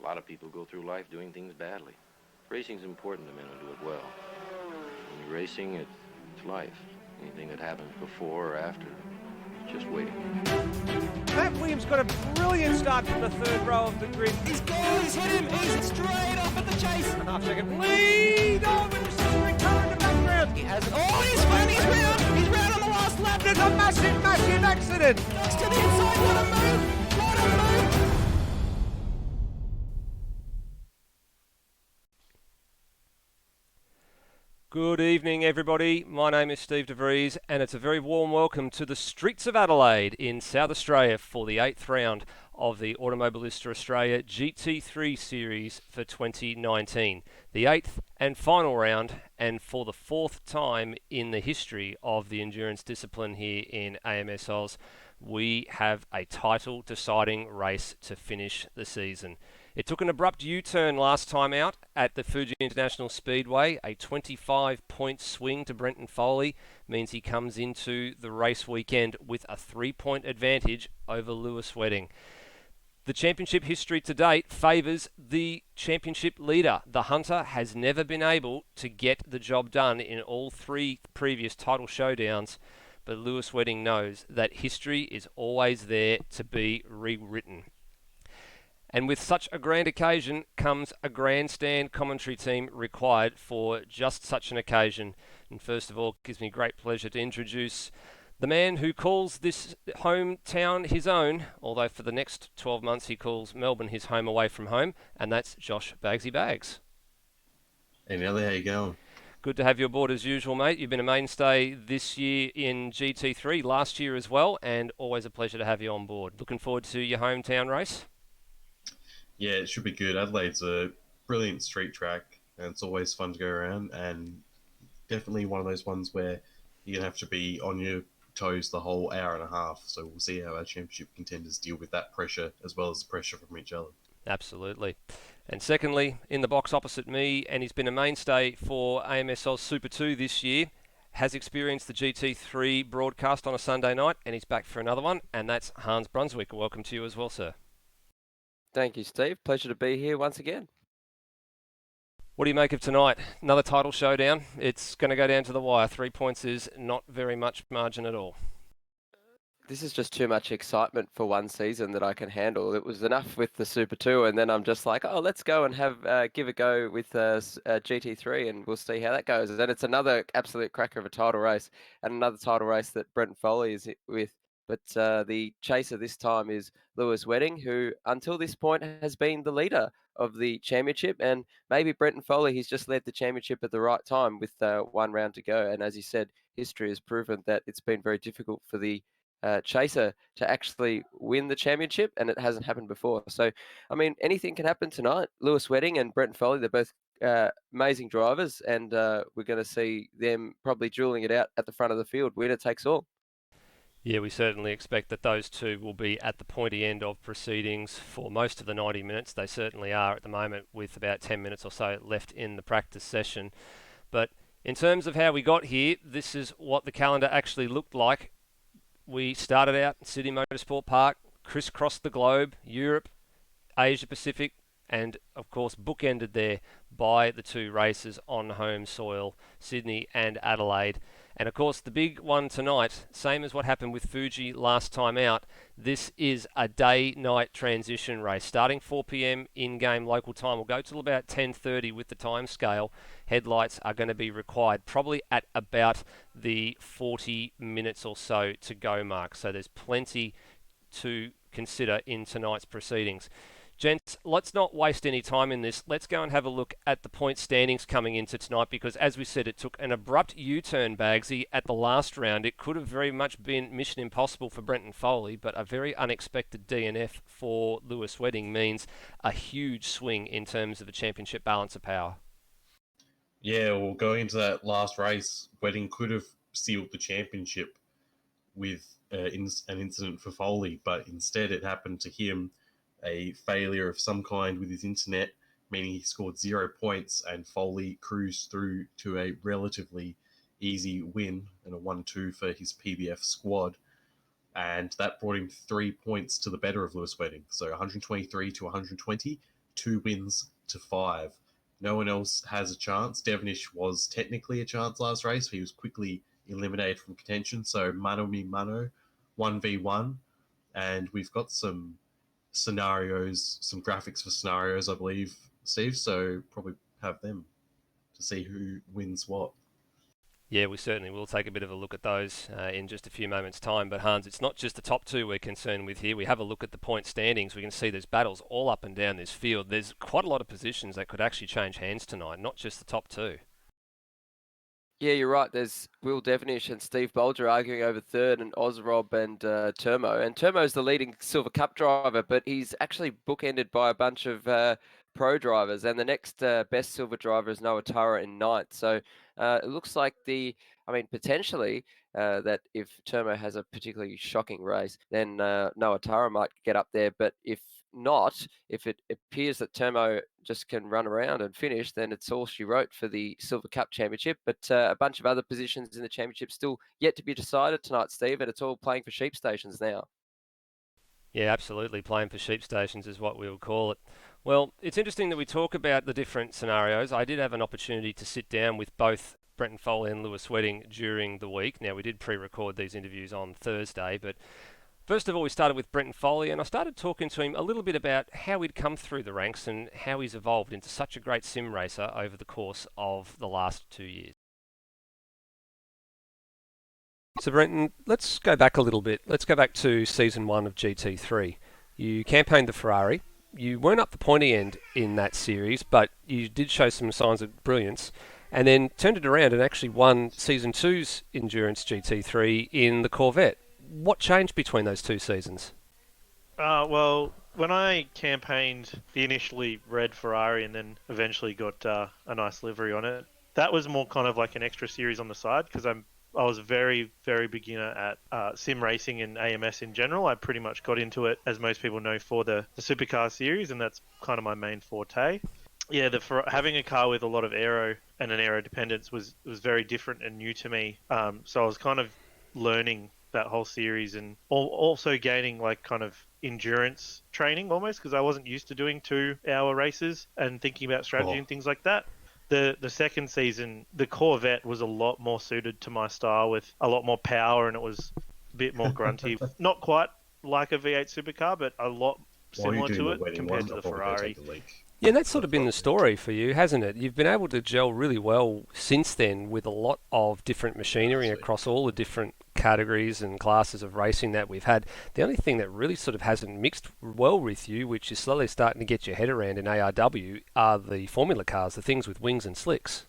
lot of people go through life doing things badly. Racing's important to men who do it well. When you're racing, it's life. Anything that happens before or after, it's just waiting. Matt Williams got a brilliant start from the third row of the grid. He's gone, he's hit him, he's straight off at the chase. A half-second lead. Oh, but it's just red colour in the background. He has it. Oh, he's round on the last lap. There's a massive, massive accident. Next to the inside, what a move, what a move. Good evening, everybody. My name is Steve DeVries, and it's a very warm welcome to the streets of Adelaide in South Australia for the 8th round of the Automobilista Australia GT3 series for 2019. The 8th and final round, and for the 4th time in the history of the endurance discipline here in AMS Oz, we have a title deciding race to finish the season. It took an abrupt U-turn last time out at the Fuji International Speedway. A 25-point swing to Brenton Foley means he comes into the race weekend with a 3-point advantage over Lewis Wedding. The championship history to date favours the championship leader. The Hunter has never been able to get the job done in all 3 previous title showdowns, but Lewis Wedding knows that history is always there to be rewritten. And with such a grand occasion comes a grandstand commentary team required for just such an occasion. And first of all, it gives me great pleasure to introduce the man who calls this hometown his own, although for the next 12 months he calls Melbourne his home away from home, and that's Josh Bagsy Bags. Hey Nelly, how you going? Good to have you aboard as usual, mate. You've been a mainstay this year in GT3, last year as well, and always a pleasure to have you on board. Looking forward to your hometown race? Yeah, it should be good. Adelaide's a brilliant street track, and it's always fun to go around, and definitely one of those ones where you're going to have to be on your toes the whole hour and a half. So we'll see how our championship contenders deal with that pressure, as well as the pressure from each other. Absolutely. And secondly, in the box opposite me, and he's been a mainstay for AMS Oz Super 2 this year, has experienced the GT3 broadcast on a Sunday night, and he's back for another one, and that's Hans Brunswick. Welcome to you as well, sir. Thank you, Steve. Pleasure to be here once again. What do you make of tonight? Another title showdown. It's going to go down to the wire. 3 points is not very much margin at all. This is just too much excitement for one season that I can handle. It was enough with the Super 2, and then I'm just like, oh, let's go and give a go with GT3, and we'll see how that goes. And then it's another absolute cracker of a title race, and another title race that Brenton Foley is with. But the chaser this time is Lewis Wedding, who until this point has been the leader of the championship. And maybe Brenton Foley, he's just led the championship at the right time with 1 round to go. And as you said, history has proven that it's been very difficult for the chaser to actually win the championship, and it hasn't happened before. So, I mean, anything can happen tonight. Lewis Wedding and Brenton Foley, they're both amazing drivers, and we're going to see them probably dueling it out at the front of the field. Winner takes all. Yeah, we certainly expect that those two will be at the pointy end of proceedings for most of the 90 minutes. They certainly are at the moment, with about 10 minutes or so left in the practice session. But in terms of how we got here, this is what the calendar actually looked like. We started out in Sydney Motorsport Park, crisscrossed the globe, Europe, Asia Pacific, and of course bookended there by the 2 races on home soil, Sydney and Adelaide. And of course, the big one tonight, same as what happened with Fuji last time out, this is a day-night transition race. Starting 4 p.m. in-game local time, we'll go till about 10:30 with the time scale. Headlights are going to be required probably at about the 40 minutes or so to go mark. So there's plenty to consider in tonight's proceedings. Gents, let's not waste any time in this. Let's go and have a look at the point standings coming into tonight, because as we said, it took an abrupt U-turn, Bagsy, at the last round. It could have very much been mission impossible for Brenton Foley, but a very unexpected DNF for Lewis Wedding means a huge swing in terms of the championship balance of power. Yeah, well, going into that last race, Wedding could have sealed the championship with an incident for Foley, but instead it happened to him. A failure of some kind with his internet, meaning he scored 0 points, and Foley cruised through to a relatively easy win and a 1-2 for his PBF squad. And that brought him 3 points to the better of Lewis Wedding. So 123 to 120, 2 wins to 5. No one else has a chance. Devonish was technically a chance last race. He was quickly eliminated from contention. So mano mi mano, 1v1. And we've got some scenarios, some graphics for scenarios, I believe, Steve. So probably have them to see who wins what. Yeah, we certainly will take a bit of a look at those in just a few moments' time. But Hans, it's not just the top two we're concerned with here. We have a look at the point standings. We can see there's battles all up and down this field. There's quite a lot of positions that could actually change hands tonight, not just the top two. Yeah, you're right. There's Will Devonish and Steve Bolger arguing over third, and Ozrob and Turmo. And Turmo's the leading Silver Cup driver, but he's actually bookended by a bunch of pro drivers. And the next best silver driver is Noah Tara in ninth. So it looks like potentially that if Turmo has a particularly shocking race, then Noah Tara might get up there. But if not, if it appears that Turmo just can run around and finish, then it's all she wrote for the Silver Cup Championship. But a bunch of other positions in the championship still yet to be decided tonight, Steve, and it's all playing for sheep stations now. Yeah, absolutely. Playing for sheep stations is what we would call it. Well, it's interesting that we talk about the different scenarios. I did have an opportunity to sit down with both Brenton Foley and Lewis Wedding during the week. Now, we did pre-record these interviews on Thursday, but first of all, we started with Brenton Foley, and I started talking to him a little bit about how he'd come through the ranks and how he's evolved into such a great sim racer over the course of the last 2 years. So Brenton, let's go back a little bit. Let's go back to season 1 of GT3. You campaigned the Ferrari. You weren't up the pointy end in that series, but you did show some signs of brilliance, and then turned it around and actually won season 2's Endurance GT3 in the Corvette. What changed between those 2 seasons? Well, when I campaigned the initially red Ferrari and then eventually got a nice livery on it, that was more kind of like an extra series on the side because I was very, very beginner at sim racing and AMS in general. I pretty much got into it, as most people know, for the supercar series, and that's kind of my main forte. Yeah, having a car with a lot of aero and an aero dependence was very different and new to me. So I was kind of learning that whole series and also gaining like kind of endurance training almost because I wasn't used to doing 2-hour races and thinking about strategy and things like that. The second season, the Corvette was a lot more suited to my style with a lot more power and it was a bit more grunty. Not quite like a V8 supercar, but a lot similar to it compared to the Ferrari. Yeah, and that's sort of been the story for you, hasn't it? You've been able to gel really well since then with a lot of different machinery across all the different categories and classes of racing that we've had. The only thing that really sort of hasn't mixed well with you, which is slowly starting to get your head around in ARW, are the formula cars, the things with wings and slicks.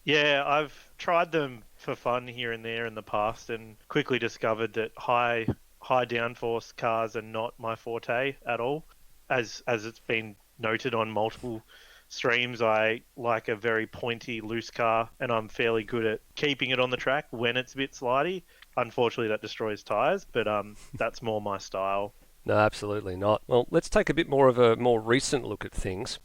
Yeah, I've tried them for fun here and there in the past and quickly discovered that high downforce cars are not my forte at all. As it's been noted on multiple streams, I like a very pointy, loose car, and I'm fairly good at keeping it on the track when it's a bit slidey. Unfortunately, that destroys tyres, but that's more my style. No, absolutely not. Well, let's take a bit more of a more recent look at things.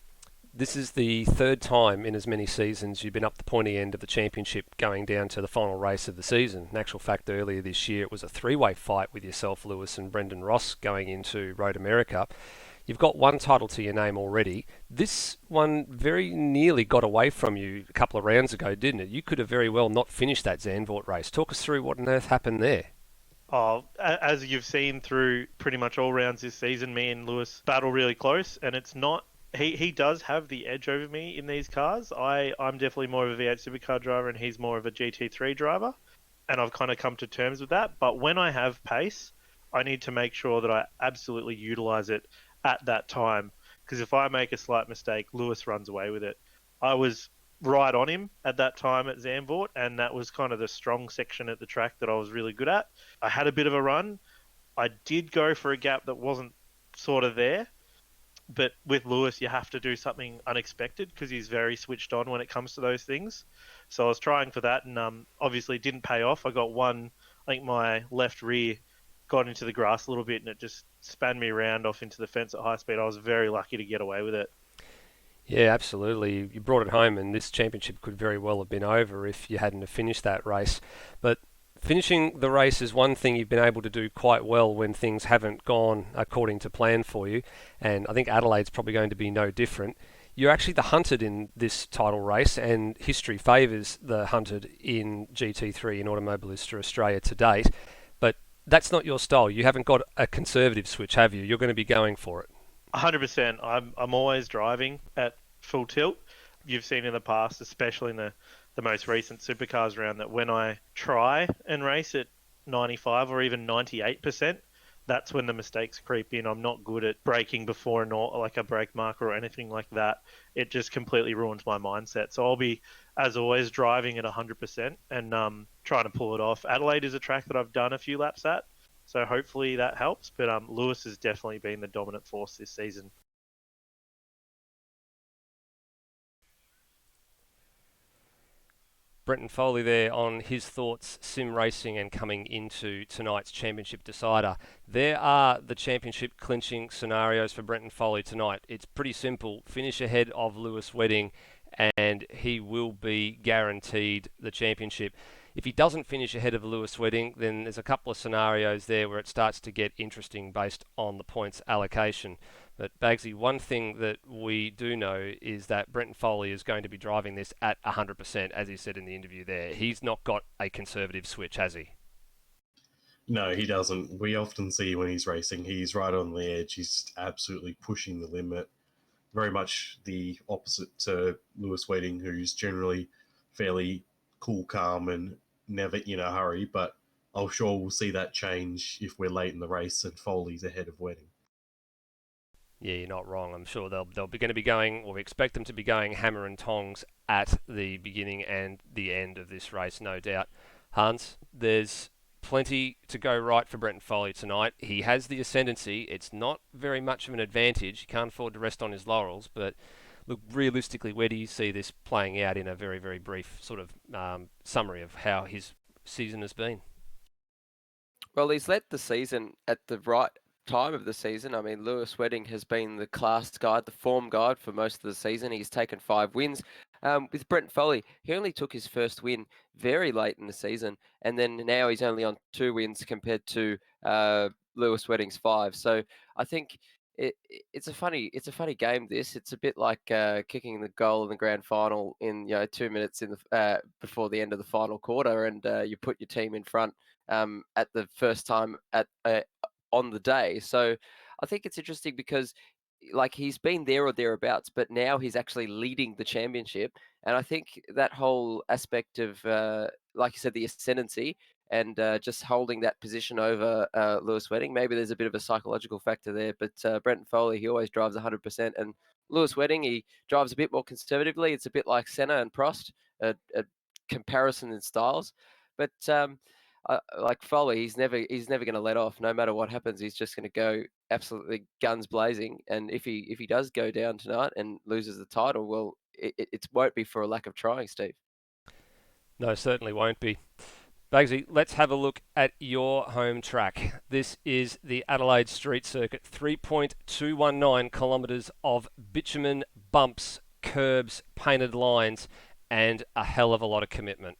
This is the third time in as many seasons you've been up the pointy end of the championship going down to the final race of the season. In actual fact, earlier this year it was a 3-way fight with yourself, Lewis, and Brendan Ross going into Road America. You've got one title to your name already. This one very nearly got away from you a couple of rounds ago, didn't it? You could have very well not finished that Zandvoort race. Talk us through what on earth happened there. Oh, as you've seen through pretty much all rounds this season, me and Lewis battle really close, and it's not... He does have the edge over me in these cars. I'm definitely more of a V8 supercar driver, and he's more of a GT3 driver, and I've kind of come to terms with that. But when I have pace, I need to make sure that I absolutely utilize it at that time, because if I make a slight mistake, Lewis runs away with it. I was right on him at that time at Zandvoort, and that was kind of the strong section at the track that I was really good at. I had a bit of a run. I did go for a gap that wasn't sort of there, but with Lewis, you have to do something unexpected because he's very switched on when it comes to those things. So I was trying for that, and obviously it didn't pay off. I got one, I think my left rear got into the grass a little bit, and it just span me around off into the fence at high speed. I was very lucky to get away with it. Yeah, absolutely. You brought it home, and this championship could very well have been over if you hadn't have finished that race. But finishing the race is one thing you've been able to do quite well when things haven't gone according to plan for you, and I think Adelaide's probably going to be no different. You're actually the hunted in this title race, and history favours the hunted in GT3 in Automobilista Australia to date, but that's not your style. You haven't got a conservative switch, have you? You're going to be going for it. 100%. I'm always driving at full tilt. You've seen in the past, especially in the most recent supercars round, that when I try and race at 95 or even 98%, that's when the mistakes creep in. I'm not good at braking before like a brake marker or anything like that. It just completely ruins my mindset. So I'll be, as always, driving at 100% and trying to pull it off. Adelaide is a track that I've done a few laps at, so hopefully that helps. But Lewis has definitely been the dominant force this season. Brenton Foley there on his thoughts, sim racing and coming into tonight's championship decider. There are the championship clinching scenarios for Brenton Foley tonight. It's pretty simple. Finish ahead of Lewis Wedding and he will be guaranteed the championship. If he doesn't finish ahead of Lewis Wedding, then there's a couple of scenarios there where it starts to get interesting based on the points allocation. But Bagsy, one thing that we do know is that Brenton Foley is going to be driving this at 100%, as he said in the interview there. He's not got a conservative switch, has he? No, he doesn't. We often see when he's racing, he's right on the edge. He's absolutely pushing the limit. Very much the opposite to Lewis Wedding, who's generally fairly cool, calm, and never in a hurry. But I'm sure we'll see that change if we're late in the race and Foley's ahead of Wedding. Yeah, you're not wrong. I'm sure they'll be going to be going, or we expect them to be going hammer and tongs at the beginning and the end of this race, no doubt. Hans, there's plenty to go right for Brenton Foley tonight. He has the ascendancy. It's not very much of an advantage. He can't afford to rest on his laurels, but look, realistically, where do you see this playing out in a very, very brief sort of summary of how his season has been? Well, he's led the season at the right time of the season. I mean, Lewis Wedding has been the class guide, the form guide for most of the season. He's taken 5 wins. With Brenton Foley, he only took his first win very late in the season, and then now he's only on 2 wins compared to Lewis Wedding's 5. So I think it's a funny game. It's a bit like kicking the goal in the grand final in 2 minutes in the before the end of the final quarter, and you put your team in front at the first time at on the day. So I think it's interesting because like he's been there or thereabouts, but now he's actually leading the championship. And I think that whole aspect of, like you said, the ascendancy and just holding that position over Lewis Wedding, maybe there's a bit of a psychological factor there. But Brenton Foley, he always drives 100%. And Lewis Wedding, he drives a bit more conservatively. It's a bit like Senna and Prost, a comparison in styles. But like Foley, he's never going to let off. No matter what happens, he's just going to go absolutely guns blazing. And if he does go down tonight and loses the title, well, it won't be for a lack of trying, Steve. No, certainly won't be. Bagsy, let's have a look at your home track. This is the Adelaide Street Circuit, 3.219 kilometres of bitumen, bumps, curbs, painted lines, and a hell of a lot of commitment.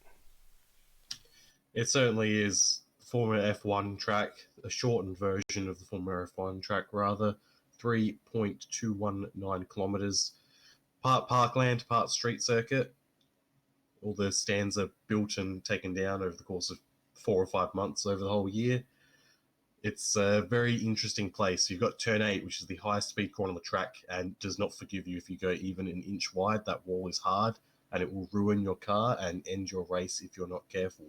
It certainly is former F1 track, a shortened version of the former F1 track, rather. 3.219 kilometres. Part parkland, part street circuit. All the stands are built and taken down over the course of 4 or 5 months over the whole year. It's a very interesting place. You've got turn 8, which is the highest speed corner on the track, and does not forgive you if you go even an inch wide. That wall is hard, and it will ruin your car and end your race if you're not careful.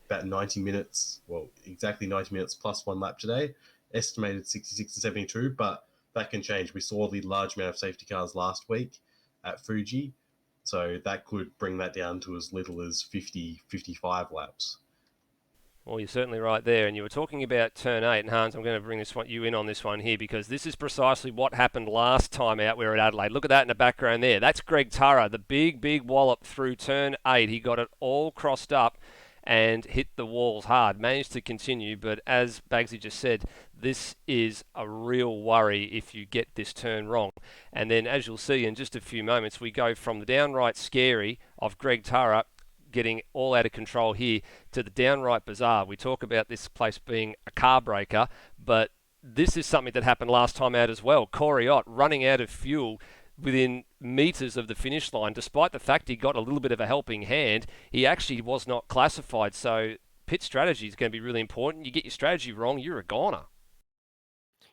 About 90 minutes, well, exactly 90 minutes plus 1 lap today, estimated 66 to 72, but that can change. We saw the large amount of safety cars last week at Fuji, so that could bring that down to as little as 50, 55 laps. Well, you're certainly right there. And you were talking about turn 8, and Hans, I'm going to bring you in on this one here, because this is precisely what happened last time out we were at Adelaide. Look at that in the background there. That's Greg Turra, the big wallop through turn 8. He got it all crossed up and hit the walls hard. Managed to continue, but as Bagsy just said, this is a real worry if you get this turn wrong. And then, as you'll see in just a few moments, we go from the downright scary of Greg Turra getting all out of control here to the downright bizarre. We talk about this place being a car breaker, but this is something that happened last time out as well. Corey Ott running out of fuel within metres of the finish line, despite the fact he got a little bit of a helping hand. He actually was not classified, so pit strategy is going to be really important. You get your strategy wrong, you're a goner.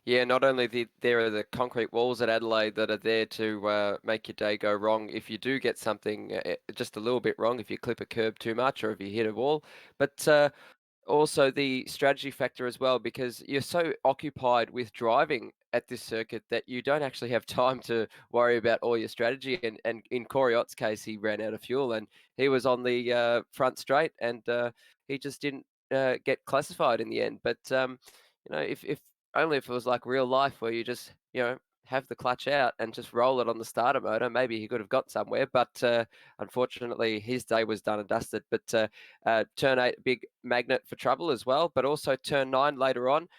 Yeah, not only there are the concrete walls at Adelaide that are there to make your day go wrong if you do get something just a little bit wrong, if you clip a curb too much or if you hit a wall, but also the strategy factor as well, because you're so occupied with driving at this circuit that you don't actually have time to worry about all your strategy. And in Corey Ott's case, he ran out of fuel and he was on the front straight, and he just didn't get classified in the end. But if only if it was like real life where you just have the clutch out and just roll it on the starter motor, maybe he could have got somewhere. But unfortunately, his day was done and dusted. But turn 8, big magnet for trouble as well. But also turn 9 later on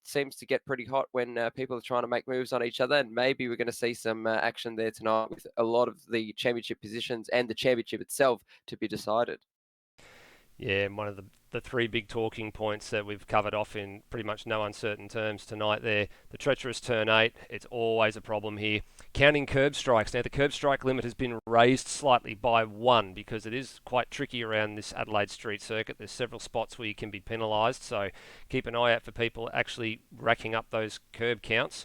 seems to get pretty hot when people are trying to make moves on each other. And maybe we're going to see some action there tonight with a lot of the championship positions and the championship itself to be decided. Yeah, and one of the three big talking points that we've covered off in pretty much no uncertain terms tonight there. The treacherous turn 8, it's always a problem here. Counting curb strikes. Now, the curb strike limit has been raised slightly by 1 because it is quite tricky around this Adelaide street circuit. There's several spots where you can be penalised, so keep an eye out for people actually racking up those curb counts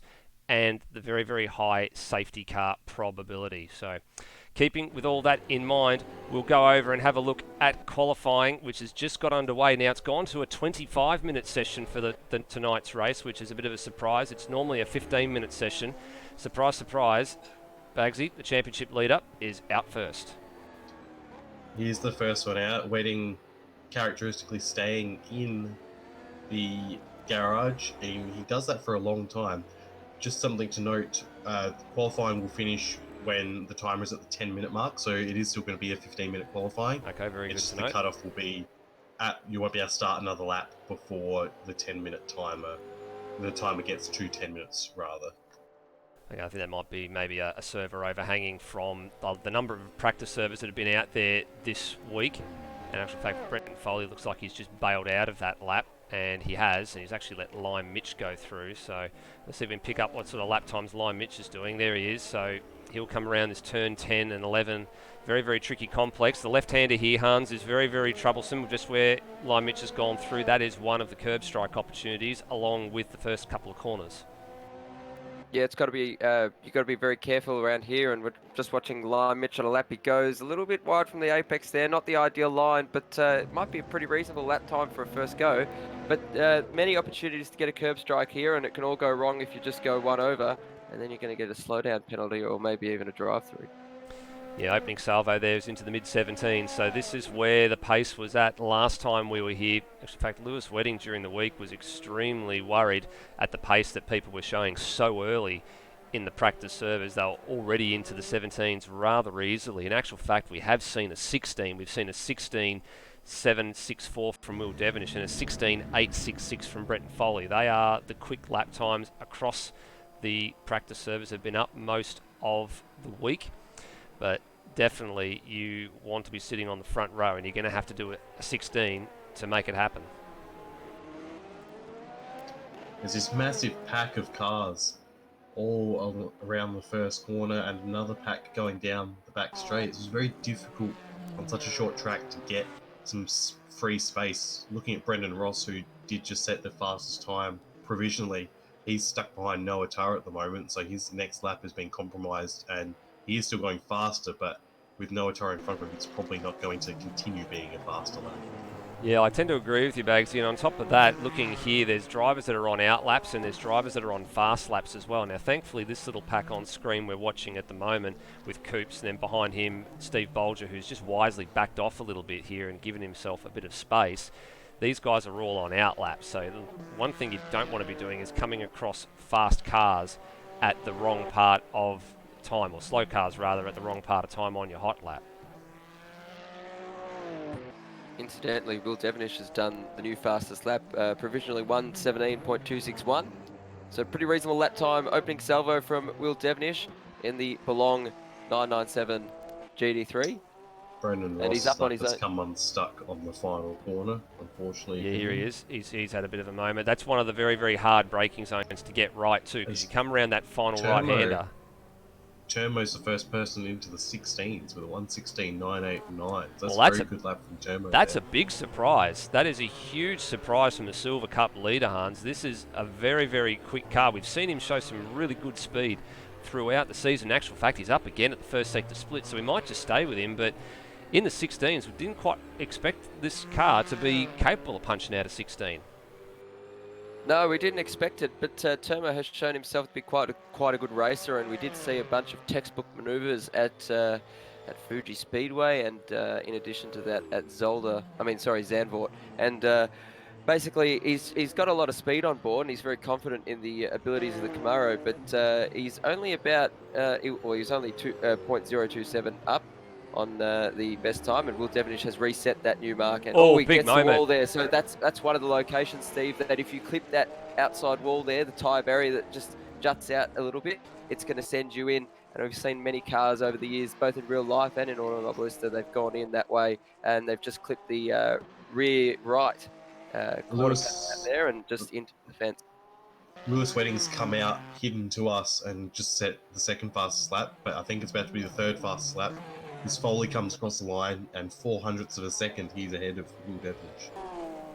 and the very, very high safety car probability. So keeping with all that in mind, we'll go over and have a look at qualifying, which has just got underway. Now, it's gone to a 25-minute session for the tonight's race, which is a bit of a surprise. It's normally a 15-minute session. Surprise, surprise, Bagsy, the championship leader, is out first. He's the first one out. Wedding characteristically staying in the garage, and he does that for a long time. Just something to note, qualifying will finish when the timer is at the 10-minute mark, so it is still going to be a 15-minute qualifying. Okay, very good to the note. cutoff will be you won't be able to start another lap before the 10-minute timer. The timer gets to 10 minutes rather. Okay, I think that might be maybe a server overhanging from the number of practice servers that have been out there this week. In actual fact, Brenton Foley looks like he's just bailed out of that lap, and he's actually let Lime Mitch go through. So let's see if we can pick up what sort of lap times Lime Mitch is doing. There he is. So he'll come around this turn 10 and 11. Very, very tricky complex. The left-hander here, Hans, is very, very troublesome. Just where Lime Mitch has gone through, that is one of the curb strike opportunities, along with the first couple of corners. Yeah, it's got to be you've got to be very careful around here, and we're just watching Lime Mitch on a lap. He goes a little bit wide from the apex there, not the ideal line, but it might be a pretty reasonable lap time for a first go. But many opportunities to get a curb strike here, and it can all go wrong if you just go one over, and then you're going to get a slowdown penalty or maybe even a drive-through. Yeah, opening salvo there is into the mid-17s, so this is where the pace was at last time we were here. In fact, Lewis Wedding during the week was extremely worried at the pace that people were showing so early in the practice servers. They were already into the 17s rather easily. In actual fact, we have seen a 16. We've seen a 16.764 from Will Devonish and a 16.866 from Brenton Foley. They are the quick lap times across the practice servers have been up most of the week. But definitely you want to be sitting on the front row, and you're going to have to do a 16 to make it happen. There's this massive pack of cars all around the first corner and another pack going down the back straight. It's very difficult on such a short track to get some free space. Looking at Brendan Ross, who did just set the fastest time provisionally, he's stuck behind Noah Tarr at the moment, so his next lap has been compromised, and he is still going faster, but with Noah Tarr in front of him, it's probably not going to continue being a faster lap. Yeah, I tend to agree with you, Bagsy. And on top of that, looking here, there's drivers that are on out laps and there's drivers that are on fast laps as well. Now, thankfully, this little pack on screen we're watching at the moment with Coops, and then behind him, Steve Bolger, who's just wisely backed off a little bit here and given himself a bit of space. These guys are all on out laps. So the one thing you don't want to be doing is coming across fast cars at the wrong part of time, or slow cars rather, at the wrong part of time on your hot lap. Incidentally, Will Devonish has done the new fastest lap, provisionally 1:17.261. So pretty reasonable lap time. Opening salvo from Will Devonish in the Belong 997 GT3. Brendan And Ross he's up on his has own. come unstuck on the final corner, unfortunately. Yeah, here he is. He's had a bit of a moment. That's one of the very, very hard braking zones to get right too, because you come around that final right-hander. Turmo's the first person into the 16s with a 1:16.989. That's Well, a very good lap from Turmo. That's a big surprise. That is a huge surprise from the Silver Cup leader, Hans. This is a very, very quick car. We've seen him show some really good speed throughout the season. In actual fact, he's up again at the first sector split, so we might just stay with him. But in the 16s, we didn't quite expect this car to be capable of punching out a 16. No, we didn't expect it, but Turmo has shown himself to be quite a good racer, and we did see a bunch of textbook manoeuvres at Fuji Speedway, and in addition to that at Zandvoort, and basically he's got a lot of speed on board, and he's very confident in the abilities of the Camaro, but he's only about he's only 0.027 up on the best time, and Will Devonish has reset that new mark, and he big gets moment. the wall there. So that's one of the locations, Steve, that if you clip that outside wall there, the tyre barrier that just juts out a little bit, it's going to send you in. And we've seen many cars over the years, both in real life and in Automobilista, they've gone in that way, and they've just clipped the rear right quarter there and just into the fence. Lewis Wedding's come out hidden to us and just set the second fastest lap, but I think it's about to be the third fastest lap. His Foley comes across the line, and 0.04 of a second, he's ahead of Will Devonish.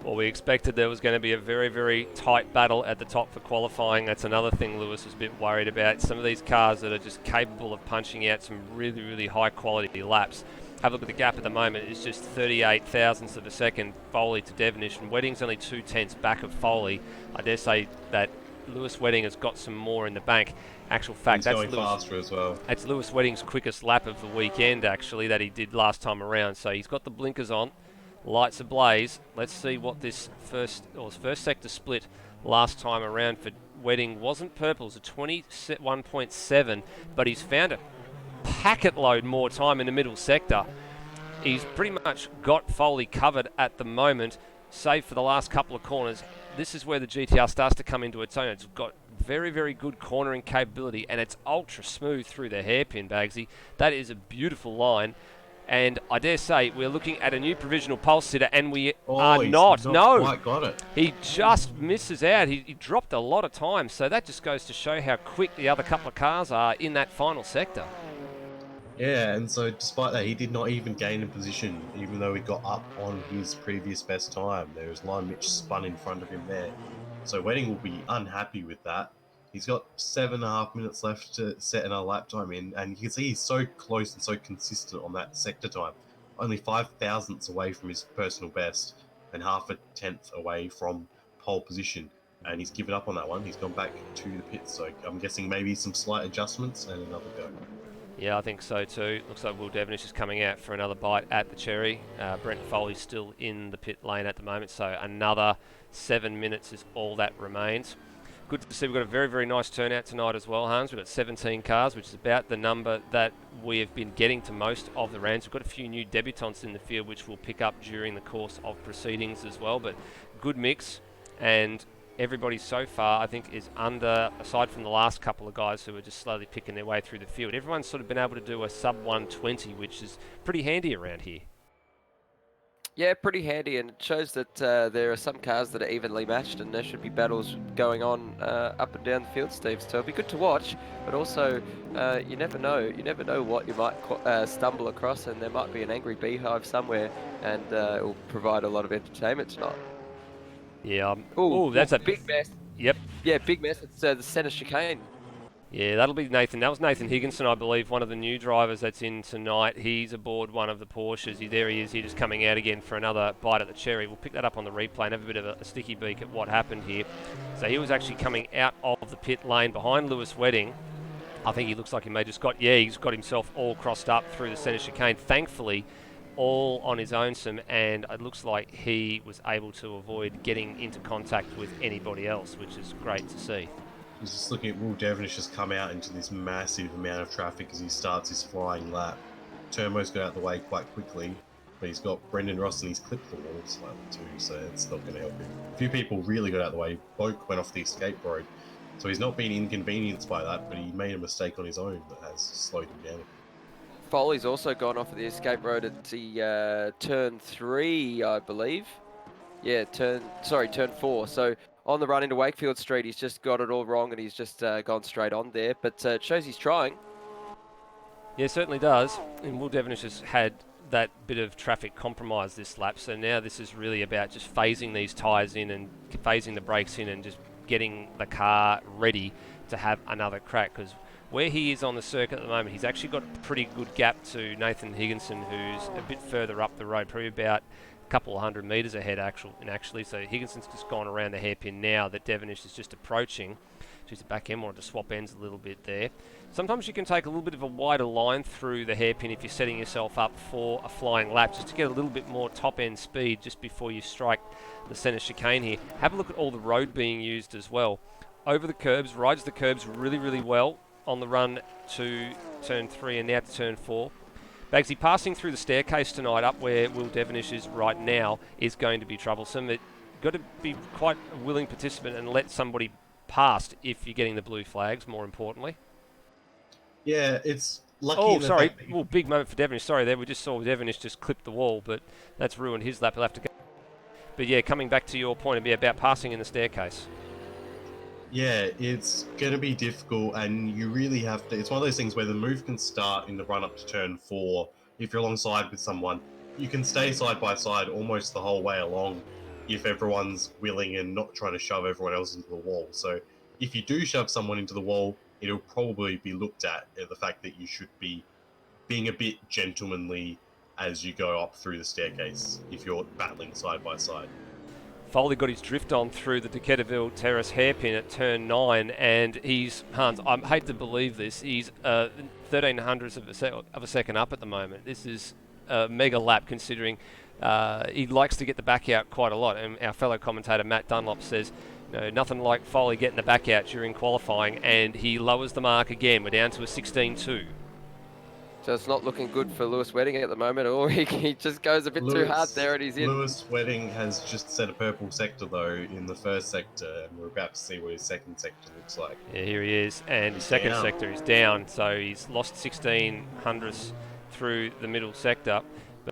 Well, we expected there was going to be a very, very tight battle at the top for qualifying. That's another thing Lewis was a bit worried about. Some of these cars that are just capable of punching out some really, really high-quality laps. Have a look at the gap at the moment. It's just 38 thousandths of a second, Foley to Devonish, and Wedding's only 0.2 back of Foley. I dare say that Lewis Wedding has got some more in the bank. Actual fact, he's that's going faster as well. That's Lewis Wedding's quickest lap of the weekend, actually, that he did last time around. So he's got the blinkers on, lights ablaze. Let's see what this first sector split last time around for Wedding wasn't purple. It was a 21.7, but he's found a packet load more time in the middle sector. He's pretty much got Foley covered at the moment, save for the last couple of corners. This is where the GTR starts to come into its own. It's got very, very good cornering capability, and it's ultra smooth through the hairpin, Bagsy. That is a beautiful line, and I dare say we're looking at a new provisional pole sitter, and we are not. No, quite got it. He just misses out. He dropped a lot of time, so that just goes to show how quick the other couple of cars are in that final sector. Yeah, and so despite that, he did not even gain a position, even though he got up on his previous best time. There was Lime Mitch spun in front of him there. So Wedding will be unhappy with that. He's got 7.5 minutes left to set another lap time in, and you can see he's so close and so consistent on that sector time. Only 5 thousandths away from his personal best, and 0.5 tenth away from pole position. And he's given up on that one. He's gone back to the pits, so I'm guessing maybe some slight adjustments and another go. Yeah, I think so too. Looks like Will Devonish is coming out for another bite at the cherry. Brent Foley's still in the pit lane at the moment, so another 7 minutes is all that remains. Good to see we've got a very, very nice turnout tonight as well, Hans. We've got 17 cars, which is about the number that we have been getting to most of the rounds. We've got a few new debutants in the field, which we'll pick up during the course of proceedings as well, but good mix, and everybody so far, I think, is under, aside from the last couple of guys who are just slowly picking their way through the field, everyone's sort of been able to do a sub 120, which is pretty handy around here. Yeah, pretty handy, and it shows that there are some cars that are evenly matched, and there should be battles going on up and down the field, Steve. So it'll be good to watch, but also you never know. You never know what you might stumble across, and there might be an angry beehive somewhere, and it will provide a lot of entertainment tonight. Yeah. That's a big mess. Yep. Yeah, big mess. It's the centre chicane. Yeah, that'll be Nathan. That was Nathan Higginson, I believe, one of the new drivers that's in tonight. He's aboard one of the Porsches. There he is. He's just coming out again for another bite at the cherry. We'll pick that up on the replay and have a bit of a sticky beak at what happened here. So he was actually coming out of the pit lane behind Lewis Wedding. I think he looks like he may just he's got himself all crossed up through the centre chicane. Thankfully, all on his own, and it looks like he was able to avoid getting into contact with anybody else, which is great to see. He's just looking at Will Devonish has come out into this massive amount of traffic as he starts his flying lap. Turmo's got out of the way quite quickly, but he's got Brendan Ross and he's clipped the wall slightly too, so it's not going to help him. A few people really got out of the way. Boak went off the escape road, so he's not been inconvenienced by that, but he made a mistake on his own that has slowed him down. Foley's also gone off of the escape road at the turn 3, I believe. Yeah, turn 4. So on the run into Wakefield Street, he's just got it all wrong and he's just gone straight on there. But it shows he's trying. Yeah, certainly does. And Will Devonish has had that bit of traffic compromise this lap, so now this is really about just phasing these tyres in and phasing the brakes in and just getting the car ready to have another crack, because where he is on the circuit at the moment, he's actually got a pretty good gap to Nathan Higginson, who's a bit further up the road, probably about a couple of 100 metres ahead actually. So Higginson's just gone around the hairpin now that Devonish is just approaching. Geez, the back end wanted to swap ends a little bit there. Sometimes you can take a little bit of a wider line through the hairpin if you're setting yourself up for a flying lap, just to get a little bit more top end speed just before you strike the centre chicane here. Have a look at all the road being used as well. Over the curbs, rides the curbs really, really well on the run to turn 3 and now to turn 4. Bagsy, passing through the staircase tonight up where Will Devonish is right now is going to be troublesome. You've got to be quite a willing participant and let somebody past if you're getting the blue flags, more importantly. Yeah, it's lucky. Oh, sorry. Well, big moment for Devonish. Sorry there. We just saw Devonish just clip the wall, but that's ruined his lap. He'll have to go. But yeah, coming back to your point about passing in the staircase. Yeah, it's going to be difficult, and you really have to... It's one of those things where the move can start in the run-up to turn 4. If you're alongside with someone, you can stay side by side almost the whole way along if everyone's willing and not trying to shove everyone else into the wall. So if you do shove someone into the wall, it'll probably be looked at the fact that you should be being a bit gentlemanly as you go up through the staircase if you're battling side by side. Foley got his drift on through the Decaturville Terrace hairpin at turn 9, and he's, Hans, I hate to believe this, he's 1300ths of a second up at the moment. This is a mega lap considering he likes to get the back out quite a lot, and our fellow commentator Matt Dunlop says, nothing like Foley getting the back out during qualifying, and he lowers the mark again. We're down to a 16.2. So it's not looking good for Lewis Wedding at the moment, or he just goes a bit too hard there and he's in. Lewis Wedding has just set a purple sector, though, in the first sector, and we're about to see what his second sector looks like. Yeah, here he is, and his second sector is down, so he's lost 16 hundredths through the middle sector,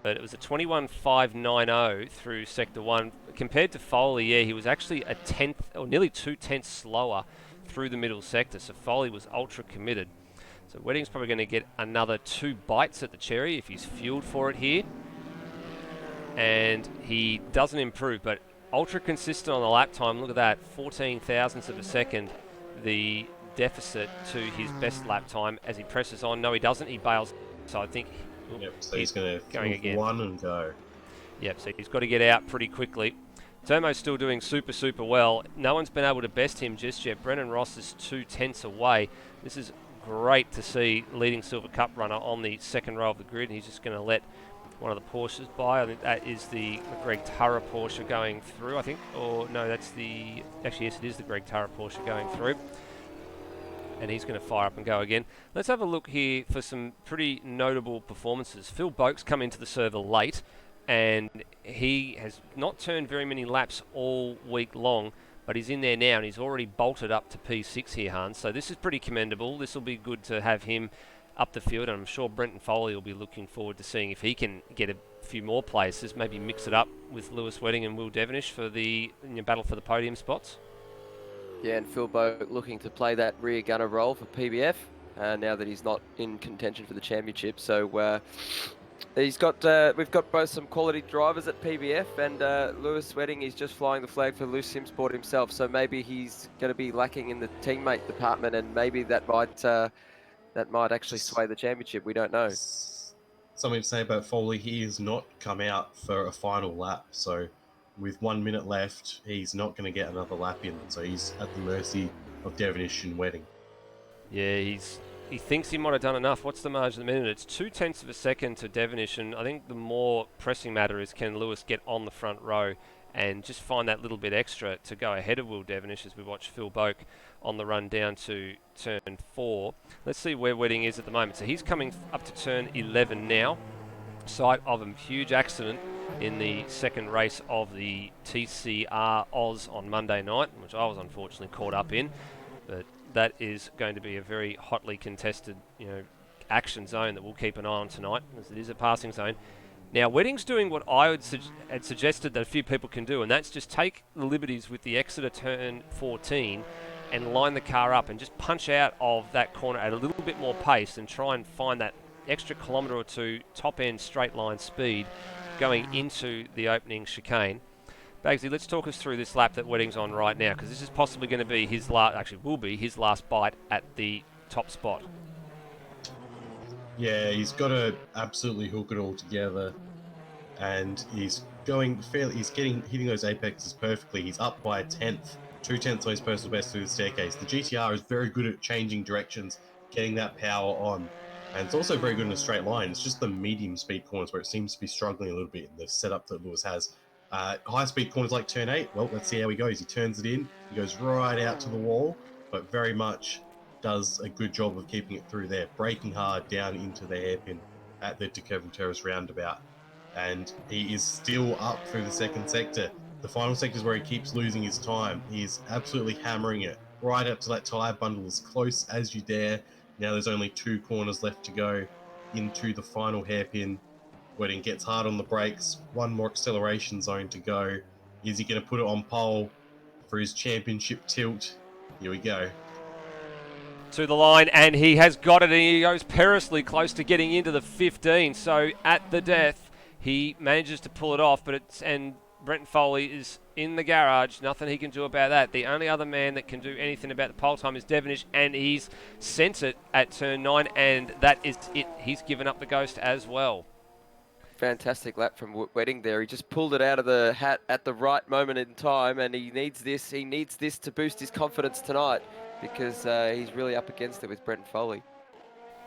but it was a 21.590 through sector 1. Compared to Foley, yeah, he was actually a tenth, or nearly 2/10 slower through the middle sector, so Foley was ultra committed. So Wedding's probably going to get another 2 bites at the cherry if he's fueled for it here. And he doesn't improve, but ultra consistent on the lap time. Look at that, 14 thousandths of a second, the deficit to his best lap time as he presses on. No, he doesn't. He bails. So I think so he's going to again. One and go. Yep, so he's got to get out pretty quickly. Tomo's still doing super, super well. No one's been able to best him just yet. Brennan Ross is 2/10 away. This is great to see leading Silver Cup runner on the second row of the grid. He's just going to let one of the Porsches by. I think that is the Greg Turra Porsche going through, I think. Or no, that's the... Actually, yes, it is the Greg Turra Porsche going through. And he's going to fire up and go again. Let's have a look here for some pretty notable performances. Phil Boak's come into the server late, and he has not turned very many laps all week long, but he's in there now, and he's already bolted up to P6 here, Hans. So this is pretty commendable. This will be good to have him up the field, and I'm sure Brenton Foley will be looking forward to seeing if he can get a few more places, maybe mix it up with Lewis Wedding and Will Devonish for the battle for the podium spots. Yeah, and Phil Boak looking to play that rear gunner role for PBF now that he's not in contention for the championship. So we've got both some quality drivers at PBF, and Lewis Wedding is just flying the flag for Loose Sim Sport himself. So maybe he's going to be lacking in the teammate department, and maybe that might actually sway the championship. We don't know. Something to say about Foley, he has not come out for a final lap. So with 1 minute left, he's not going to get another lap in. So he's at the mercy of Devonish and Wedding. Yeah, he thinks he might have done enough. What's the margin at the minute? It's 0.2 of a second to Devonish, and I think the more pressing matter is can Lewis get on the front row and just find that little bit extra to go ahead of Will Devonish as we watch Phil Boak on the run down to turn 4. Let's see where Wedding is at the moment. So he's coming up to turn 11 now. Site of a huge accident in the second race of the TCR Oz on Monday night, which I was unfortunately caught up in. But that is going to be a very hotly contested, action zone that we'll keep an eye on tonight, as it is a passing zone. Now, Wedding's doing what I had suggested that a few people can do, and that's just take the liberties with the Exeter turn 14 and line the car up and just punch out of that corner at a little bit more pace and try and find that extra kilometre or two top-end straight line speed going into the opening chicane. Bagsy, let's talk us through this lap that Wedding's on right now, because this is possibly going to be his last, actually will be his last bite at the top spot. Yeah, he's got to absolutely hook it all together, and he's going fairly. He's hitting those apexes perfectly. He's up by a tenth, 2/10 on his personal best through the staircase. The GTR is very good at changing directions, getting that power on, and it's also very good in a straight line. It's just the medium speed corners where it seems to be struggling a little bit in the setup that Lewis has. High speed corners like turn 8. Well, let's see how he goes. He turns it in. He goes right out to the wall, but very much does a good job of keeping it through there, braking hard down into the hairpin at the De Coven Terrace roundabout. And he is still up through the second sector. The final sector is where he keeps losing his time. He's absolutely hammering it right up to that tyre bundle as close as you dare. Now there's only 2 corners left to go into the final hairpin. Wedding gets hard on the brakes. 1 more acceleration zone to go. Is he going to put it on pole for his championship tilt? Here we go. To the line, and he has got it, and he goes perilously close to getting into the 15. So at the death, he manages to pull it off, and Brenton Foley is in the garage. Nothing he can do about that. The only other man that can do anything about the pole time is Devonish, and he's sent it at turn 9, and that is it. He's given up the ghost as well. Fantastic lap from Wedding there. He just pulled it out of the hat at the right moment in time, and he needs this. He needs this to boost his confidence tonight, because he's really up against it with Brenton Foley.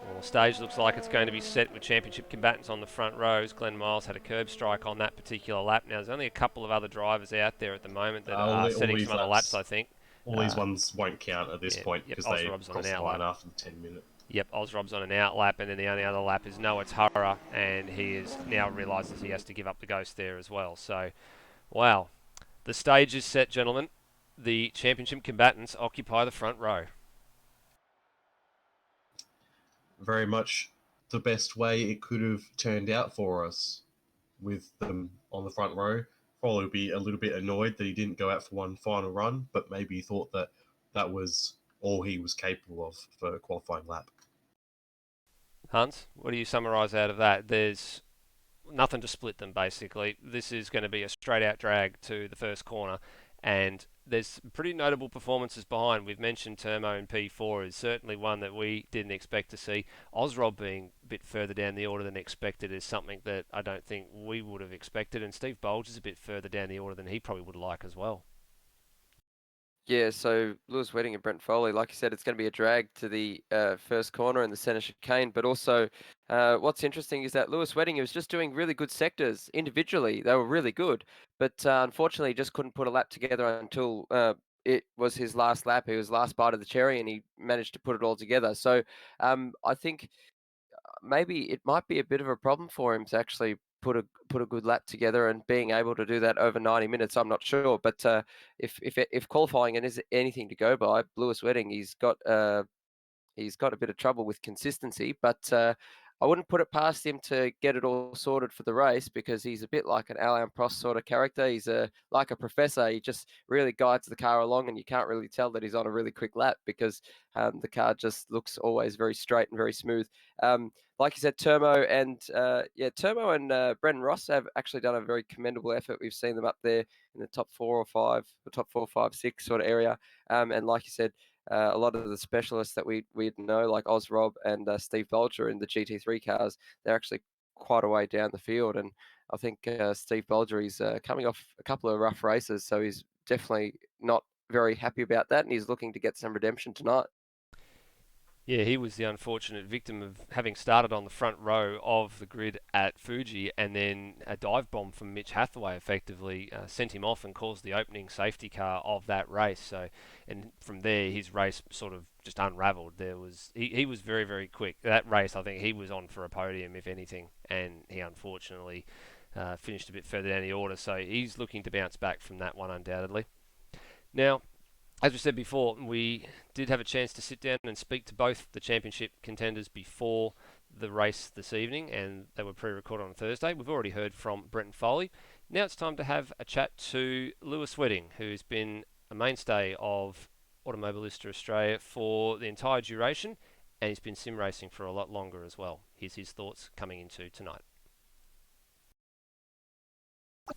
Well, the stage looks like it's going to be set with championship combatants on the front rows. Glenn Miles had a curb strike on that particular lap. Now, there's only a couple of other drivers out there at the moment that are setting some other laps, I think. All these ones won't count at this point because they cross the line after the 10 minute. Yep, Osrob's on an out lap, and then the only other lap is Noah Turra, and he is now realises he has to give up the ghost there as well. So, wow. The stage is set, gentlemen. The championship combatants occupy the front row. Very much the best way it could have turned out for us with them on the front row. Probably be a little bit annoyed that he didn't go out for one final run, but maybe he thought that that was all he was capable of for a qualifying lap. Hans, what do you summarise out of that? There's nothing to split them, basically. This is going to be a straight-out drag to the first corner, and there's pretty notable performances behind. We've mentioned Termo in P4 is certainly one that we didn't expect to see. Osrob being a bit further down the order than expected is something that I don't think we would have expected, and Steve Bolge is a bit further down the order than he probably would like as well. Yeah, so Lewis Wedding and Brent Foley, like you said, it's going to be a drag to the first corner in the centre chicane. But also, what's interesting is that Lewis Wedding was just doing really good sectors individually. They were really good, but unfortunately, he just couldn't put a lap together until it was his last lap. It was last bite of the cherry, and he managed to put it all together. So I think maybe it might be a bit of a problem for him to actually put a good lap together, and being able to do that over 90 minutes, I'm not sure. But if qualifying is anything to go by, Lewis Wedding, he's got a bit of trouble with consistency, but I wouldn't put it past him to get it all sorted for the race, because he's a bit like an Alain Prost sort of character. He's like a professor. He just really guides the car along, and you can't really tell that he's on a really quick lap, because the car just looks always very straight and very smooth. Like you said, Termo and Brendan Ross have actually done a very commendable effort. We've seen them up there in the top 4 or 5, the top 4, 5, 6 sort of area. And like you said, a lot of the specialists that we know, like Osrob and Steve Bolger in the GT3 cars, they're actually quite a way down the field. And I think Steve Bolger is coming off a couple of rough races, so he's definitely not very happy about that, and he's looking to get some redemption tonight. Yeah, he was the unfortunate victim of having started on the front row of the grid at Fuji, and then a dive bomb from Mitch Hathaway effectively sent him off and caused the opening safety car of that race. So, and from there, his race sort of just unravelled. He was very, very quick. That race, I think he was on for a podium, if anything, and he unfortunately finished a bit further down the order. So he's looking to bounce back from that one, undoubtedly. Now, as we said before, we did have a chance to sit down and speak to both the championship contenders before the race this evening, and they were pre-recorded on Thursday. We've already heard from Brenton Foley. Now it's time to have a chat to Lewis Wedding, who's been a mainstay of Automobilista Australia for the entire duration, and he's been sim racing for a lot longer as well. Here's his thoughts coming into tonight.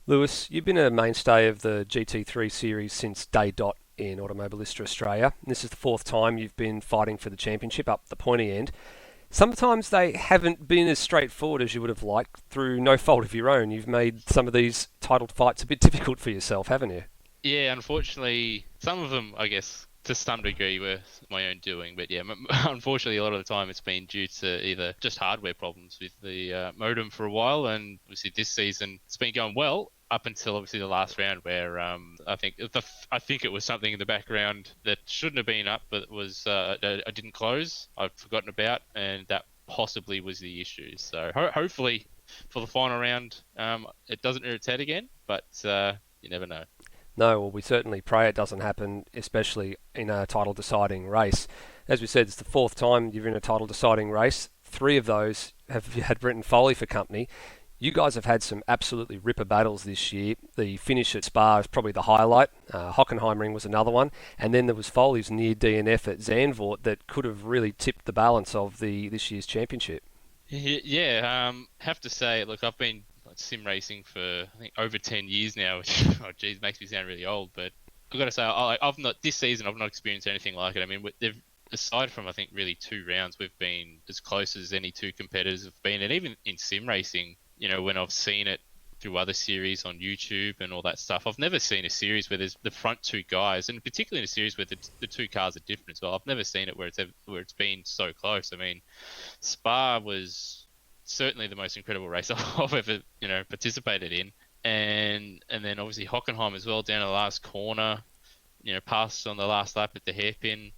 Lewis, you've been a mainstay of the GT3 series since day dot in Automobilista Australia. This is the fourth time you've been fighting for the championship up the pointy end. Sometimes they haven't been as straightforward as you would have liked through no fault of your own. You've made some of these titled fights a bit difficult for yourself, haven't you? Yeah, unfortunately, some of them, I guess, to some degree were my own doing. But yeah, unfortunately, a lot of the time it's been due to either just hardware problems with the modem for a while, and obviously this season it's been going well up until obviously the last round where I think it was something in the background that shouldn't have been up, but was I didn't close. I've forgotten about, and that possibly was the issue. So hopefully for the final round, it doesn't rear its head again, but you never know. No, well, we certainly pray it doesn't happen, especially in a title-deciding race. As we said, it's the fourth time you're in a title-deciding race. 3 of those have had Brenton Foley for company. You guys have had some absolutely ripper battles this year. The finish at Spa is probably the highlight. Hockenheimring was another one. And then there was Foley's near DNF at Zandvoort that could have really tipped the balance of this year's championship. Yeah, have to say, look, I've been sim racing for I think over 10 years now, which makes me sound really old, but I've got to say I've not this season I've not experienced anything like it. I mean, aside from I think really 2 rounds, we've been as close as any 2 competitors have been, and even in sim racing, you know, when I've seen it through other series on YouTube and all that stuff, I've never seen a series where there's the front 2 guys, and particularly in a series where the 2 cars are different as well. I've never seen it where it's been so close. I mean, Spa was certainly the most incredible race I've ever, participated in. And then obviously Hockenheim as well, down to the last corner, passed on the last lap at the hairpin.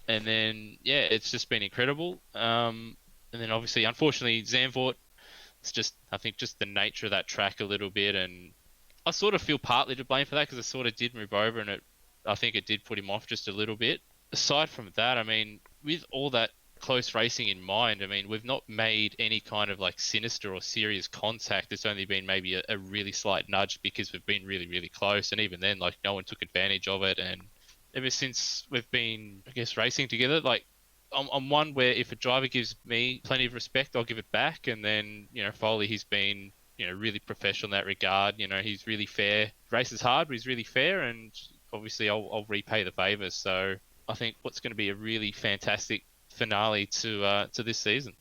And then, yeah, it's just been incredible. And then obviously, unfortunately, Zandvoort, it's just, I think just the nature of that track a little bit. And I sort of feel partly to blame for that because it sort of did move over and I think it did put him off just a little bit. Aside from that, I mean, with all that close racing in mind, I mean, we've not made any kind of like sinister or serious contact. It's only been maybe a really slight nudge because we've been really, really close. And even then, like, no one took advantage of it. And ever since we've been, I guess, racing together, like, I'm one where if a driver gives me plenty of respect, I'll give it back. And then, Foley, he's been, really professional in that regard. He's really fair. Races hard, but he's really fair. And obviously I'll repay the favours. So I think what's going to be a really fantastic finale to this season.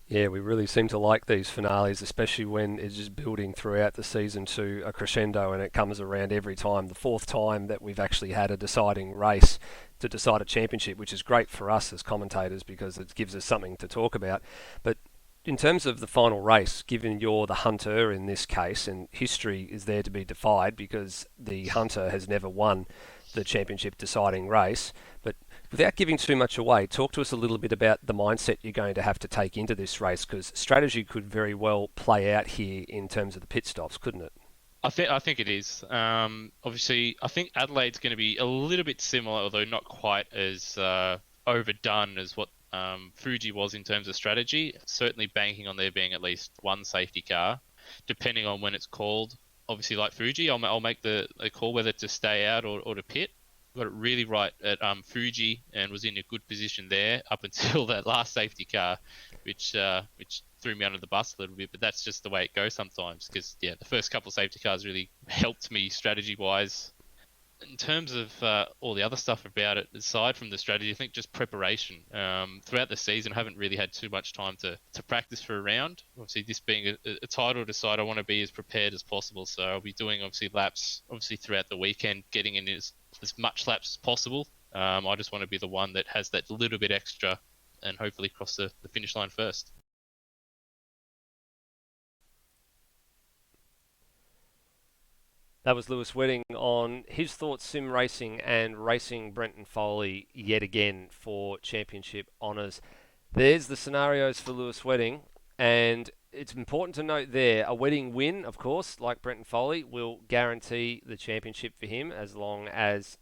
Yeah, we really seem to like these finales, especially when it's just building throughout the season to a crescendo and it comes around every time. The 4th time that we've actually had a deciding race to decide a championship, which is great for us as commentators because it gives us something to talk about. But in terms of the final race, given you're the hunter in this case, and history is there to be defied because the hunter has never won the championship deciding race, but without giving too much away, talk to us a little bit about the mindset you're going to have to take into this race, because strategy could very well play out here in terms of the pit stops, couldn't it? I think it is. Obviously, I think Adelaide's going to be a little bit similar, although not quite as overdone as what Fuji was in terms of strategy. Certainly banking on there being at least one safety car, depending on when it's called. Obviously, like Fuji, I'll make the call whether to stay out or to pit. Got it really right at Fuji and was in a good position there up until that last safety car, which threw me under the bus a little bit. But that's just the way it goes sometimes because, yeah, the first couple of safety cars really helped me strategy-wise. In terms of all the other stuff about it, aside from the strategy, I think just preparation. Throughout the season, I haven't really had too much time to practice for a round. Obviously, this being a title decide, I want to be as prepared as possible. So I'll be doing, obviously, laps, throughout the weekend, getting in as much laps as possible. I just want to be the one that has that little bit extra and hopefully cross the finish line first. That was Lewis Wedding on his thoughts sim racing and racing Brenton Foley yet again for championship honours. There's the scenarios for Lewis Wedding, and it's important to note there, a Wedding win, of course, like Brenton Foley, will guarantee the championship for him as long as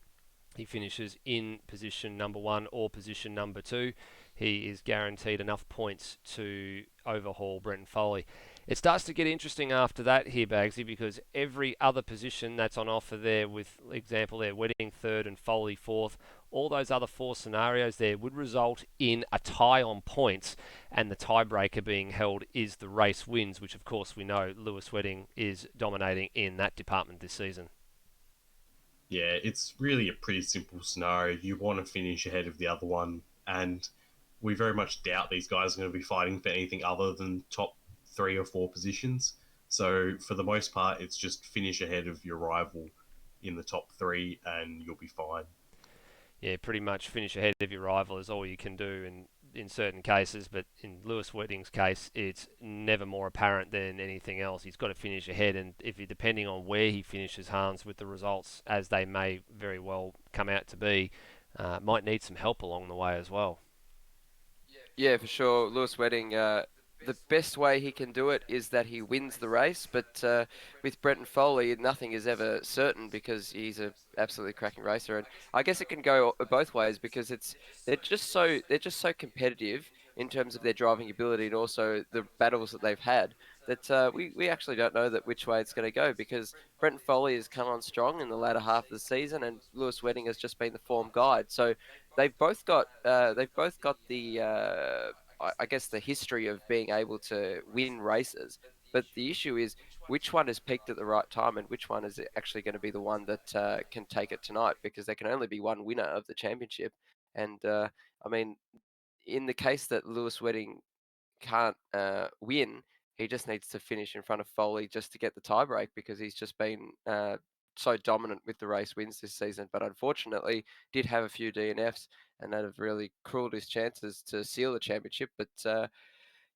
he finishes in position number 1 or position number 2. he is guaranteed enough points to overhaul Brenton Foley. It starts to get interesting after that here, Bagsy, because every other position that's on offer there, with example there, Wedding third and Foley fourth, all those other four scenarios there would result in a tie on points, and the tiebreaker being held is the race wins, which of course we know Lewis Wedding is dominating in that department this season. Yeah, it's really a pretty simple scenario. You want to finish ahead of the other one, and we very much doubt these guys are going to be fighting for anything other than top 3 or 4 positions. So for the most part, it's just finish ahead of your rival in the top 3 and you'll be fine. Yeah, pretty much finish ahead of your rival is all you can do in certain cases, but in Lewis Wedding's case, it's never more apparent than anything else. He's got to finish ahead, and if you depending on where he finishes, Hans, with the results as they may very well come out to be, might need some help along the way as well. Yeah, for sure. Lewis Wedding, the best way he can do it is that he wins the race, but with Brenton Foley, nothing is ever certain because he's a absolutely cracking racer, and I guess it can go both ways because they're just so competitive in terms of their driving ability and also the battles that they've had that we actually don't know that which way it's going to go because Brenton Foley has come on strong in the latter half of the season, and Lewis Wedding has just been the form guide. So they've both got the I guess the history of being able to win races. But the issue is which one has peaked at the right time and which one is actually going to be the one that can take it tonight because there can only be one winner of the championship. And I mean, in the case that Lewis Wedding can't win, he just needs to finish in front of Foley just to get the tiebreak because he's just been so dominant with the race wins this season. But unfortunately, did have a few DNFs and that have really cruelled his chances to seal the championship. But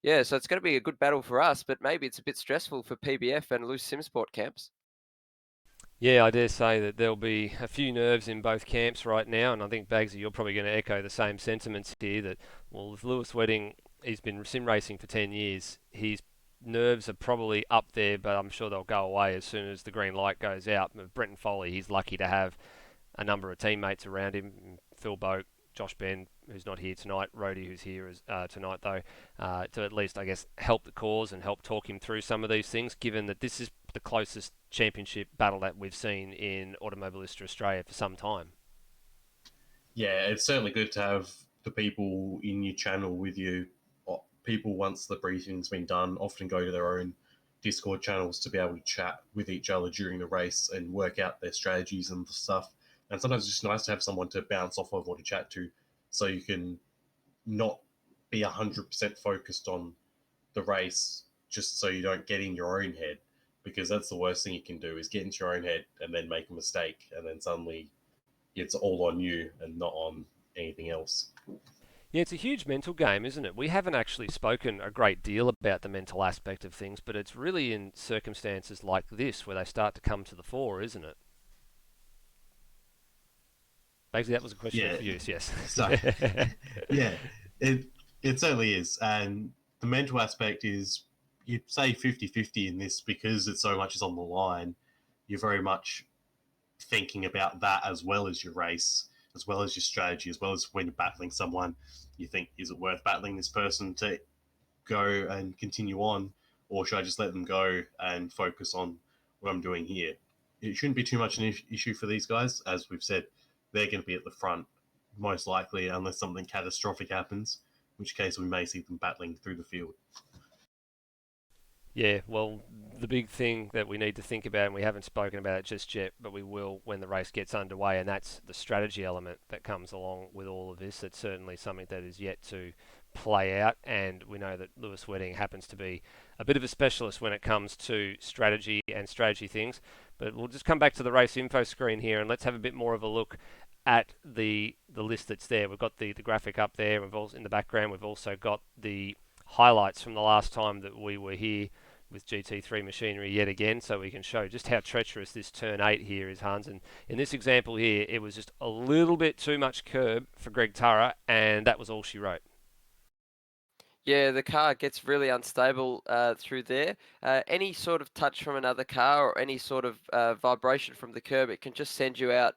yeah, so it's going to be a good battle for us, but maybe it's a bit stressful for PBF and loose SimSport camps. Yeah, I dare say that there'll be a few nerves in both camps right now, and I think, Bagsy, you're probably going to echo the same sentiments here that, well, with Lewis Wedding, he's been sim racing for 10 years. His nerves are probably up there, but I'm sure they'll go away as soon as the green light goes out. With Brenton Foley, he's lucky to have a number of teammates around him, Phil Boak, Josh Ben, who's not here tonight, Rhodey, who's here tonight, though, to at least, I guess, help the cause and help talk him through some of these things, given that this is the closest championship battle that we've seen in Automobilista Australia for some time. Yeah, it's certainly good to have the people in your channel with you. People, once the briefing's been done, often go to their own Discord channels to be able to chat with each other during the race and work out their strategies and stuff. And sometimes it's just nice to have someone to bounce off of or to chat to so you can not be 100% focused on the race just so you don't get in your own head, because that's the worst thing you can do is get into your own head and then make a mistake and then suddenly it's all on you and not on anything else. Yeah, it's a huge mental game, isn't it? We haven't actually spoken a great deal about the mental aspect of things, but it's really in circumstances like this where they start to come to the fore, isn't it? Basically, that was a question for you, yes. So, yeah, it certainly is. And the mental aspect is, you'd say 50-50 in this because it's so much is on the line. You're very much thinking about that as well as your race, as well as your strategy, as well as when you're battling someone. You think, is it worth battling this person to go and continue on, or should I just let them go and focus on what I'm doing here? It shouldn't be too much an issue for these guys. As we've said, they're going to be at the front, most likely, unless something catastrophic happens, in which case we may see them battling through the field. Yeah, well, the big thing that we need to think about, and we haven't spoken about it just yet, but we will when the race gets underway, and that's the strategy element that comes along with all of this. It's certainly something that is yet to play out, and we know that Lewis Wedding happens to be a bit of a specialist when it comes to strategy and strategy things. But we'll just come back to the race info screen here, and let's have a bit more of a look at the list that's there. We've got the graphic up there. We've also, in the background, we've also got the highlights from the last time that we were here with GT3 machinery yet again, so we can show just how treacherous this turn 8 here is, Hans. And in this example here, it was just a little bit too much curb for Greg Turra, and that was all she wrote. Yeah, the car gets really unstable through there. Any sort of touch from another car or any sort of vibration from the curb, it can just send you out.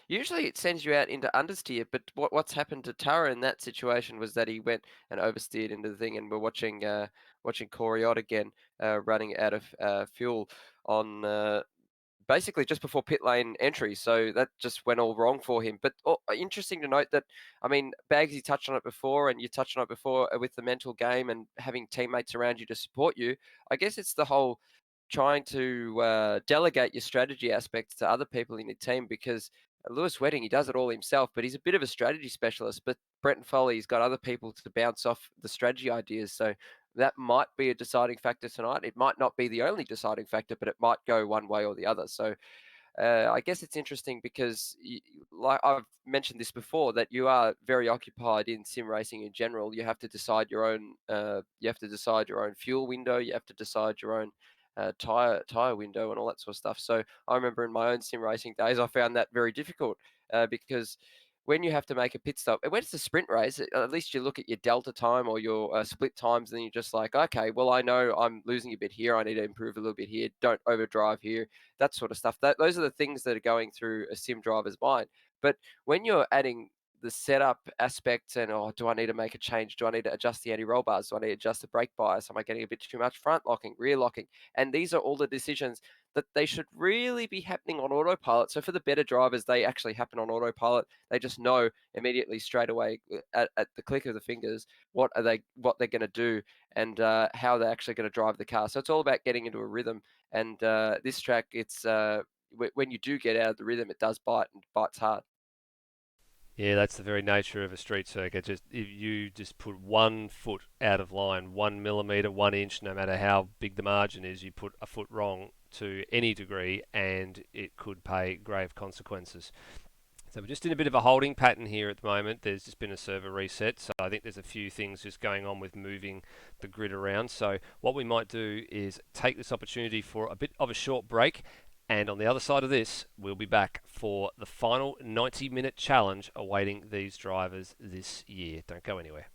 Usually, it sends you out into understeer. But what's happened to Tara in that situation was that he went and oversteered into the thing, and we're watching Corey Ott again running out of fuel on basically just before pit lane entry. So that just went all wrong for him. But interesting to note that, I mean, Bagsy touched on it before, and you touched on it before with the mental game and having teammates around you to support you. I guess it's the whole trying to delegate your strategy aspects to other people in your team because Lewis Wedding, he does it all himself, but he's a bit of a strategy specialist. But Brenton Foley's got other people to bounce off the strategy ideas. So that might be a deciding factor tonight. It might not be the only deciding factor, but it might go one way or the other. So I guess it's interesting because, like I've mentioned this before, that you are very occupied in sim racing in general. You have to decide your own. You have to decide your own fuel window. You have to decide your own tire window and all that sort of stuff. So I remember in my own sim racing days, I found that very difficult because when you have to make a pit stop, when it's a sprint race, at least you look at your delta time or your split times, and then you're just like, okay, well, I know I'm losing a bit here. I need to improve a little bit here. Don't overdrive here, that sort of stuff. Those are the things that are going through a sim driver's mind. But when you're adding the setup aspects and, oh, do I need to make a change? Do I need to adjust the anti-roll bars? Do I need to adjust the brake bias? Am I getting a bit too much front locking, rear locking? And these are all the decisions that they should really be happening on autopilot. So for the better drivers, they actually happen on autopilot. They just know immediately straight away at the click of the fingers what they're going to do and how they're actually going to drive the car. So it's all about getting into a rhythm. And this track, it's when you do get out of the rhythm, it does bite and bites hard. Yeah, that's the very nature of a street circuit. Just if you just put 1 foot out of line, 1 millimeter, 1 inch, no matter how big the margin is, you put a foot wrong to any degree, and it could pay grave consequences. So we're just in a bit of a holding pattern here at the moment. There's just been a server reset, so I think there's a few things just going on with moving the grid around. So what we might do is take this opportunity for a bit of a short break, and on the other side of this, we'll be back for the final 90-minute challenge awaiting these drivers this year. Don't go anywhere.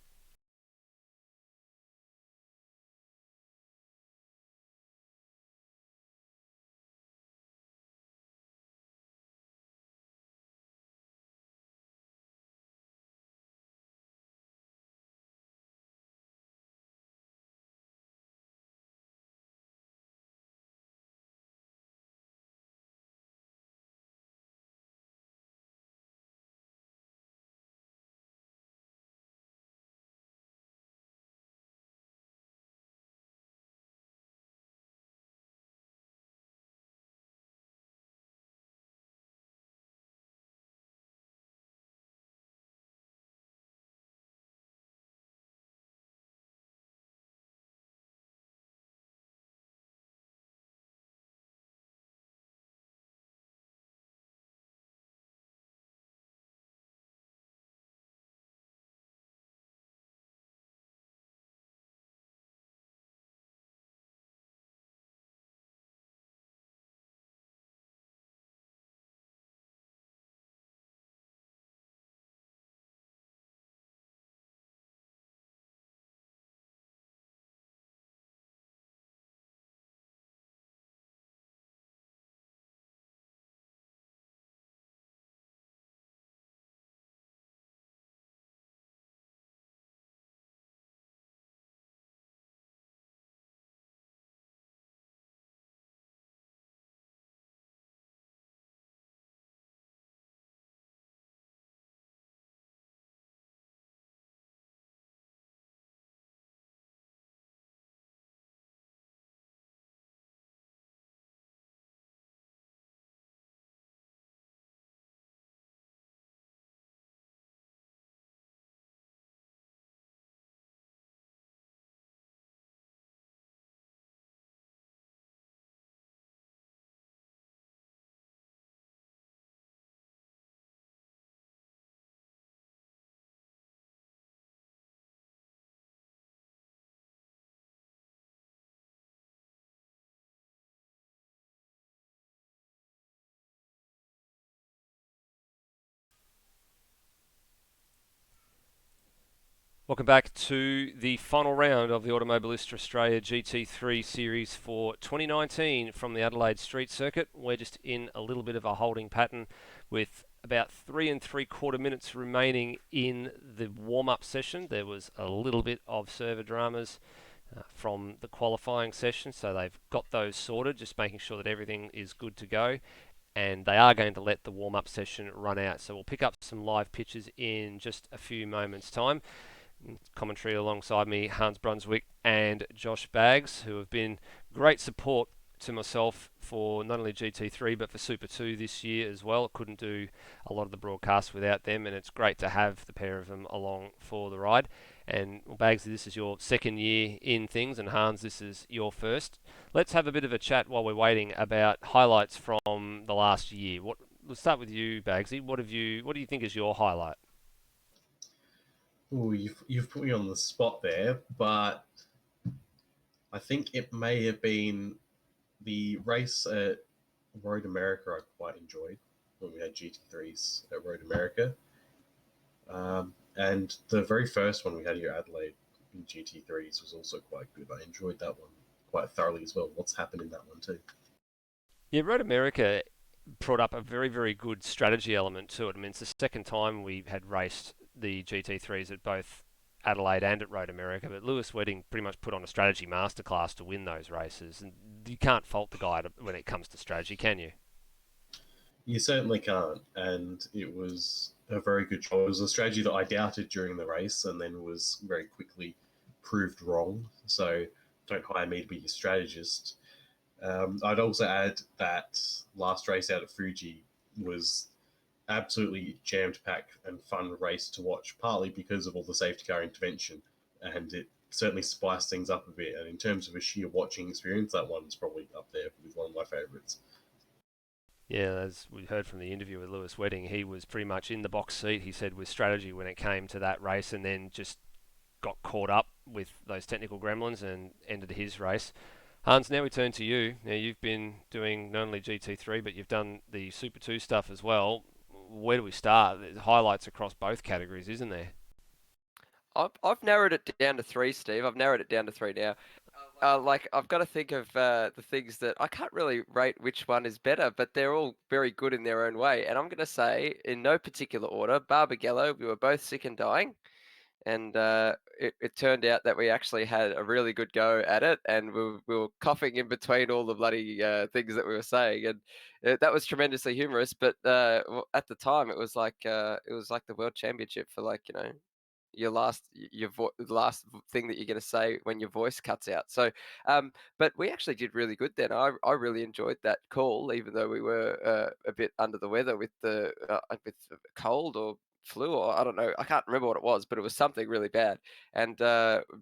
Welcome back to the final round of the Automobilista Australia GT3 series for 2019 from the Adelaide Street Circuit. We're just in a little bit of a holding pattern with about 3 3/4 minutes remaining in the warm-up session. There was a little bit of server dramas from the qualifying session, so they've got those sorted, just making sure that everything is good to go. And they are going to let the warm-up session run out. So we'll pick up some live pictures in just a few moments' time. Commentary alongside me, Hans Brunswick and Josh Baggs, who have been great support to myself for not only GT3 but for Super 2 this year as well. Couldn't do a lot of the broadcasts without them, and it's great to have the pair of them along for the ride. And well, Baggs, this is your second year in things, and Hans, this is your first. Let's have a bit of a chat while we're waiting about highlights from the last year. Let's start with you, Baggsy. What do you think is your highlight? Ooh, you've put me on the spot there, but I think it may have been the race at Road America I quite enjoyed when we had GT3s at Road America. And the very first one we had here at Adelaide in GT3s was also quite good. I enjoyed that one quite thoroughly as well. What's happened in that one too? Yeah, Road America brought up a very, very good strategy element to it. I mean, it's the second time we had raced the GT3s at both Adelaide and at Road America, but Lewis Wedding pretty much put on a strategy masterclass to win those races, and you can't fault the guy when it comes to strategy, can you? You certainly can't, and it was a very good choice. It was a strategy that I doubted during the race and then was very quickly proved wrong, so don't hire me to be your strategist. I'd also add that last race out at Fuji was absolutely jammed packed and fun race to watch, partly because of all the safety car intervention, and it certainly spiced things up a bit. And in terms of a sheer watching experience, that one's probably up there with one of my favourites. Yeah, as we heard from the interview with Lewis Wedding, he was pretty much in the box seat, he said, with strategy when it came to that race, and then just got caught up with those technical gremlins and ended his race. Hans, now we turn to you. Now, you've been doing not only GT3, but you've done the Super 2 stuff as well. Where do we start? There's highlights across both categories, isn't there? I've narrowed it down to three, Steve. I've narrowed it down to three now. I've got to think of the things that I can't really rate which one is better, but they're all very good in their own way. And I'm going to say, in no particular order, Barbagallo, we were both sick and dying. And it turned out that we actually had a really good go at it, and we were coughing in between all the bloody things that we were saying, and that was tremendously humorous. But at the time, it was like the world championship for your the last thing that you're going to say when your voice cuts out. So, but we actually did really good then. I really enjoyed that call, even though we were a bit under the weather with the cold or flu, or I don't know. I can't remember what it was, but it was something really bad. And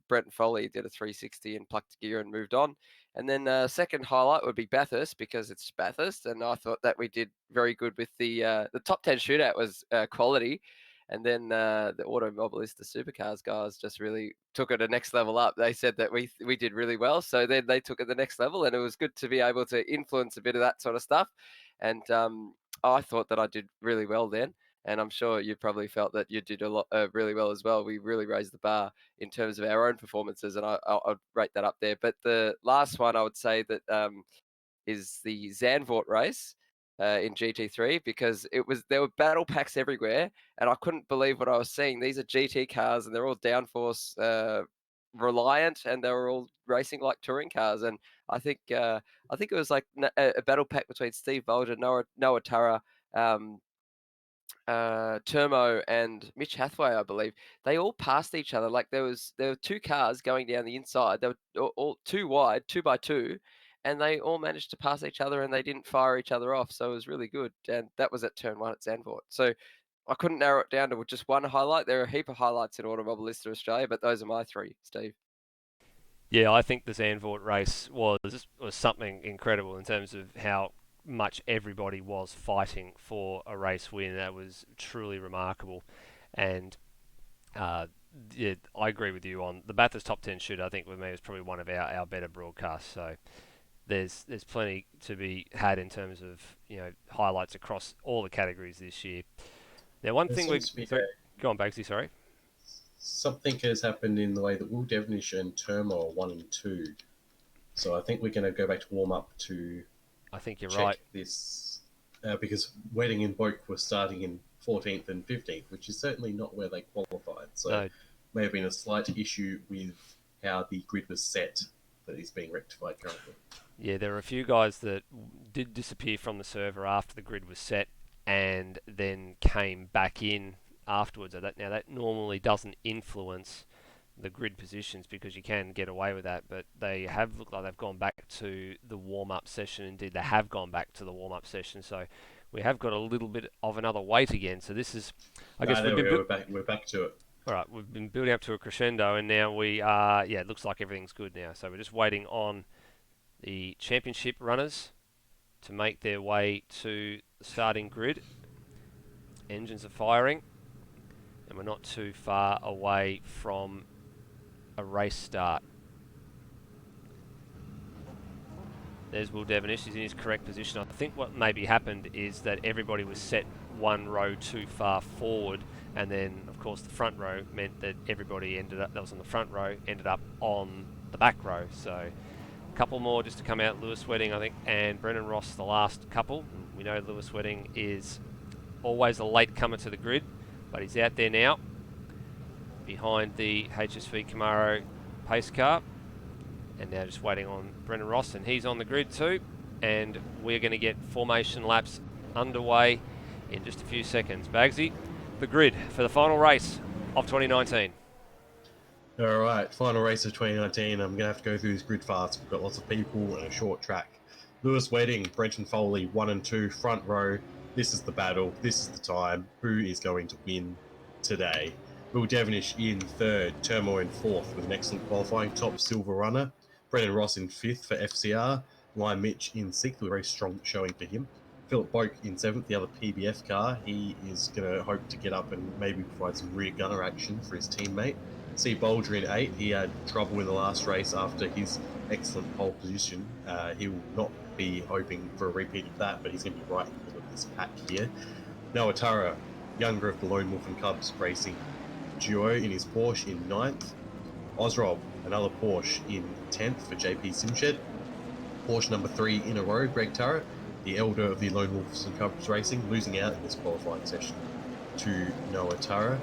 Brent Foley did a 360 and plucked gear and moved on. And then second highlight would be Bathurst, because it's Bathurst, and I thought that we did very good with the top 10 shootout was quality. And then the Automobilista Supercars guys just really took it a next level up. They said that we did really well, so then they took it the next level, and it was good to be able to influence a bit of that sort of stuff. And I thought that I did really well then, and I'm sure you probably felt that you did a lot really well as well. We really raised the bar in terms of our own performances, and I'd rate that up there. But the last one I would say that is the Zandvoort race in GT3, because there were battle packs everywhere, and I couldn't believe what I was seeing. These are GT cars, and they're all downforce reliant, and they were all racing like touring cars. And I think it was like a battle pack between Steve Bolger, Noah Turra, Turmo, and Mitch Hathaway, I believe. They all passed each other. Like there were two cars going down the inside. They were all too wide, 2x2, and they all managed to pass each other, and they didn't fire each other off. So it was really good. And that was at turn one at Zandvoort. So I couldn't narrow it down to just one highlight. There are a heap of highlights in Automobilista Australia, but those are my three, Steve. Yeah, I think the Zandvoort race was something incredible in terms of how much everybody was fighting for a race win. That was truly remarkable. And yeah, I agree with you on the Bathurst top 10 shoot. I think with me was probably one of our better broadcasts. So there's plenty to be had in terms of highlights across all the categories this year. Now, one There thing seems to be go on, Bagsy. Sorry. something has happened in the way that Will Devonish and Termo are 1 and 2. So I think we're going to go back to warm up to I think you're check right. this because Wedding and Boak were starting in 14th and 15th, which is certainly not where they qualified. So No. may have been a slight issue with how the grid was set that is being rectified currently. Yeah, there are a few guys that did disappear from the server after the grid was set and then came back in afterwards. Now, that normally doesn't influence the grid positions because you can get away with that, but they have looked like they've gone back to the warm-up session. Indeed, they have gone back to the warm-up session, so we have got a little bit of another wait again. So this is, I guess we're back to it. All right, we've been building up to a crescendo, and now we are, it looks like everything's good now. So we're just waiting on the championship runners to make their way to the starting grid. Engines are firing, and we're not too far away from a race start. There's Will Devonish. He's in his correct position. I think what maybe happened is that everybody was set one row too far forward, and then, of course, the front row meant that everybody that was on the front row ended up on the back row. So a couple more just to come out. Lewis Wedding, I think, and Brendan Ross, the last couple. We know Lewis Wedding is always a late comer to the grid, but he's out there now behind the HSV Camaro pace car. And now just waiting on Brendan Ross, and he's on the grid too. And we're going to get formation laps underway in just a few seconds. Bagsy, the grid for the final race of 2019. All right, final race of 2019. I'm going to have to go through this grid fast. We've got lots of people and a short track. Lewis Wedding, Brenton Foley, 1 and 2, front row. This is the battle. This is the time. Who is going to win today? Will Devonish in third, Termo in fourth with an excellent qualifying, top silver runner. Brendan Ross in fifth for FCR. Lime Mitch in sixth with a very strong showing for him. Philip Boak in seventh, the other PBF car. He is going to hope to get up and maybe provide some rear gunner action for his teammate. C. Bolger in eighth. He had trouble in the last race after his excellent pole position. He will not be hoping for a repeat of that, but he's going to be right in the middle of this pack here. Noah Tara, younger of the Lone Wolf and Cubs Racing duo in his Porsche in ninth. Osrob, another Porsche in 10th for JP Simshed. Porsche number 3 in a row, Greg Turrett, the elder of the Lone Wolves and Cubs Racing, losing out in this qualifying session to Noah Tara.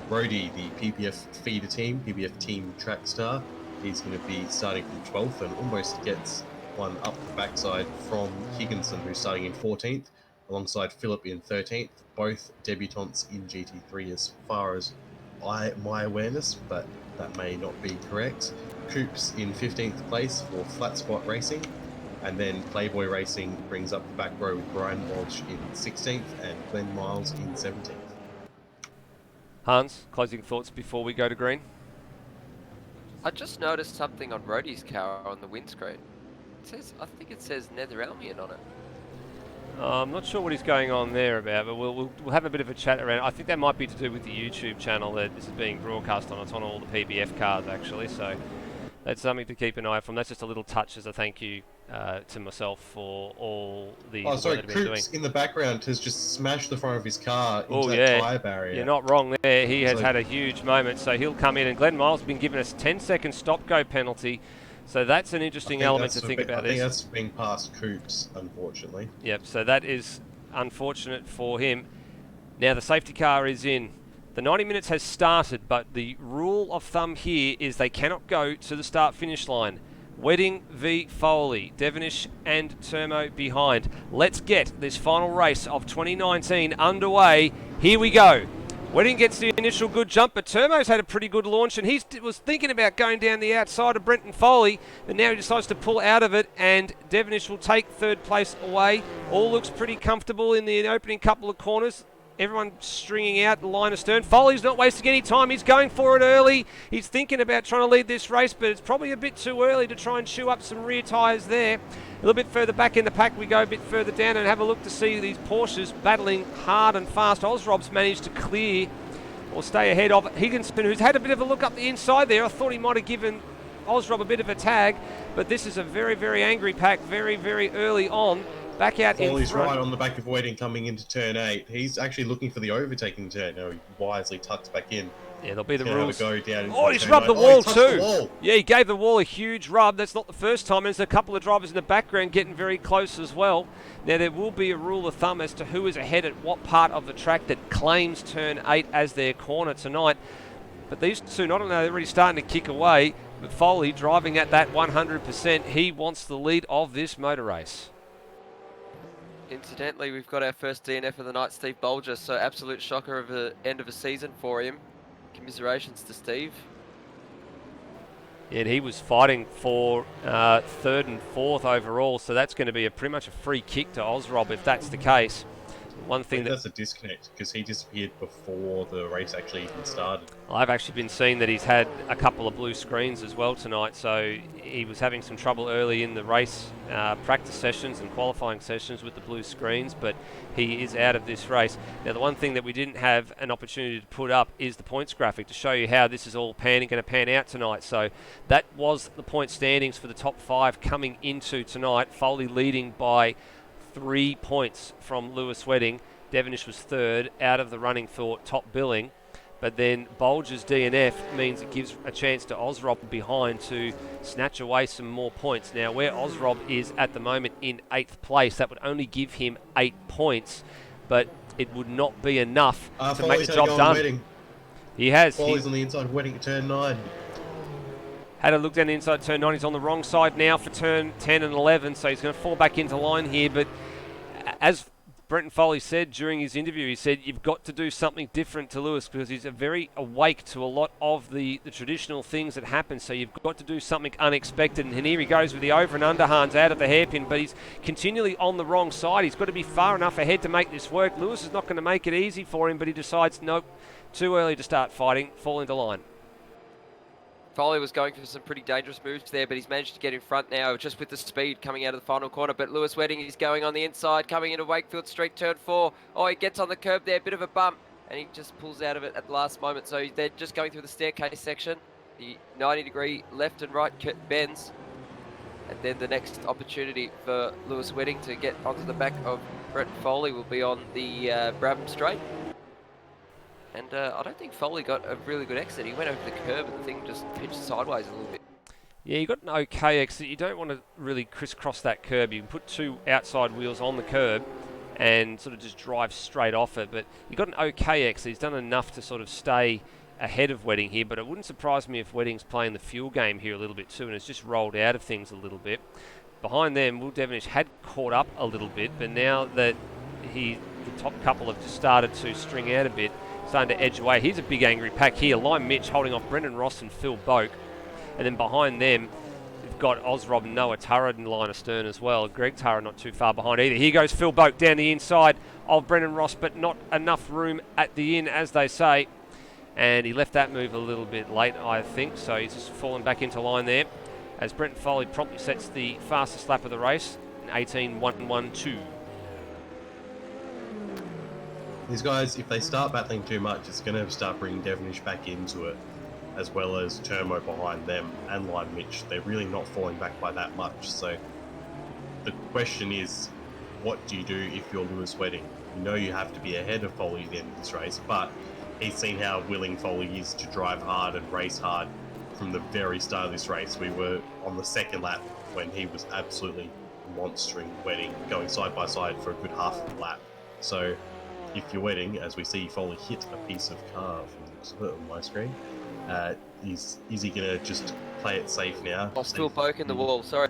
Brody, the PBF feeder team, PBF team track star, he's going to be starting from 12th and almost gets one up the backside from Higginson, who's starting in 14th, alongside Philip in 13th, both debutantes in GT3 as far as my awareness, but that may not be correct. Coops in 15th place for Flat Spot Racing, and then Playboy Racing brings up the back row with Brian Walsh in 16th and Glenn Miles in 17th. Hans, closing thoughts before we go to green? I just noticed something on Rhodey's car on the windscreen. I think it says Nether Albion on it. I'm not sure what is going on there about, but we'll have a bit of a chat around. I think that might be to do with the YouTube channel that this is being broadcast on. It's on all the PBF cars actually, so that's something to keep an eye on. That's just a little touch as a thank you to myself for all the Oh, sorry, work that I've been doing. Coops in the background has just smashed the front of his car into that tyre barrier. You're not wrong there. He has had a huge moment, so he'll come in, and Glenn Miles has been given a 10-second stop-go penalty. So that's an interesting element to think about. I think that's being past Coops, unfortunately. Yep, so that is unfortunate for him. Now the safety car is in. The 90 minutes has started, but the rule of thumb here is they cannot go to the start-finish line. Wedding v Foley, Devonish and Termo behind. Let's get this final race of 2019 underway. Here we go. Wedding gets the initial good jump, but Termo's had a pretty good launch, and he was thinking about going down the outside of Brenton Foley, but now he decides to pull out of it, and Devonish will take third place away. All looks pretty comfortable in the opening couple of corners. Everyone stringing out the line astern. Foley's not wasting any time. He's going for it early. He's thinking about trying to lead this race, but it's probably a bit too early to try and chew up some rear tyres there. A little bit further back in the pack, we go a bit further down and have a look to see these Porsches battling hard and fast. Osrob's managed to clear or stay ahead of Higginson, who's had a bit of a look up the inside there. I thought he might have given Osrob a bit of a tag, but this is a very, very angry pack, very, very early on. Back out in front. Foley's right on the back of Wedding coming into turn 8. He's actually looking for the overtaking turn. Now he wisely tucks back in. Yeah, there'll be the Gonna have a rules. go down into Oh, he's turn rubbed the nine. wall he touched the too. wall. Yeah, he gave the wall a huge rub. That's not the first time. There's a couple of drivers in the background getting very close as well. Now, there will be a rule of thumb as to who is ahead at what part of the track that claims turn 8 as their corner tonight. But these two, not only are they already starting to kick away, but Foley driving at that 100%. He wants the lead of this motor race. Incidentally, we've got our first DNF of the night, Steve Bolger, so absolute shocker of the end of a season for him. Commiserations to Steve. Yeah, and he was fighting for third and fourth overall, so that's going to be pretty much a free kick to Ozrob if that's the case. One thing that's a disconnect because he disappeared before the race actually even started. I've actually been seeing that he's had a couple of blue screens as well tonight, so he was having some trouble early in the race practice sessions and qualifying sessions with the blue screens, but he is out of this race. Now, the one thing that we didn't have an opportunity to put up is the points graphic to show you how this is all going to pan out tonight. So that was the point standings for the top 5 coming into tonight. Foley leading by 3 points from Lewis Wedding. Devonish was third, out of the running for top billing. But then Bolger's DNF means it gives a chance to Ozrob behind to snatch away some more points. Now, where Ozrob is at the moment in 8th place, that would only give him 8 points, but it would not be enough to make the job done. Wedding. He has. Foley's on the inside, Wedding at turn 9. Had a look down the inside turn 9. He's on the wrong side now for turn 10 and 11, so he's going to fall back into line here. But as Brenton Foley said during his interview, he said you've got to do something different to Lewis because he's very awake to a lot of the traditional things that happen. So you've got to do something unexpected. And here he goes with the over and underhands out of the hairpin, but he's continually on the wrong side. He's got to be far enough ahead to make this work. Lewis is not going to make it easy for him, but he decides, nope, too early to start fighting, fall into line. Foley was going for some pretty dangerous moves there, but he's managed to get in front now just with the speed coming out of the final corner. But Lewis Wedding is going on the inside, coming into Wakefield Street, turn 4. Oh, he gets on the curb there, bit of a bump, and he just pulls out of it at the last moment. So they're just going through the staircase section. The 90-degree left and right bends. And then the next opportunity for Lewis Wedding to get onto the back of Brett Foley will be on the Brabham Straight. And I don't think Foley got a really good exit. He went over the curb and the thing just pitched sideways a little bit. Yeah, you got an okay exit. You don't want to really crisscross that curb. You can put 2 outside wheels on the curb and sort of just drive straight off it. But you got an okay exit. He's done enough to sort of stay ahead of Wedding here. But it wouldn't surprise me if Wedding's playing the fuel game here a little bit too and has just rolled out of things a little bit. Behind them, Will Devonish had caught up a little bit, but now that the top couple have just started to string out a bit, starting to edge away. Here's a big angry pack here. Lime Mitch holding off Brendan Ross and Phil Boak. And then behind them, we've got Ozrob and Noah Turra in line astern as well. Greg Turra not too far behind either. Here goes Phil Boak down the inside of Brendan Ross, but not enough room at the inn, as they say. And he left that move a little bit late, I think. So he's just fallen back into line there. As Brenton Foley promptly sets the fastest lap of the race, 18.112. These guys, if they start battling too much, it's going to start bringing Devonish back into it, as well as Turmo behind them and Lime Mitch. They're really not falling back by that much. So the question is, what do you do if you're Lewis Wedding? You know you have to be ahead of Foley at the end of this race, but he's seen how willing Foley is to drive hard and race hard from the very start of this race. We were on the second lap when he was absolutely monstering Wedding, going side by side for a good half of the lap. So if you're Wedding, as we see Foley hit a piece of car on my screen, is he going to just play it safe now? Lost Phil Boak in the wall, sorry.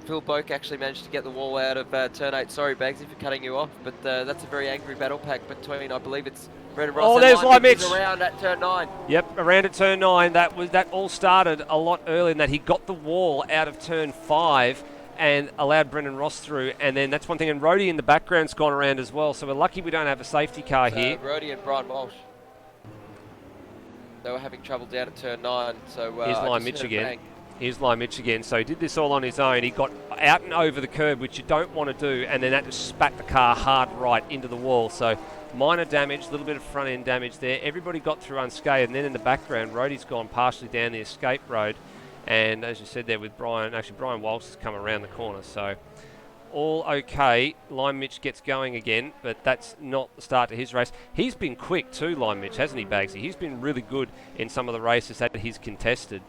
Phil Boak actually managed to get the wall out of turn 8. Sorry, Bagsy, for cutting you off, but that's a very angry battle pack between, I believe it's Brendan Ross and there's Lime Mitch around at turn 9. Yep, around at turn 9. That all started a lot earlier than that. He got the wall out of turn 5 and allowed Brendan Ross through, and then that's one thing. And Rhodey in the background's gone around as well, so we're lucky we don't have a safety car here. Rhodey and Brian Walsh. They were having trouble down at turn 9, so here's Lime Mitch again. Here's Lime Mitch again. So he did this all on his own. He got out and over the curb, which you don't want to do, and then that just spat the car hard right into the wall. So minor damage, a little bit of front end damage there. Everybody got through unscathed, and then in the background, Rhodey's gone partially down the escape road. And as you said there with Brian, actually Brian Walsh has come around the corner. So all okay. Lime Mitch gets going again, but that's not the start to his race. He's been quick too, Lime Mitch, hasn't he, Bagsy? He's been really good in some of the races that he's contested,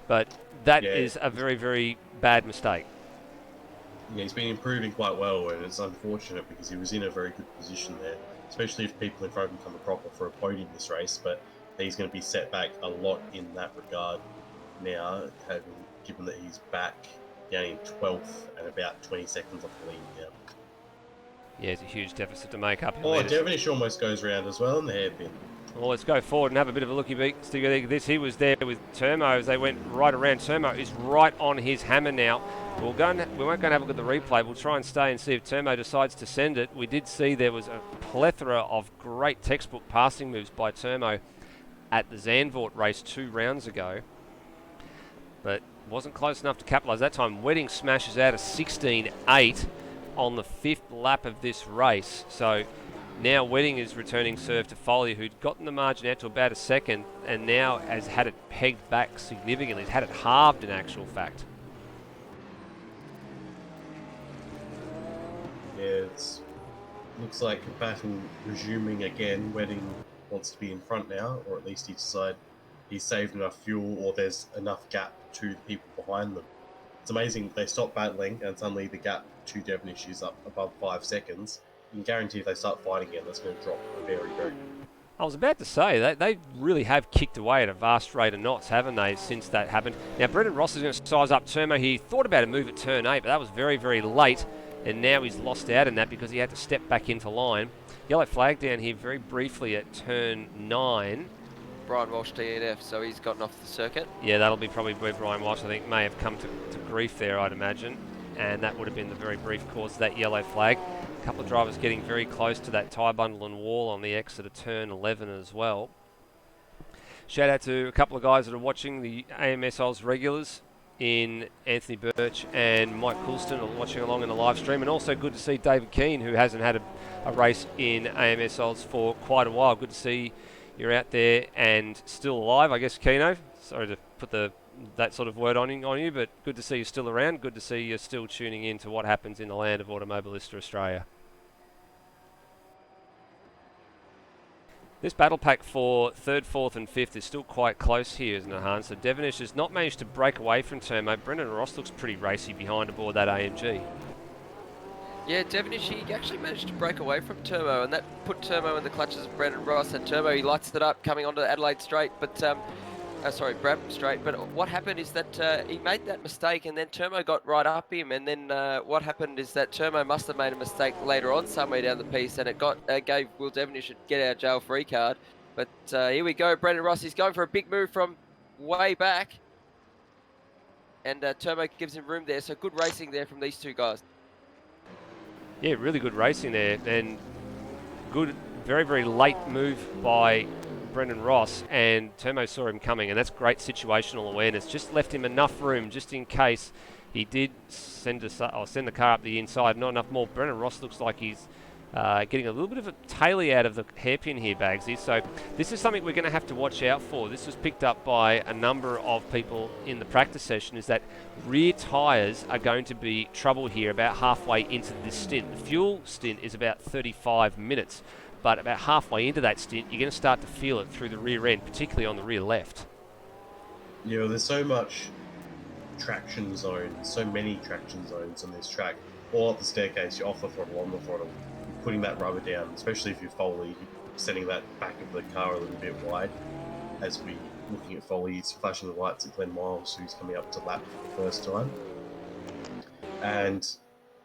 but that is a very, very bad mistake. Yeah, he's been improving quite well, and it's unfortunate because he was in a very good position there, especially if people in front of him come a proper for a podium this race, but he's going to be set back a lot in that regard now, given that he's back down in 12th and about 20 seconds off the lead now. Yeah, it's a huge deficit to make up. Devonish almost goes round as well in the hairpin. Well, let's go forward and have a bit of a looky beak. He was there with Turmo as they went right around. Turmo is right on his hammer now. We won't go and have a look at the replay. We'll try and stay and see if Turmo decides to send it. We did see there was a plethora of great textbook passing moves by Turmo at the Zandvoort race 2 rounds ago, but wasn't close enough to capitalise that time. Wedding smashes out a 16.8 on the 5th lap of this race. So now Wedding is returning serve to Foley, who'd gotten the margin out to about a second and now has had it pegged back significantly. He's had it halved in actual fact. Yeah, looks like a battle resuming again. Wedding wants to be in front now, or at least he decided he's saved enough fuel, or there's enough gap to the people behind them. It's amazing, they stop battling and suddenly the gap to Devonish is up above 5 seconds. You can guarantee if they start fighting again, that's going to drop very, very. I was about to say, they really have kicked away at a vast rate of knots, haven't they, since that happened. Now, Brendan Ross is going to size up Turmo. He thought about a move at turn 8, but that was very, very late, and now he's lost out in that because he had to step back into line. Yellow flag down here very briefly at turn 9. Brian Walsh DNF, so he's gotten off the circuit. Yeah, that'll be probably where Brian Walsh, I think, may have come to grief there, I'd imagine. And that would have been the very brief cause of that yellow flag. A couple of drivers getting very close to that tyre bundle and wall on the exit of turn 11 as well. Shout out to a couple of guys that are watching, the AMS Oz regulars in Anthony Birch and Mike Coulston are watching along in the live stream. And also good to see David Keane, who hasn't had a race in AMS Oz for quite a while. Good to see you're out there and still alive, I guess, Keno. Sorry to put that sort of word on you, but good to see you're still around. Good to see you're still tuning in to what happens in the land of Automobilista Australia. This battle pack for 3rd, 4th and 5th is still quite close here, isn't it, Hans? So Devonish has not managed to break away from Turmo. Brendan Ross looks pretty racy behind aboard that AMG. Yeah, Devonish, he actually managed to break away from Turmo, and that put Turmo in the clutches of Brendan Ross. And Turmo, he lights it up coming onto Adelaide Straight, but Brabham Straight. But what happened is that he made that mistake, and then Turmo got right up him. And then what happened is that Turmo must have made a mistake later on somewhere down the piece, and it gave Will Devonish a get out of jail free card. But here we go, Brendan Ross. He's going for a big move from way back, and Turmo gives him room there. So good racing there from these two guys. Yeah, really good racing there, and good, very, very late move by Brendan Ross, and Turmo saw him coming, and that's great situational awareness. Just left him enough room just in case he did send the car up the inside. Not enough more. Brendan Ross looks like he's getting a little bit of a tailie out of the hairpin here, Bagsy. So this is something we're going to have to watch out for. This was picked up by a number of people in the practice session, is that rear tyres are going to be trouble here about halfway into this stint. The fuel stint is about 35 minutes, but about halfway into that stint, you're going to start to feel it through the rear end, particularly on the rear left. Yeah, well, there's so much traction zone, so many traction zones on this track. All up the staircase, you're off the throttle, on the throttle, putting that rubber down, especially if you're Foley, setting that back of the car a little bit wide. As we looking at Foley, he's flashing the lights at Glenn Miles, who's coming up to lap for the first time. And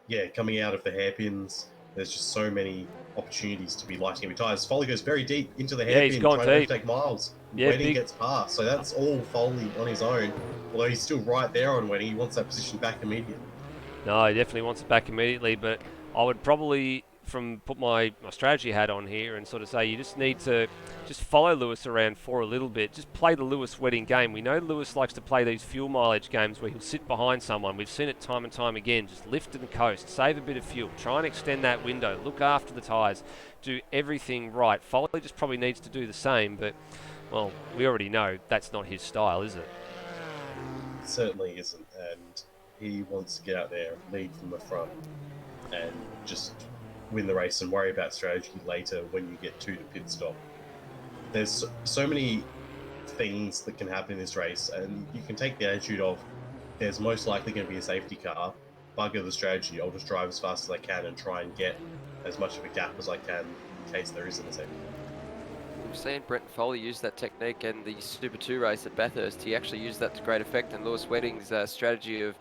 yeah, coming out of the hairpins, there's just so many opportunities to be lighting every tyres. Foley goes very deep into the hairpin, trying to overtake Miles. Yeah, Wedding gets past, so that's all Foley on his own. Although he's still right there on Wedding, he wants that position back immediately. No, he definitely wants it back immediately, but I would probably put my strategy hat on here and sort of say you just need to just follow Lewis around for a little bit. Just play the Lewis Wedding game. We know Lewis likes to play these fuel mileage games where he'll sit behind someone. We've seen it time and time again. Just lift and coast, save a bit of fuel, try and extend that window, look after the tyres, do everything right. Foley just probably needs to do the same, but well, we already know that's not his style, is it? It certainly isn't, and he wants to get out there and lead from the front. and just win the race and worry about strategy later when you get to the pit stop. There's so many things that can happen in this race, and you can take the attitude of there's most likely going to be a safety car. Bugger the strategy. I'll just drive as fast as I can and try and get as much of a gap as I can in case there isn't a safety car. We've seen Brenton Foley use that technique in the Super 2 race at Bathurst. He actually used that to great effect, and Lewis Wedding's strategy of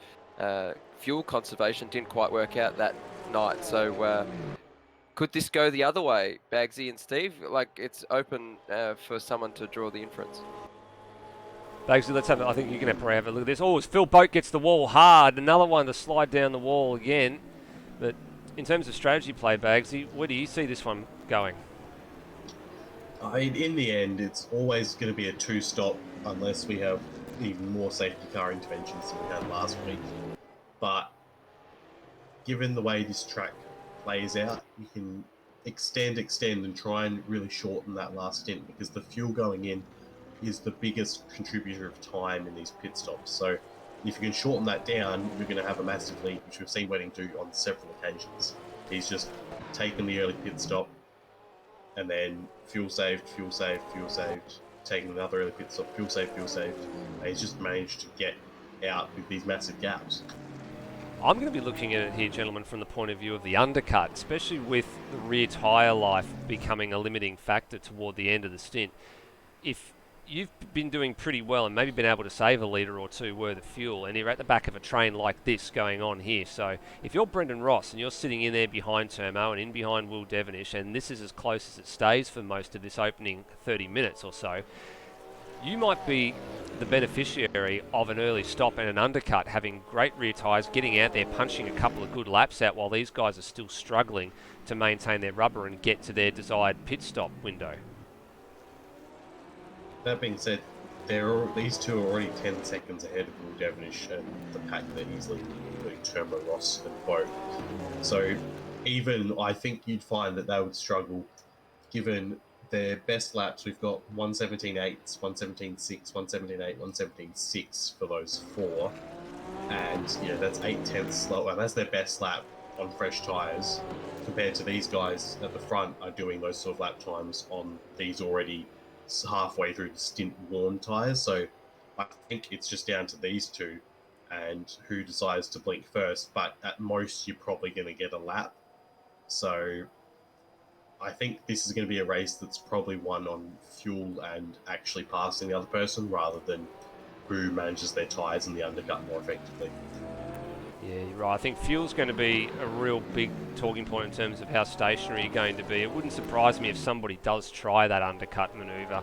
fuel conservation didn't quite work out that night. So could this go the other way, Bagsy and Steve? Like, it's open for someone to draw the inference. Bagsy, let's have it. I think you can have a look at this. Oh, as Phil Boat gets the wall hard. Another one to slide down the wall again. But in terms of strategy play, Bagsy, where do you see this one going? In the end, it's always going to be a two-stop unless we have even more safety car interventions than we had last week. But given the way this track plays out, you can extend, and try and really shorten that last stint, because the fuel going in is the biggest contributor of time in these pit stops. So if you can shorten that down, you're going to have a massive lead, which we've seen Wedding do on several occasions. He's just taken the early pit stop and then fuel saved, taking another early pit stop, fuel saved, and he's just managed to get out with these massive gaps. I'm going to be looking at it here, gentlemen, from the point of view of the undercut, especially with the rear tyre life becoming a limiting factor toward the end of the stint. If you've been doing pretty well and maybe been able to save a litre or two worth of fuel, and you're at the back of a train like this going on here, so if you're Brendan Ross and you're sitting in there behind Turmo and in behind Will Devonish, and this is as close as it stays for most of this opening 30 minutes or so, you might be the beneficiary of an early stop and an undercut, having great rear tyres, getting out there, punching a couple of good laps out while these guys are still struggling to maintain their rubber and get to their desired pit stop window. That being said, these two are already 10 seconds ahead of Will Devonish and the pack that he's leading, including Turbo, Ross and Boat. So even I think you'd find that they would struggle, given their best laps. We've got 117.8, 117.6, 117.8, 117.6 for those four. And, that's 8/10 slower. And that's their best lap on fresh tyres, compared to these guys at the front are doing those sort of lap times on these already halfway through the stint worn tyres. So I think it's just down to these two and who decides to blink first. But at most, you're probably going to get a lap. So I think this is going to be a race that's probably won on fuel and actually passing the other person, rather than who manages their tyres in the undercut more effectively. Yeah, you're right. I think fuel's going to be a real big talking point in terms of how stationary you're going to be. It wouldn't surprise me if somebody does try that undercut manoeuvre,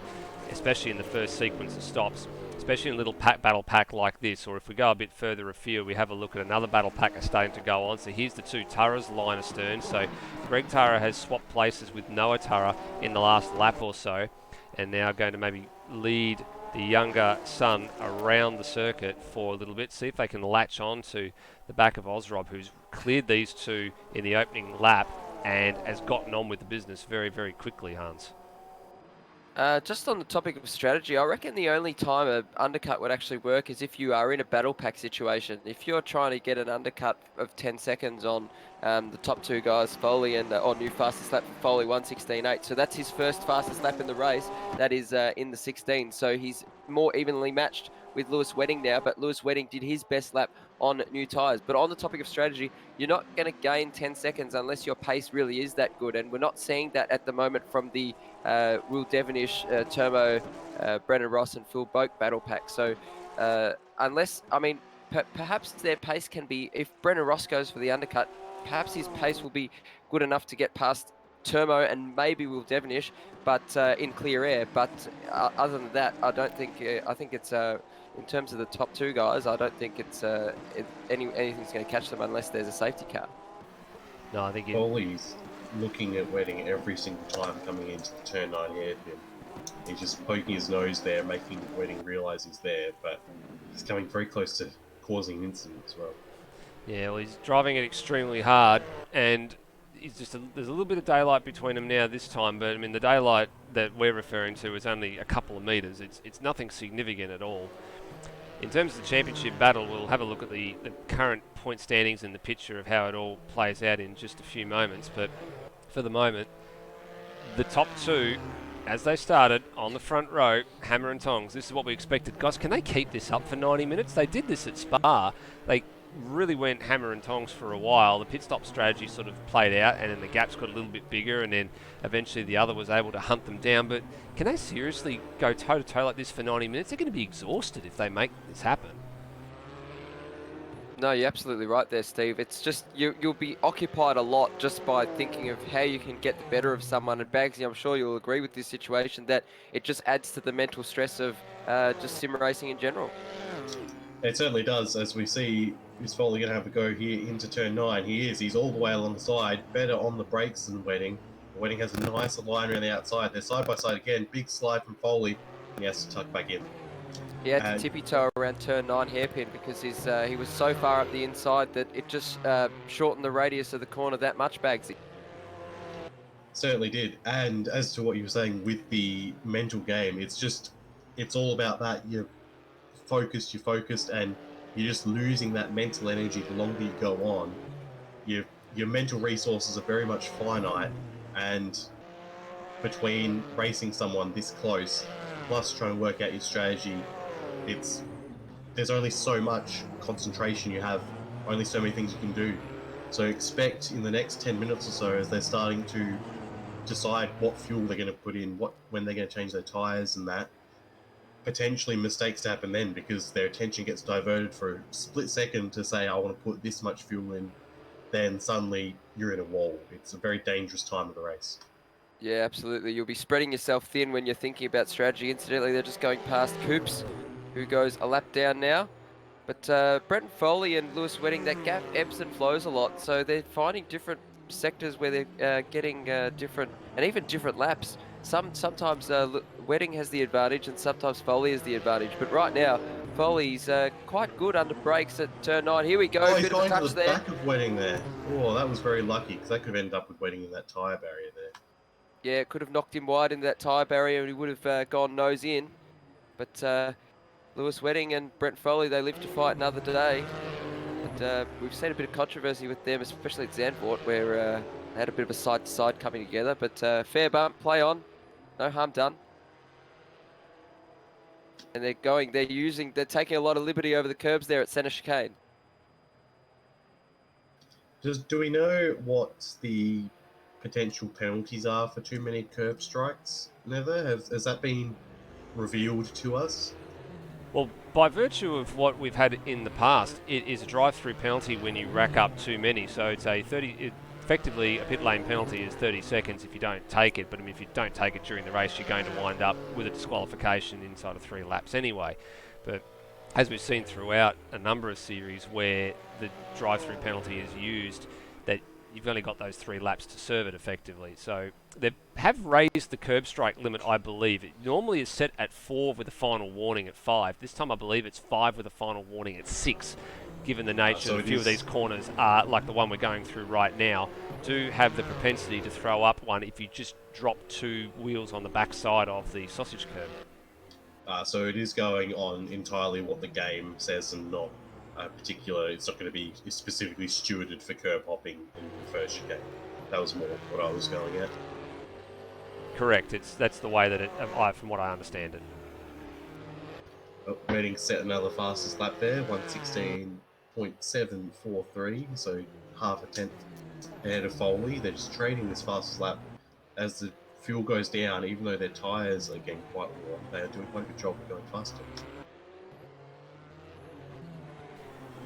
especially in the first sequence of stops, especially in a little battle pack like this, or if we go a bit further afield, we have a look at another battle pack that's starting to go on. So here's the two Turras line astern. So Greg Turra has swapped places with Noah Turra in the last lap or so, and now going to maybe lead the younger son around the circuit for a little bit, see if they can latch on to the back of Ozrob, who's cleared these two in the opening lap and has gotten on with the business very, very quickly, Hans. Just on the topic of strategy, I reckon the only time an undercut would actually work is if you are in a battle pack situation. If you're trying to get an undercut of 10 seconds on the top two guys, Foley and on new fastest lap for Foley, 1:16.8. So that's his first fastest lap in the race. That is in the 16. So he's more evenly matched with Lewis Wedding now, but Lewis Wedding did his best lap on new tyres. But on the topic of strategy, you're not going to gain 10 seconds unless your pace really is that good. And we're not seeing that at the moment from the Will Devonish, Turbo, Brendan Ross and Phil Boak battle pack. So unless, perhaps their pace can be, if Brendan Ross goes for the undercut, perhaps his pace will be good enough to get past Turbo and maybe Will Devonish, but in clear air. But other than that, I don't think, I think it's, in terms of the top two guys, I don't think it's anything's going to catch them unless there's a safety car. No, I think Foley's looking at Wedding every single time coming into the turn 9 hairpin. He's just poking his nose there, making Wedding realise he's there, but he's coming very close to causing an incident as well. Yeah, well, he's driving it extremely hard, and there's a little bit of daylight between them now this time, but I mean the daylight that we're referring to is only a couple of metres. It's nothing significant at all. In terms of the championship battle, we'll have a look at the current point standings and the picture of how it all plays out in just a few moments. But for the moment, the top two, as they started on the front row, hammer and tongs. This is what we expected. Guys, can they keep this up for 90 minutes? They did this at Spa. They really went hammer and tongs for a while. The pit stop strategy sort of played out, and then the gaps got a little bit bigger, and then eventually the other was able to hunt them down. But can they seriously go toe-to-toe like this for 90 minutes? They're going to be exhausted if they make this happen. No, you're absolutely right there, Steve. It's just you'll be occupied a lot just by thinking of how you can get the better of someone. And Bagsy, I'm sure you'll agree with this situation that it just adds to the mental stress of just sim racing in general. It certainly does, as we see. Is Foley going to have a go here into turn 9? He is. He's all the way along the side, better on the brakes than Wedding. Wedding has a nicer line around the outside. They're side by side again. Big slide from Foley. He has to tuck back in. He had to tippy toe around turn 9 hairpin because he was so far up the inside that it just shortened the radius of the corner that much, Bagsy. Certainly did. And as to what you were saying with the mental game, it's all about that. You're focused, and you're just losing that mental energy the longer you go on. Your mental resources are very much finite, and between racing someone this close, plus trying to work out your strategy, there's only so much concentration you have, only so many things you can do. So expect in the next 10 minutes or so, as they're starting to decide what fuel they're going to put in, when they're going to change their tyres and that, potentially mistakes to happen then, because their attention gets diverted for a split second to say, I want to put this much fuel in, then suddenly you're in a wall. It's a very dangerous time of the race. Yeah, absolutely. You'll be spreading yourself thin when you're thinking about strategy. Incidentally, they're just going past Coops, who goes a lap down now. But Brenton Foley and Lewis Wedding, that gap ebbs and flows a lot, so they're finding different sectors where they're getting different, and even different laps. Sometimes Wedding has the advantage and sometimes Foley has the advantage. But right now, Foley's quite good under brakes at turn 9. Here we go, Oh, he's bit of a going to touch the there. back of Wedding there. Oh, that was very lucky, because that could have ended up with Wedding in that tyre barrier there. Yeah, it could have knocked him wide into that tyre barrier and he would have gone nose in. But Lewis Wedding and Brent Foley, they live to fight another day. But we've seen a bit of controversy with them, especially at Zandvoort, where they had a bit of a side-to-side coming together. But fair bump, play on. No harm done. And they're taking a lot of liberty over the curbs there at centre chicane. Do we know what the potential penalties are for too many curb strikes, Nether? Has that been revealed to us? Well, by virtue of what we've had in the past, it is a drive-through penalty when you rack up too many. So it's effectively a pit lane penalty is 30 seconds if you don't take it. But I mean, if you don't take it during the race, you're going to wind up with a disqualification inside of 3 laps anyway. But as we've seen throughout a number of series where the drive-through penalty is used, that you've only got those 3 laps to serve it effectively. So they have raised the curb strike limit, I believe. It normally is set at 4 with a final warning at 5. This time I believe it's 5 with a final warning at 6, given the nature of a few of these corners are, like the one we're going through right now, do have the propensity to throw up one if you just drop 2 wheels on the back side of the sausage curb. So it is going on entirely what the game says and not it's not going to be specifically stewarded for curb hopping in the first chicane. That was more what I was going at. Correct. That's the way that from what I understand it. Reading set another fastest lap there, 1:16.743, so half a tenth ahead of Foley. They're just trading this fastest lap as the fuel goes down, even though their tyres are getting quite warm. They are doing quite a good job of going faster.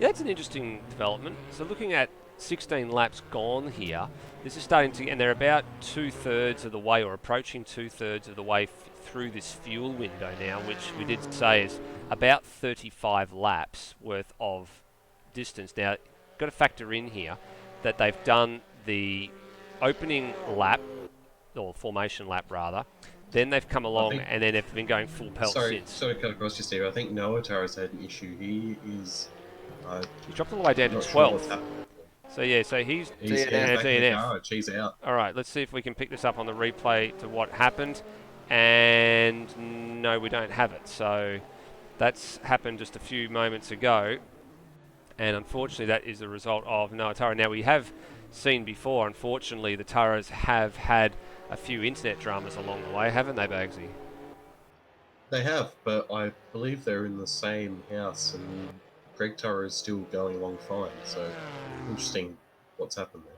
Yeah, that's an interesting development. So looking at 16 laps gone here, this is starting to, and they're about 2/3 of the way, or approaching 2/3 of the way through this fuel window now, which we did say is about 35 laps worth of distance. Now, got to factor in here that they've done the opening lap, or formation lap rather, then they've come along and then they've been going full pelt since. Sorry to cut across just here. I think Noah Tara's had an issue. He is... he's dropped all the way down to 12th. So yeah, so he's DNF. He's out. All right, let's see if we can pick this up on the replay to what happened. And no, we don't have it. So That's happened just a few moments ago, and unfortunately that is the result of Noah Tara. Now, we have seen before, unfortunately, the Taras have had a few internet dramas along the way, haven't they, Bagsy? They have, but I believe they're in the same house, and Greg Turrer is still going along fine. So, interesting what's happened there.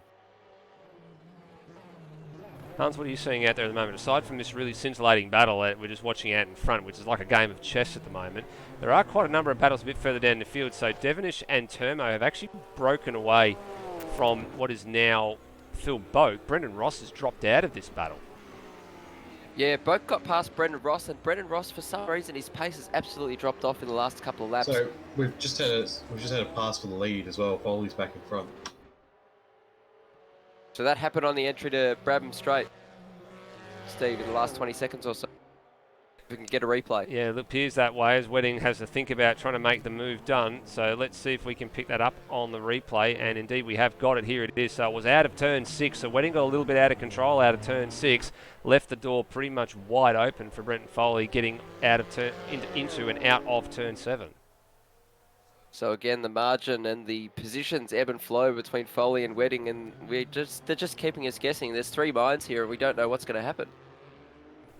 Hans, what are you seeing out there at the moment? Aside from this really scintillating battle that we're just watching out in front, which is like a game of chess at the moment, there are quite a number of battles a bit further down the field. So Devonish and Termo have actually broken away from what is now Phil Boak. Brendan Ross has dropped out of this battle. Yeah, both got past Brendan Ross, and Brendan Ross, for some reason, his pace has absolutely dropped off in the last couple of laps. So we've just had a pass for the lead as well. Foley's back in front. So that happened on the entry to Brabham Straight, Steve, in the last 20 seconds or so. If we can get a replay. Yeah, it appears that way as Wedding has to think about trying to make the move done. So let's see if we can pick that up on the replay. And indeed, we have got it. Here it is. So it was out of turn 6. So Wedding got a little bit out of control out of turn 6. Left the door pretty much wide open for Brenton Foley getting out of turn into and out of turn 7. So again, the margin and the positions ebb and flow between Foley and Wedding, and they're just keeping us guessing. There's 3 minds here, and we don't know what's going to happen.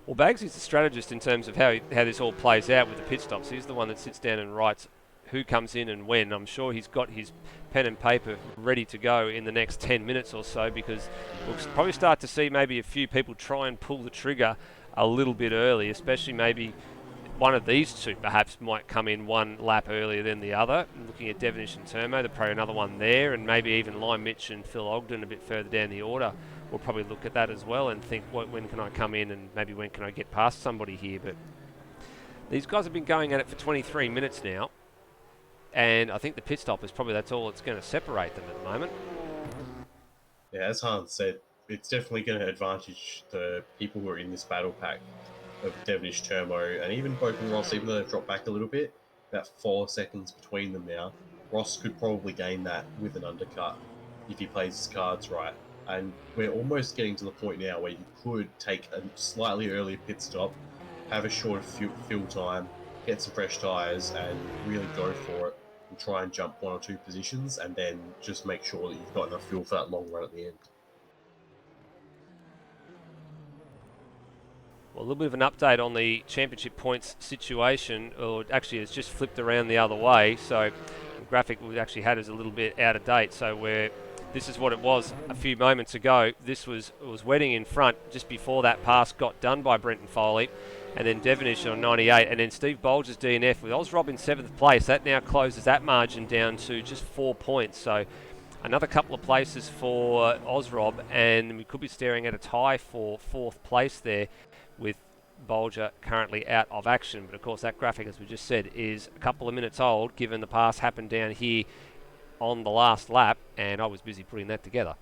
Well, Bagsy's the strategist in terms of how this all plays out with the pit stops. He's the one that sits down and writes who comes in and when. I'm sure he's got his pen and paper ready to go in the next 10 minutes or so, because we'll probably start to see maybe a few people try and pull the trigger a little bit early, especially maybe one of these two perhaps might come in one lap earlier than the other. Looking at Devonish and Termo, there'll probably another one there, and maybe even Lime Mitch and Phil Ogden a bit further down the order. We'll probably look at that as well and think, when can I come in and maybe when can I get past somebody here? But these guys have been going at it for 23 minutes now, and I think the pit stop is probably that's all that's going to separate them at the moment. Yeah, as Hans said, it's definitely going to advantage the people who are in this battle pack of Devonish, Termo, and even Boak and Ross, even though they've dropped back a little bit, about 4 seconds between them now. Ross could probably gain that with an undercut if he plays his cards right. And we're almost getting to the point now where you could take a slightly earlier pit stop, have a shorter fuel time, get some fresh tyres, and really go for it and try and jump 1 or 2 positions, and then just make sure that you've got enough fuel for that long run at the end. Well, a little bit of an update on the championship points situation, or actually it's just flipped around the other way. So the graphic we actually had is a little bit out of date. So this is what it was a few moments ago. It was Wedding in front just before that pass got done by Brenton Foley, and then Devonish on 98, and then Steve Bolger's DNF with Osrob in 7th place. That now closes that margin down to just 4 points. So another couple of places for Osrob, and we could be staring at a tie for 4th place there, with Bolger currently out of action. But of course that graphic, as we just said, is a couple of minutes old, given the pass happened down here on the last lap, and I was busy putting that together.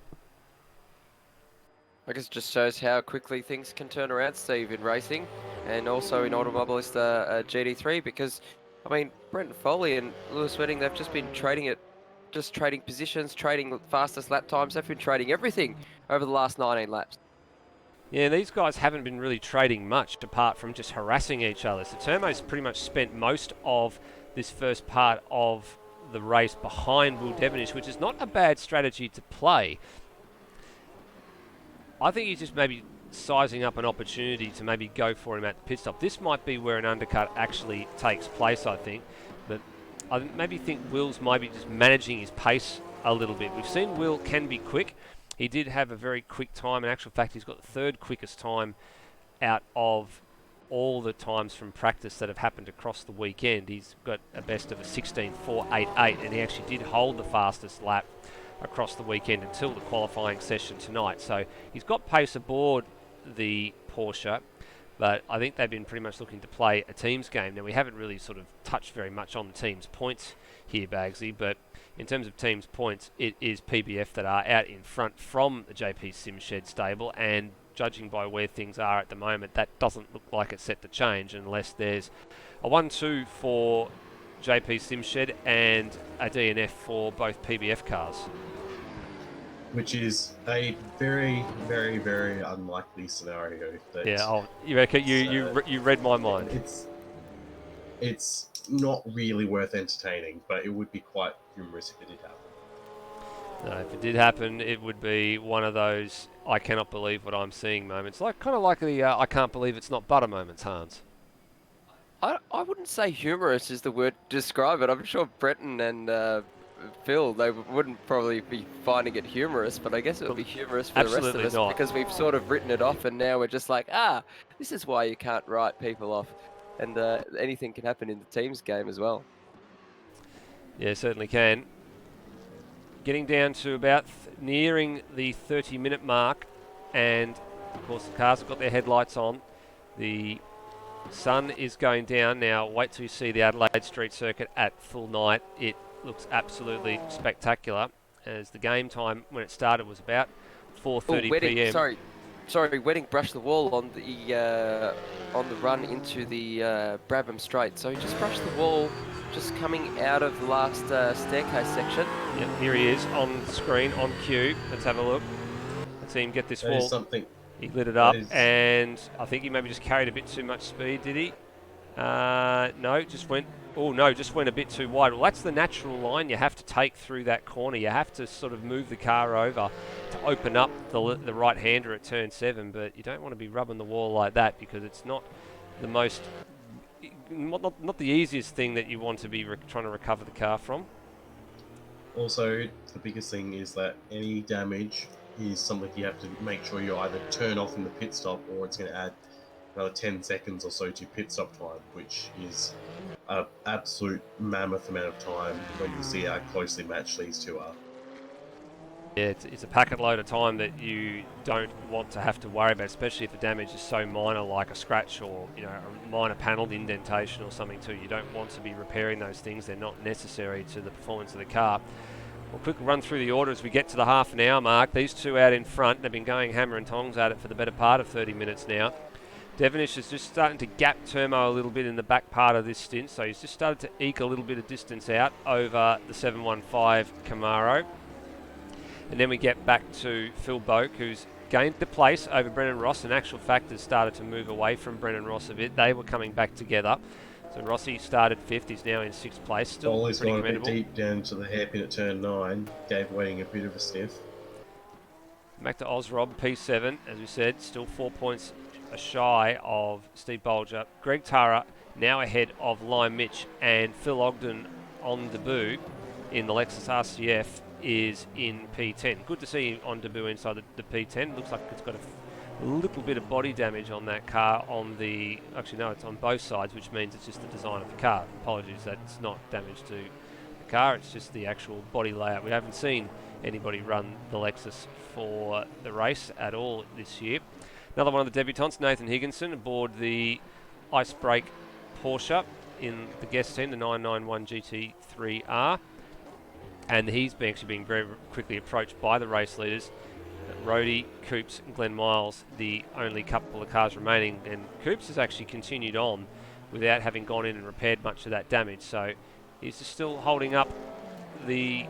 I guess it just shows how quickly things can turn around, Steve, in racing, and also in Automobilista GT3, because, I mean, Brenton Foley and Lewis Wedding, they've just been trading positions, trading fastest lap times. They've been trading everything over the last 19 laps. Yeah, these guys haven't been really trading much apart from just harassing each other. So Termo's pretty much spent most of this first part of the race behind Will Devonish, which is not a bad strategy to play. I think he's just maybe sizing up an opportunity to maybe go for him at the pit stop. This might be where an undercut actually takes place, I think. But I maybe think Will's maybe just managing his pace a little bit. We've seen Will can be quick. He did have a very quick time. In actual fact, he's got the 3rd quickest time out of all the times from practice that have happened across the weekend. He's got a best of a 16.488, and he actually did hold the fastest lap across the weekend until the qualifying session tonight. So he's got pace aboard the Porsche, but I think they've been pretty much looking to play a teams game. Now, we haven't really sort of touched very much on the teams' points here, Bagsy, but in terms of teams' points, it is PBF that are out in front from the JP Simshed stable, and judging by where things are at the moment, that doesn't look like it's set to change unless there's a 1-2 for JP Simshed and a DNF for both PBF cars. Which is a very, very, very unlikely scenario. Yeah, you reckon you read my mind. it's not really worth entertaining, but it would be quite humorous if it did happen. No, if it did happen, it would be one of those I cannot believe what I'm seeing moments. Kind of like the I can't believe it's not butter moments, Hans. I wouldn't say humorous is the word to describe it. I'm sure Breton and Phil, they wouldn't probably be finding it humorous, but I guess it would be humorous for the rest of Absolutely us not. because we've sort of written it off, and now we're just like, this is why you can't write people off, and anything can happen in the teams game as well. Yeah, certainly can. Getting down to about nearing the 30-minute mark, and of course the cars have got their headlights on. The sun is going down now. Wait till you see the Adelaide Street Circuit at full night. It looks absolutely spectacular. As the game time when it started was about 4:30 p.m. Sorry, Wedding brushed the wall on the run into the Brabham Straight. So he just brushed the wall, just coming out of the last staircase section. Yep, here he is on screen, on cue. Let's have a look. Let's see him get this That wall. is something. He lit it up, and I think he maybe just carried a bit too much speed, did he? No, just went a bit too wide. Well, that's the natural line you have to take through that corner. You have to sort of move the car over to open up the right-hander at turn 7, but you don't want to be rubbing the wall like that because it's not the most, not the easiest thing that you want to be trying to recover the car from. Also, the biggest thing is that any damage is something you have to make sure you either turn off in the pit stop or it's going to add another 10 seconds or so to pit stop time, which is an absolute mammoth amount of time when you see how closely matched these two are. Yeah, it's a packet load of time that you don't want to have to worry about, especially if the damage is so minor, like a scratch or a minor panel indentation or something too. You don't want to be repairing those things. They're not necessary to the performance of the car. We'll quickly run through the order as we get to the half an hour mark. These two out in front, they've been going hammer and tongs at it for the better part of 30 minutes now. Devonish is just starting to gap Turmo a little bit in the back part of this stint, so he's just started to eke a little bit of distance out over the 715 Camaro. And then we get back to Phil Boak, who's gained the place over Brennan Ross. In actual fact, has started to move away from Brennan Ross a bit. They were coming back together. So Rossi started 5th. He's now in 6th place. Still Foley's pretty gone a bit commendable. deep down to the hairpin at turn 9, gave Wedding a bit of a sniff. Back to Ozrob, P7, as we said, still 4 points shy of Steve Bolger. Greg Tara now ahead of Lime Mitch, and Phil Ogden on debut in the Lexus RCF is in P10. Good to see him on debut inside the P10. Looks like it's got a little bit of body damage on that car on the... Actually, no, it's on both sides, which means it's just the design of the car. Apologies, that's not damage to the car. It's just the actual body layout. We haven't seen anybody run the Lexus for the race at all this year. Another one of the debutants, Nathan Higginson, aboard the Icebreak Porsche in the guest team, the 991 GT3R. And he's actually being very quickly approached by the race leaders. Rhodey, Coops and Glenn Miles, the only couple of cars remaining. And Coops has actually continued on without having gone in and repaired much of that damage. So he's just still holding up the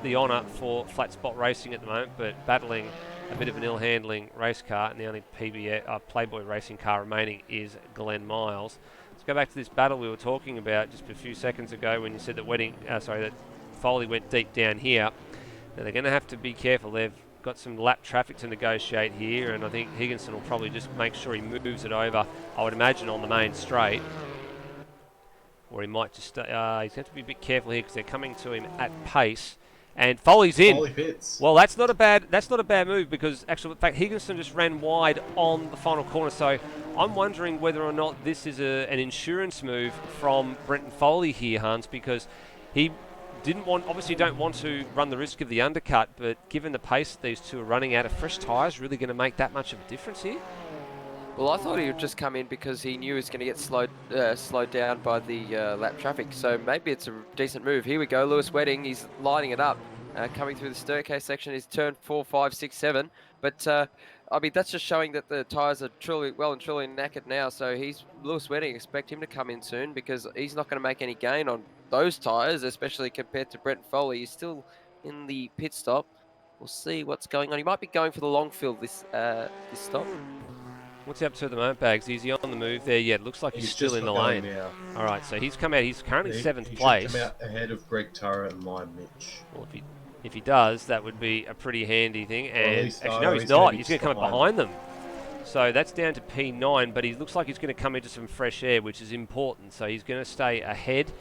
honour for flat spot racing at the moment, but battling a bit of an ill-handling race car, and the only Playboy racing car remaining is Glenn Miles. Let's go back to this battle we were talking about just a few seconds ago when you said that that Foley went deep down here. Now they're going to have to be careful. They've got some lap traffic to negotiate here, and I think Higginson will probably just make sure he moves it over, I would imagine, on the main straight. Or he might just... he's going to have to be a bit careful here because they're coming to him at pace. And Foley's in. Foley fits. Well, that's not a bad move because actually, in fact, Higginson just ran wide on the final corner. So I'm wondering whether or not this is an insurance move from Brenton Foley here, Hans, because he obviously don't want to run the risk of the undercut, but given the pace these two are running at, are fresh tyres really going to make that much of a difference here? Well, I thought he would just come in because he knew he was going to get slowed down by the lap traffic. So maybe it's a decent move. Here we go, Lewis Wedding. He's lining it up, coming through the staircase section. He's turn 4, 5, 6, 7. But I mean, that's just showing that the tyres are truly knackered now. So Lewis Wedding. Expect him to come in soon because he's not going to make any gain on those tyres, especially compared to Brent Foley. He's still in the pit stop. We'll see what's going on. He might be going for the long fill this stop. What's he up to at the moment, Bags? Is he on the move there yet? Looks like he's still just in the got going lane. now. All right, so he's come out. He's currently He 7th should place. come out ahead of Greg Turra and Lime Mitch. Well, if he does, that would be a pretty handy thing. And least, actually, no, he's gonna not. be He's going to come up behind them. So that's down to P9, but he looks like he's going to come into some fresh air, which is important. So he's going to stay ahead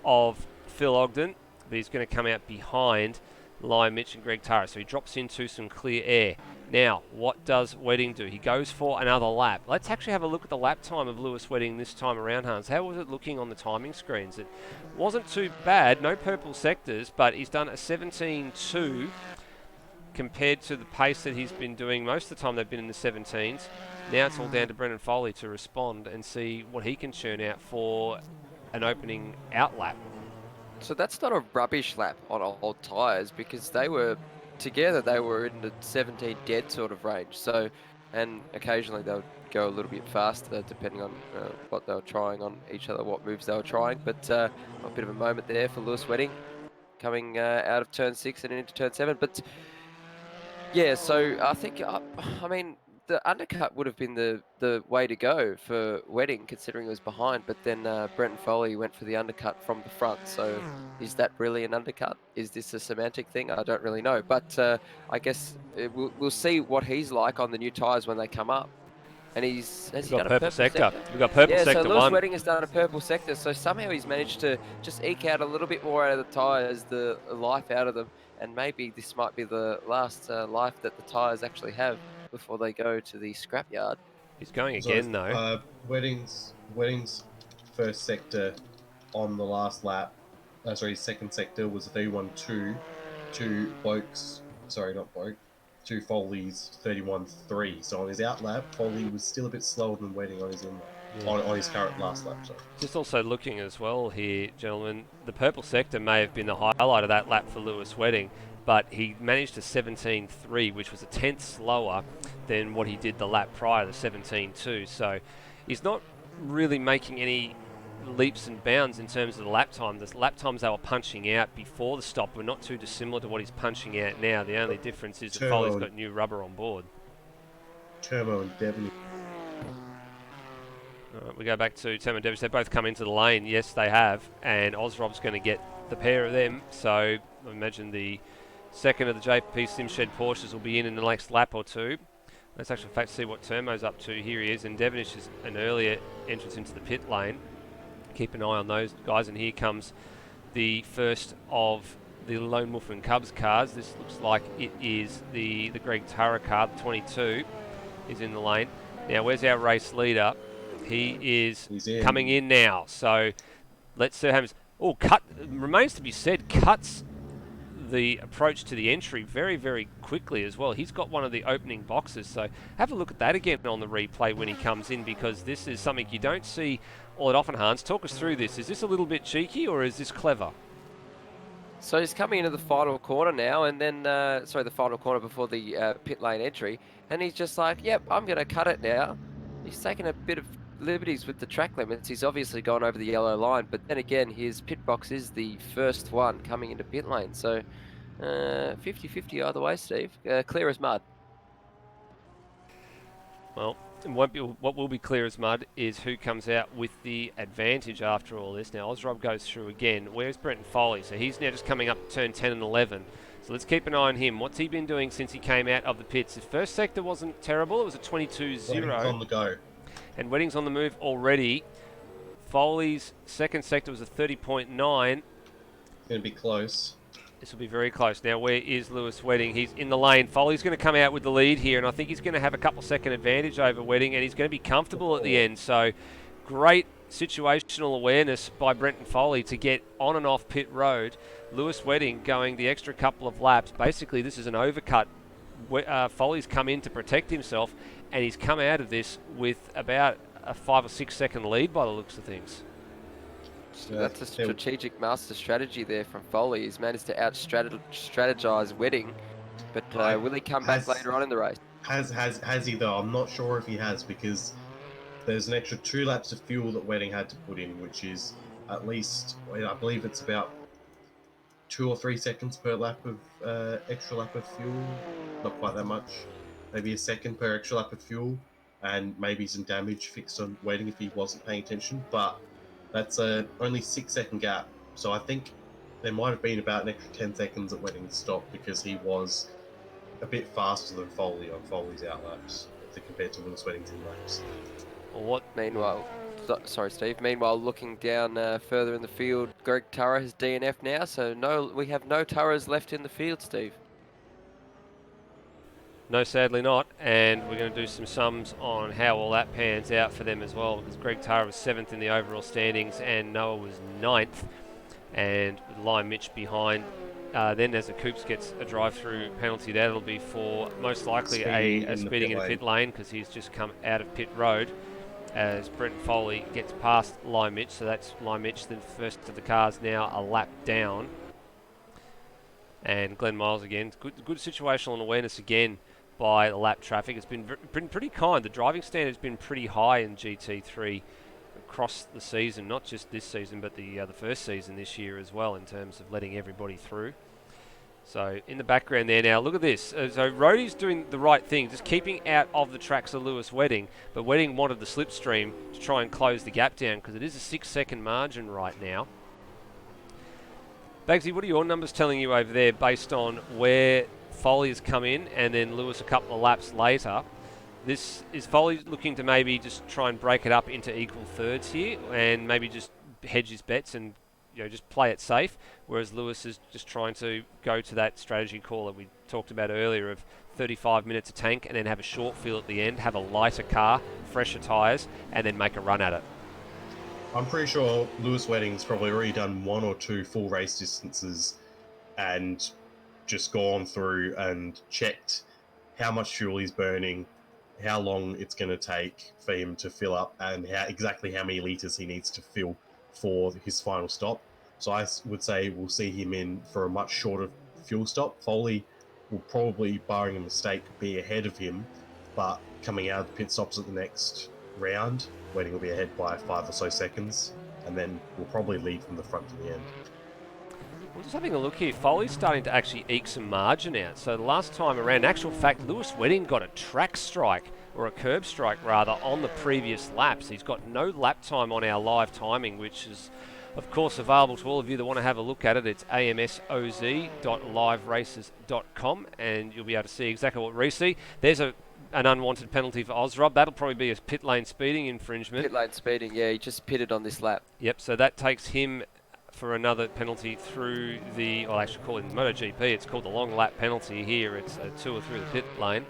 of Phil Ogden, but he's going to come out behind Lime Mitch and Greg Turra. So he drops into some clear air. Now, what does Wedding do? He goes for another lap. Let's actually have a look at the lap time of Lewis Wedding this time around, Hans. How was it looking on the timing screens? It wasn't too bad, no purple sectors, but he's done a 17.2 compared to the pace that he's been doing most of the time. They've been in the 17s. Now it's all down to Brendan Foley to respond and see what he can churn out for an opening out lap. So that's not a rubbish lap on old tyres, because they were together, they were in the 17 dead sort of range. So, and occasionally they'll go a little bit faster depending on what they were trying on each other, what moves they were trying. But a bit of a moment there for Lewis Wedding coming out of turn 6 and into turn 7. But yeah, so I think, I mean, the undercut would have been the way to go for Wedding, considering it was behind. But then Brenton Foley went for the undercut from the front. So is that really an undercut? Is this a semantic thing? I don't really know. But I guess we'll see what he's like on the new tyres when they come up. And has he done a purple sector? We've got purple sector so Lewis 1. Wedding has done a purple sector. So somehow he's managed to just eke out a little bit more out of the tyres, the life out of them. And maybe this might be the last life that the tyres actually have before they go to the scrapyard. He's going again, though. Wedding's first sector on the last lap, second sector was a 31.2 to to Foley's 31.3. So on his out lap, Foley was still a bit slower than Wedding on his in on his current last lap. Sorry. Just also looking as well here, gentlemen, the purple sector may have been the highlight of that lap for Lewis Wedding, but he managed a 17.3, which was a tenth slower than what he did the lap prior, the 17.2. So he's not really making any leaps and bounds in terms of the lap time. The lap times they were punching out before the stop were not too dissimilar to what he's punching out now. The only difference is that Foley's got new rubber on board. Turbo and Devon. We go back to Turbo and Devon. They both come into the lane. Yes, they have. And Ozrob's going to get the pair of them. So I imagine the second of the JP Simshed Porsches will be in the next lap or two. Let's actually see what Turbo's up to. Here he is. And Devonish is an earlier entrance into the pit lane. Keep an eye on those guys. And here comes the first of the Lone Wolf and Cubs cars. This looks like it is the Greg Turra car. The 22 is in the lane. Now, where's our race leader? He is coming in now. So let's see how happens. Oh, cut. Remains to be said, cuts the approach to the entry very, very quickly as well. He's got one of the opening boxes. So have a look at that again on the replay when he comes in, because this is something you don't see all that often. Hans, talk us through this. Is this a little bit cheeky or is this clever? So he's coming into the final corner now, and then, the final corner before the pit lane entry. And he's just like, yep, I'm going to cut it now. He's taken a bit of liberties with the track limits. He's obviously gone over the yellow line, but then again, his pit box is the first one coming into pit lane. So 50-50 either way, Steve. Clear as mud. Well, what will be clear as mud is who comes out with the advantage after all this. Now, Ozrob goes through again. Where's Brenton Foley? So he's now just coming up to turn 10 and 11. So let's keep an eye on him. What's he been doing since he came out of the pits? His first sector wasn't terrible. It was a 22.0. On the go. And Wedding's on the move already. Foley's second sector was a 30.9. Going to be close. This will be very close. Now, where is Lewis Wedding? He's in the lane. Foley's going to come out with the lead here, and I think he's going to have a couple second advantage over Wedding, and he's going to be comfortable at the end. So, great situational awareness by Brenton Foley to get on and off pit road. Lewis Wedding going the extra couple of laps. Basically, this is an overcut. Foley's come in to protect himself, and he's come out of this with about a 5 or 6 second lead by the looks of things. So that's a strategic master strategy there from Foley. He's managed to strategize Wedding, but will he come back later on in the race? Has he though? I'm not sure if he has, because there's an extra 2 laps of fuel that Wedding had to put in, which is at least, I believe it's about 2 or 3 seconds per lap of extra lap of fuel. Not quite that much. Maybe a second per extra lap of fuel. and maybe some damage fixed on Wedding if he wasn't paying attention. But that's a only 6-second gap. So I think there might have been about an extra 10 seconds at Wedding's stop because he was a bit faster than Foley on Foley's outlaps compared to Lewis Wedding's inlaps. Well, Meanwhile, sorry, Steve. Meanwhile, looking down further in the field, Greg Turra has DNF now, so we have no Turras left in the field, Steve. No, sadly not, and we're going to do some sums on how all that pans out for them as well, because Greg Turra was 7th in the overall standings and Noah was 9th, and Lime Mitch behind. Then as the Coops gets a drive-through penalty, that'll be for most likely a speeding in the pit lane, because he's just come out of pit road as Brent Foley gets past Lime Mitch, so that's Lime Mitch, the first of the cars now a lap down. And Glenn Miles again, good situational awareness again by the lap traffic. It's been pretty kind. The driving standard's been pretty high in GT3 across the season, not just this season, but the first season this year as well, in terms of letting everybody through. So in the background there now, look at this. So Rhodey's doing the right thing, just keeping out of the tracks of Lewis Wedding, but Wedding wanted the slipstream to try and close the gap down, because it is a 6-second margin right now. Bagsy, what are your numbers telling you over there based on where Foley has come in and then Lewis a couple of laps later? This is Foley looking to maybe just try and break it up into equal thirds here and maybe just hedge his bets and just play it safe, whereas Lewis is just trying to go to that strategy call that we talked about earlier of 35 minutes a tank and then have a short fill at the end, have a lighter car, fresher tyres, and then make a run at it. I'm pretty sure Lewis Wedding's probably already done 1 or 2 full race distances and just gone through and checked how much fuel he's burning, how long it's going to take for him to fill up, and exactly how many litres he needs to fill for his final stop. So I would say we'll see him in for a much shorter fuel stop. Foley will probably, barring a mistake, be ahead of him, but coming out of the pit stops at the next round, Wedding will be ahead by 5 or so seconds, and then we'll probably lead from the front to the end. Well, just having a look here, Foley's starting to actually eke some margin out. So the last time around, in actual fact, Lewis Wedding got a track strike, or a curb strike rather, on the previous laps. He's got no lap time on our live timing, which is of course available to all of you that want to have a look at it. It's amsoz.liveraces.com, and you'll be able to see exactly what we see. There's an unwanted penalty for Ozrob. That'll probably be a pit lane speeding infringement. Pit lane speeding, yeah, he just pitted on this lap. Yep, so that takes him for another penalty through the, well, I should call it in MotoGP, it's called the long lap penalty here. It's a tour through the pit lane.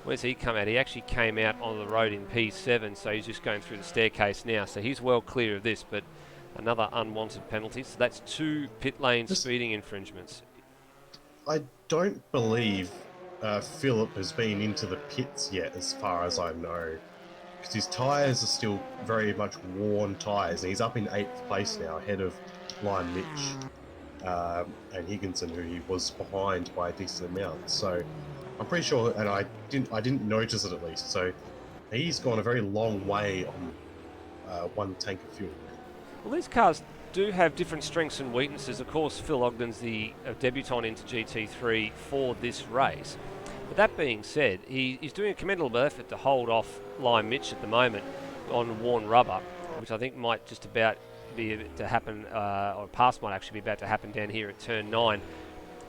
Where's he come out? He actually came out on the road in P7, so he's just going through the staircase now. So he's well clear of this, but another unwanted penalty. So that's 2 pit lane speeding infringements. I don't believe Philip has been into the pits yet, as far as I know, because his tyres are still very much worn tyres, and he's up in 8th place now, ahead of Lime Mitch and Higginson, who he was behind by a decent amount. So I'm pretty sure, and I didn't notice it at least. So he's gone a very long way on 1 tank of fuel. Well, these cars do have different strengths and weaknesses. Of course, Phil Ogden's the debutant into GT3 for this race. But that being said, he's doing a commendable effort to hold off Lime Mitch at the moment on worn rubber, which I think might just about be to happen, or pass might actually be about to happen down here at turn 9.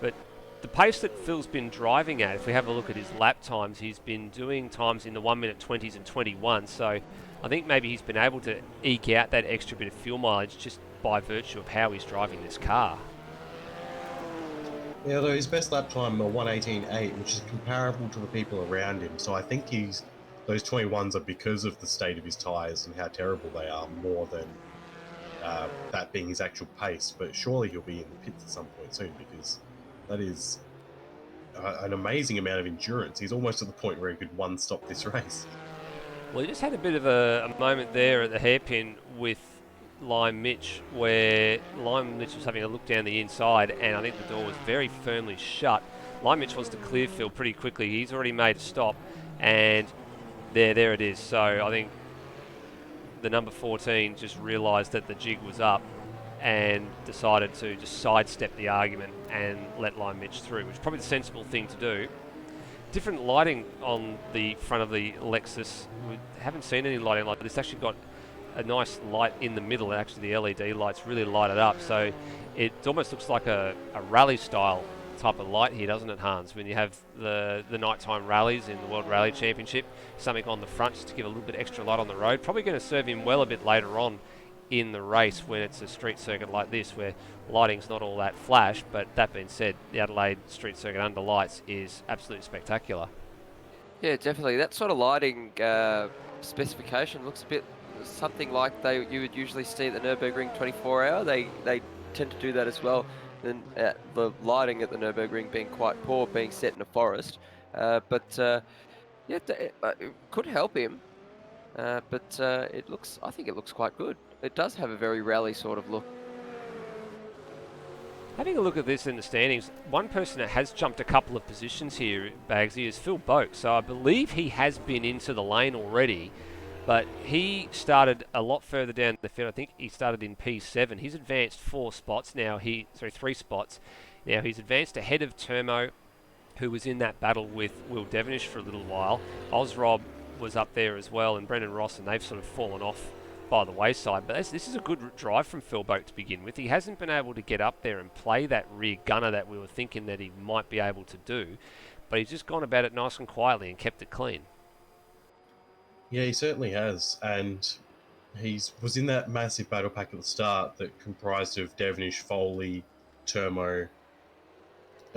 But the pace that Phil's been driving at, if we have a look at his lap times, he's been doing times in the 1 minute 20s and 21. So I think maybe he's been able to eke out that extra bit of fuel mileage just by virtue of how he's driving this car. Yeah, although his best lap time are 1:18.8, which is comparable to the people around him. So I think those 21s are because of the state of his tyres and how terrible they are, more than that being his actual pace. But surely he'll be in the pits at some point soon, because that is an amazing amount of endurance. He's almost at the point where he could one-stop this race. Well, he just had a bit of a moment there at the hairpin with Lime Mitch, where Lime Mitch was having a look down the inside, and I think the door was very firmly shut. Lime Mitch wants to clear Phil pretty quickly. He's already made a stop, and there it is. So I think the number 14 just realised that the jig was up and decided to just sidestep the argument and let Lime Mitch through, which is probably the sensible thing to do. different lighting on the front of the Lexus. We haven't seen any lighting like this. It's actually got a nice light in the middle, and actually the LED lights really light it up. So it almost looks like a rally style type of light here, doesn't it, Hans? When you have the nighttime rallies in the World Rally Championship, something on the front just to give a little bit extra light on the road. Probably going to serve him well a bit later on in the race when it's a street circuit like this, where lighting's not all that flash. But that being said, the Adelaide street circuit under lights is absolutely spectacular. Yeah, definitely. That sort of lighting specification looks a bit something like you would usually see at the Nürburgring 24-hour. They tend to do that as well. And the lighting at the Nürburgring being quite poor, being set in a forest. Yeah, it could help him. But I think it looks quite good. It does have a very rally sort of look. Having a look at this in the standings, one person that has jumped a couple of positions here, Bagsy, is Phil Boak. So I believe he has been into the lane already, but he started a lot further down the field. I think he started in P7. He's advanced 3 spots. Now he's advanced ahead of Termo, who was in that battle with Will Devenish for a little while. Ozrob was up there as well, and Brendan Ross, and they've sort of fallen off by the wayside. But this is a good drive from Phil Boak to begin with. He hasn't been able to get up there and play that rear gunner that we were thinking that he might be able to do, but he's just gone about it nice and quietly and kept it clean. Yeah, he certainly has, and he was in that massive battle pack at the start that comprised of Devenish, Foley, Termo.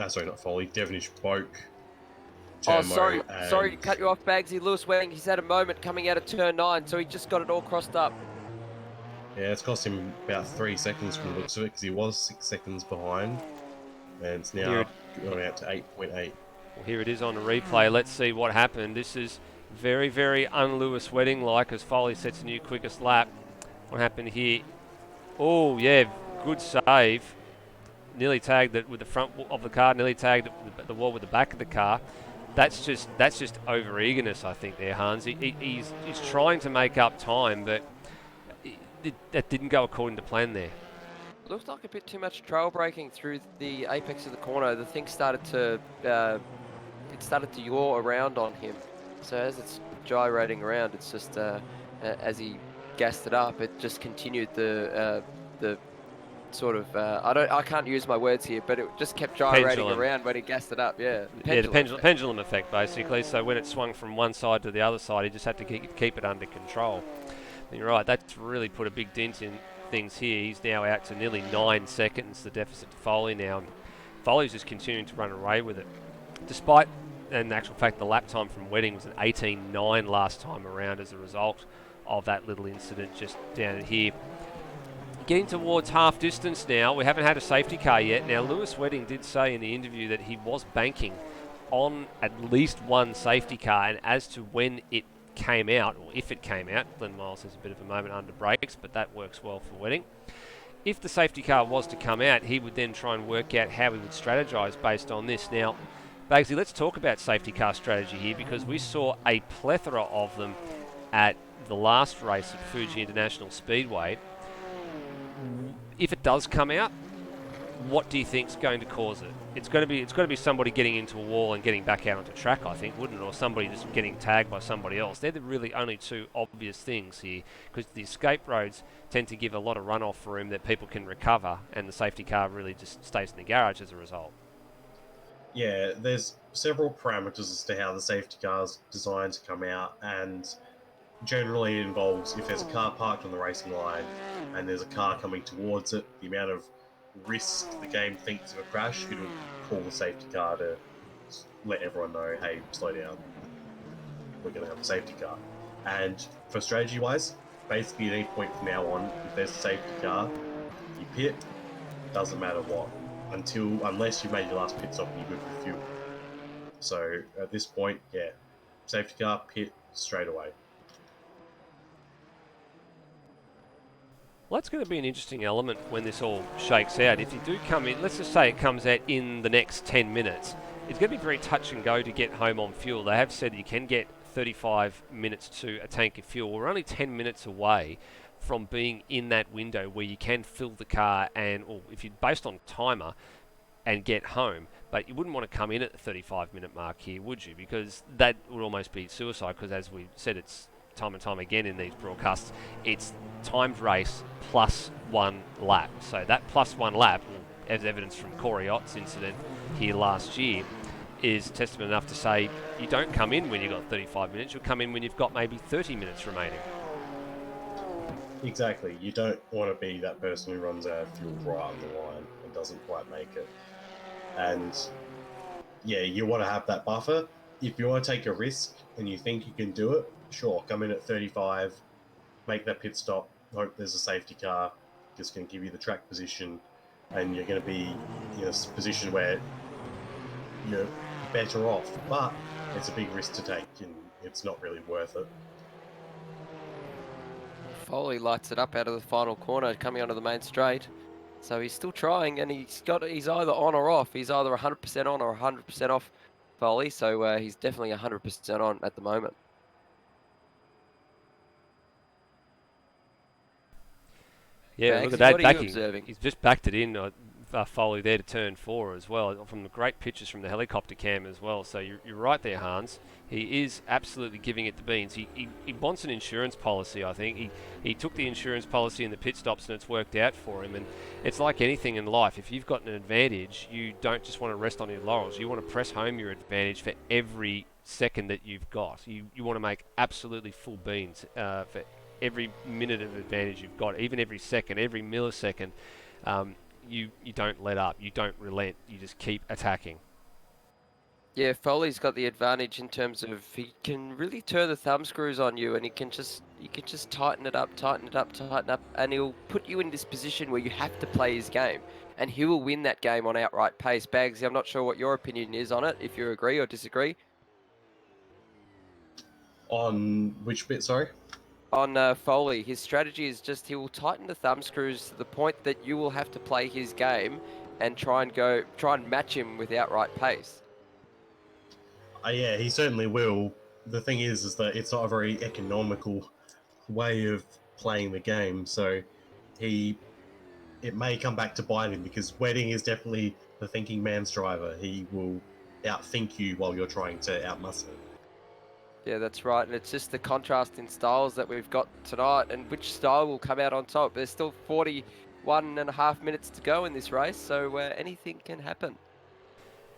Sorry, not Foley. Devenish, Boak. Termo, sorry to cut you off, Bagsy. Lewis Wedding, he's had a moment coming out of turn 9, so he just got it all crossed up. Yeah, it's cost him about 3 seconds from the looks of it, because he was 6 seconds behind, and it's now going out to 8.8. Well, here it is on the replay. Let's see what happened. This is very, very un-Lewis Wedding-like as Foley sets a new quickest lap. What happened here? Oh, yeah, good save. Nearly tagged it with the front of the car, nearly tagged it with the wall with the back of the car. That's just over-eagerness, I think, there, Hans. He's trying to make up time, but that didn't go according to plan there. Looked like a bit too much trail braking through the apex of the corner. The thing started to yaw around on him. So as it's gyrating around, it's just as he gassed it up, it just continued the sort of I can't use my words here, but it just kept gyrating around when he gassed it up. Yeah, the pendulum effect basically. So when it swung from one side to the other side, he just had to keep it under control. And you're right, that's really put a big dent in things here. He's now out to nearly 9 seconds, the deficit to Foley now. Foley's just continuing to run away with it, despite. In actual fact, the lap time from Wedding was an 18.9 last time around as a result of that little incident just down here. Getting towards half distance now. We haven't had a safety car yet. Now, Lewis Wedding did say in the interview that he was banking on at least one safety car, and as to when it came out, or if it came out, Glenn Miles has a bit of a moment under brakes, but that works well for Wedding. If the safety car was to come out, he would then try and work out how he would strategize based on this. Now, Bagsley, let's talk about safety car strategy here, because we saw a plethora of them at the last race at Fuji International Speedway. If it does come out, what do you think is going to cause it? It's going to be somebody getting into a wall and getting back out onto track, I think, wouldn't it? Or somebody just getting tagged by somebody else. They're the really only two obvious things here, because the escape roads tend to give a lot of runoff room that people can recover, and the safety car really just stays in the garage as a result. Yeah, there's several parameters as to how the safety car is designed to come out, and generally it involves if there's a car parked on the racing line and there's a car coming towards it, the amount of risk the game thinks of a crash, it'll call the safety car to let everyone know, hey, slow down, we're going to have a safety car. And for strategy-wise, basically at any point from now on, if there's a safety car, you pit, doesn't matter what. Unless you made your last pit stop and you're good for fuel. So at this point, yeah, safety car, pit straight away. Well, that's going to be an interesting element when this all shakes out. If you do come in, let's just say it comes out in the next 10 minutes, it's going to be very touch and go to get home on fuel. They have said you can get 35 minutes to a tank of fuel. We're only 10 minutes away from being in that window where you can fill the car and, or if you're based on timer, and get home. But you wouldn't want to come in at the 35-minute mark here, would you? Because that would almost be suicide, because as we said, it's time and time again in these broadcasts, it's timed race plus 1 lap. So that plus 1 lap, as evidence from Corey Ott's incident here last year, is testament enough to say you don't come in when you've got 35 minutes, you'll come in when you've got maybe 30 minutes remaining. Exactly. You don't want to be that person who runs out of fuel right on the line and doesn't quite make it. And yeah, you want to have that buffer. If you want to take a risk and you think you can do it, sure, come in at 35, make that pit stop, hope there's a safety car, just going to give you the track position, and you're going to be in a position where you're better off. But it's a big risk to take, and it's not really worth it. Foley lights it up out of the final corner, coming onto the main straight. So he's still trying, and he's either on or off. He's either 100% on or 100% off, Foley. So he's definitely 100% on at the moment. Yeah, Bagsy, look at that what are you backing. observing? He's just backed it in, Foley there to turn 4 as well, from the great pictures from the helicopter cam as well. So you're right there, Hans. He is absolutely giving it the beans. He wants an insurance policy, I think. He took the insurance policy in the pit stops and it's worked out for him. And it's like anything in life. If you've got an advantage, you don't just want to rest on your laurels. You want to press home your advantage for every second that you've got. You want to make absolutely full beans for every minute of advantage you've got, even every second, every millisecond. You don't let up, you don't relent, you just keep attacking. Yeah, Foley's got the advantage in terms of he can really turn the thumb screws on you, and you can just tighten it up, and he'll put you in this position where you have to play his game, and he will win that game on outright pace. Bagsy, I'm not sure what your opinion is on it, if you agree or disagree. On which bit, sorry? On Foley, his strategy is just he will tighten the thumb screws to the point that you will have to play his game and try and match him with outright pace. Yeah, he certainly will. The thing is that it's not a very economical way of playing the game, so it may come back to bite him, because Wedding is definitely the thinking man's driver. He will outthink you while you're trying to outmuscle him. Yeah, that's right. And it's just the contrast in styles that we've got tonight and which style will come out on top. There's still 41.5 minutes to go in this race, so anything can happen.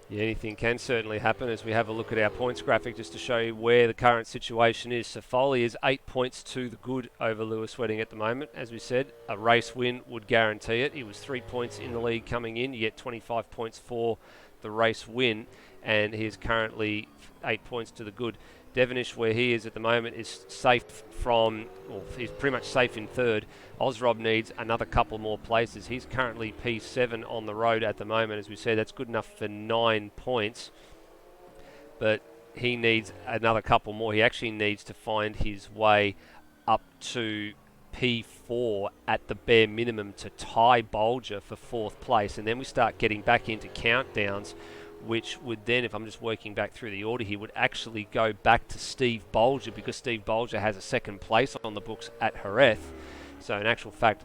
Yeah, anything can certainly happen as we have a look at our points graphic just to show you where the current situation is. So Foley is 8 points to the good over Lewis Wedding at the moment. As we said, a race win would guarantee it. He was 3 points in the lead coming in. You get 25 points for the race win, and he is currently 8 points to the good. Devonish, where he is at the moment, is safe he's pretty much safe in third. Ozrob needs another couple more places. He's currently P7 on the road at the moment. As we said, that's good enough for 9 points. But he needs another couple more. He actually needs to find his way up to P4 at the bare minimum to tie Bolger for 4th place. And then we start getting back into countdowns, which would then, if I'm just working back through the order here, would actually go back to Steve Bolger, because Steve Bolger has a 2nd place on the books at Jerez. So in actual fact,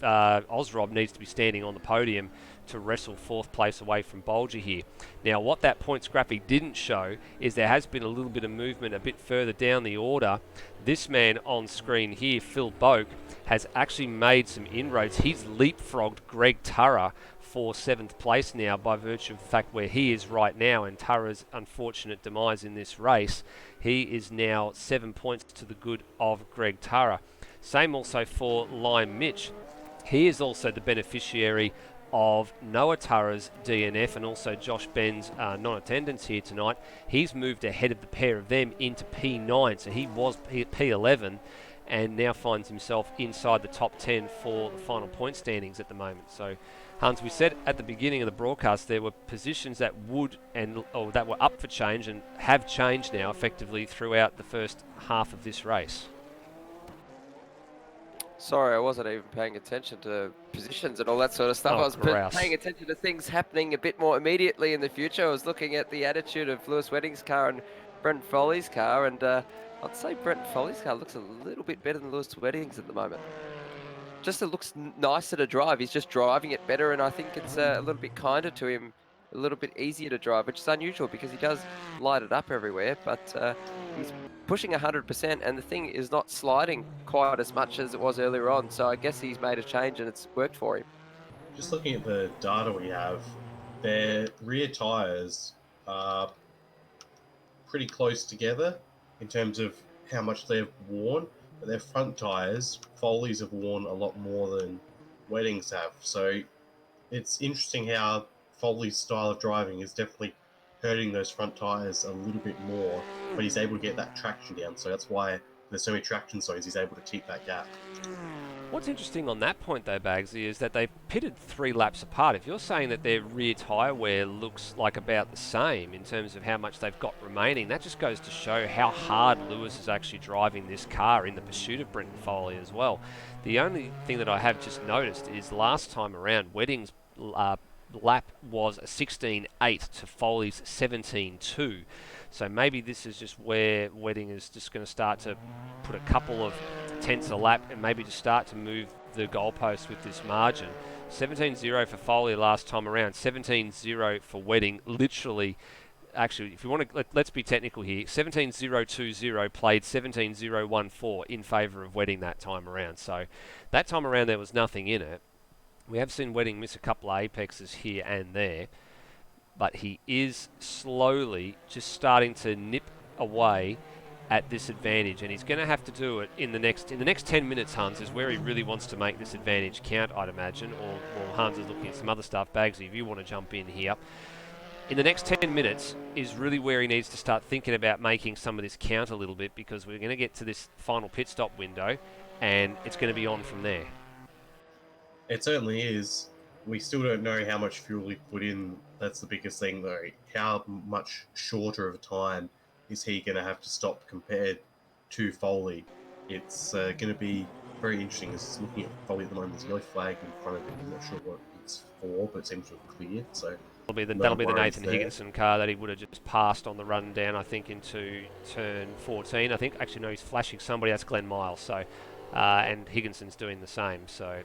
Ozrob needs to be standing on the podium to wrestle 4th place away from Bolger here. Now, what that points graphic didn't show is there has been a little bit of movement a bit further down the order. This man on screen here, Phil Boak, has actually made some inroads. He's leapfrogged Greg Turra for 7th place now by virtue of the fact where he is right now and Turra's unfortunate demise in this race. He is now 7 points to the good of Greg Turra. Same also for Lime Mitch. He is also the beneficiary of Noah Turra's DNF and also Josh Ben's non-attendance here tonight. He's moved ahead of the pair of them into P9, so he was P11 and now finds himself inside the top 10 for the final point standings at the moment. So, Hans, we said at the beginning of the broadcast there were positions that that were up for change and have changed now effectively throughout the first half of this race. Sorry, I wasn't even paying attention to positions and all that sort of stuff. Oh, I was grouse. paying attention to things happening a bit more immediately in the future. I was looking at the attitude of Lewis Wedding's car and Brent Foley's car, and I'd say Brent Foley's car looks a little bit better than Lewis Wedding's at the moment. just it looks nicer to drive. He's just driving it better, and I think it's a little bit kinder to him, a little bit easier to drive, which is unusual because he does light it up everywhere, but he's pushing 100%, and the thing is not sliding quite as much as it was earlier on. So I guess he's made a change, and it's worked for him. Just looking at the data we have, their rear tyres are pretty close together in terms of how much they've worn, but their front tyres, Foley's have worn a lot more than Weddings have. So it's interesting how Foley's style of driving is definitely hurting those front tyres a little bit more, but he's able to get that traction down. So that's why there's so many traction zones, he's able to keep that gap. What's interesting on that point, though, Bagsy, is that they've pitted 3 laps apart. If you're saying that their rear tyre wear looks like about the same in terms of how much they've got remaining, that just goes to show how hard Lewis is actually driving this car in the pursuit of Brendan Foley as well. The only thing that I have just noticed is last time around, Wedding's lap was a 16.8 to Foley's 17.2. So maybe this is just where Wedding is just going to start to put a couple of tenths a lap and maybe just start to move the goalpost with this margin. 17.0 for Foley last time around, 17.0 for Wedding. Literally, actually, if you want to, let's be technical here. 17.020 played 17.014 in favour of Wedding that time around. So that time around there was nothing in it. We have seen Wedding miss a couple of apexes here and there, but he is slowly just starting to nip away at this advantage, and he's going to have to do it in the next 10 minutes. Hans is where he really wants to make this advantage count, I'd imagine, or Hans is looking at some other stuff. Bagsy, if you want to jump in here. In the next 10 minutes is really where he needs to start thinking about making some of this count a little bit, because we're going to get to this final pit stop window, and it's going to be on from there. It certainly is. We still don't know how much fuel he put in. That's the biggest thing, though. How much shorter of a time is he going to have to stop compared to Foley? It's going to be very interesting. As looking at Foley at the moment, there's a yellow flag in front of him. I'm not sure what it's for, but it seems to have cleared. So that'll be the Nathan Higginson car that he would have just passed on the run down, I think, into turn 14. I think, actually, no, he's flashing somebody. That's Glenn Miles. So, and Higginson's doing the same. So,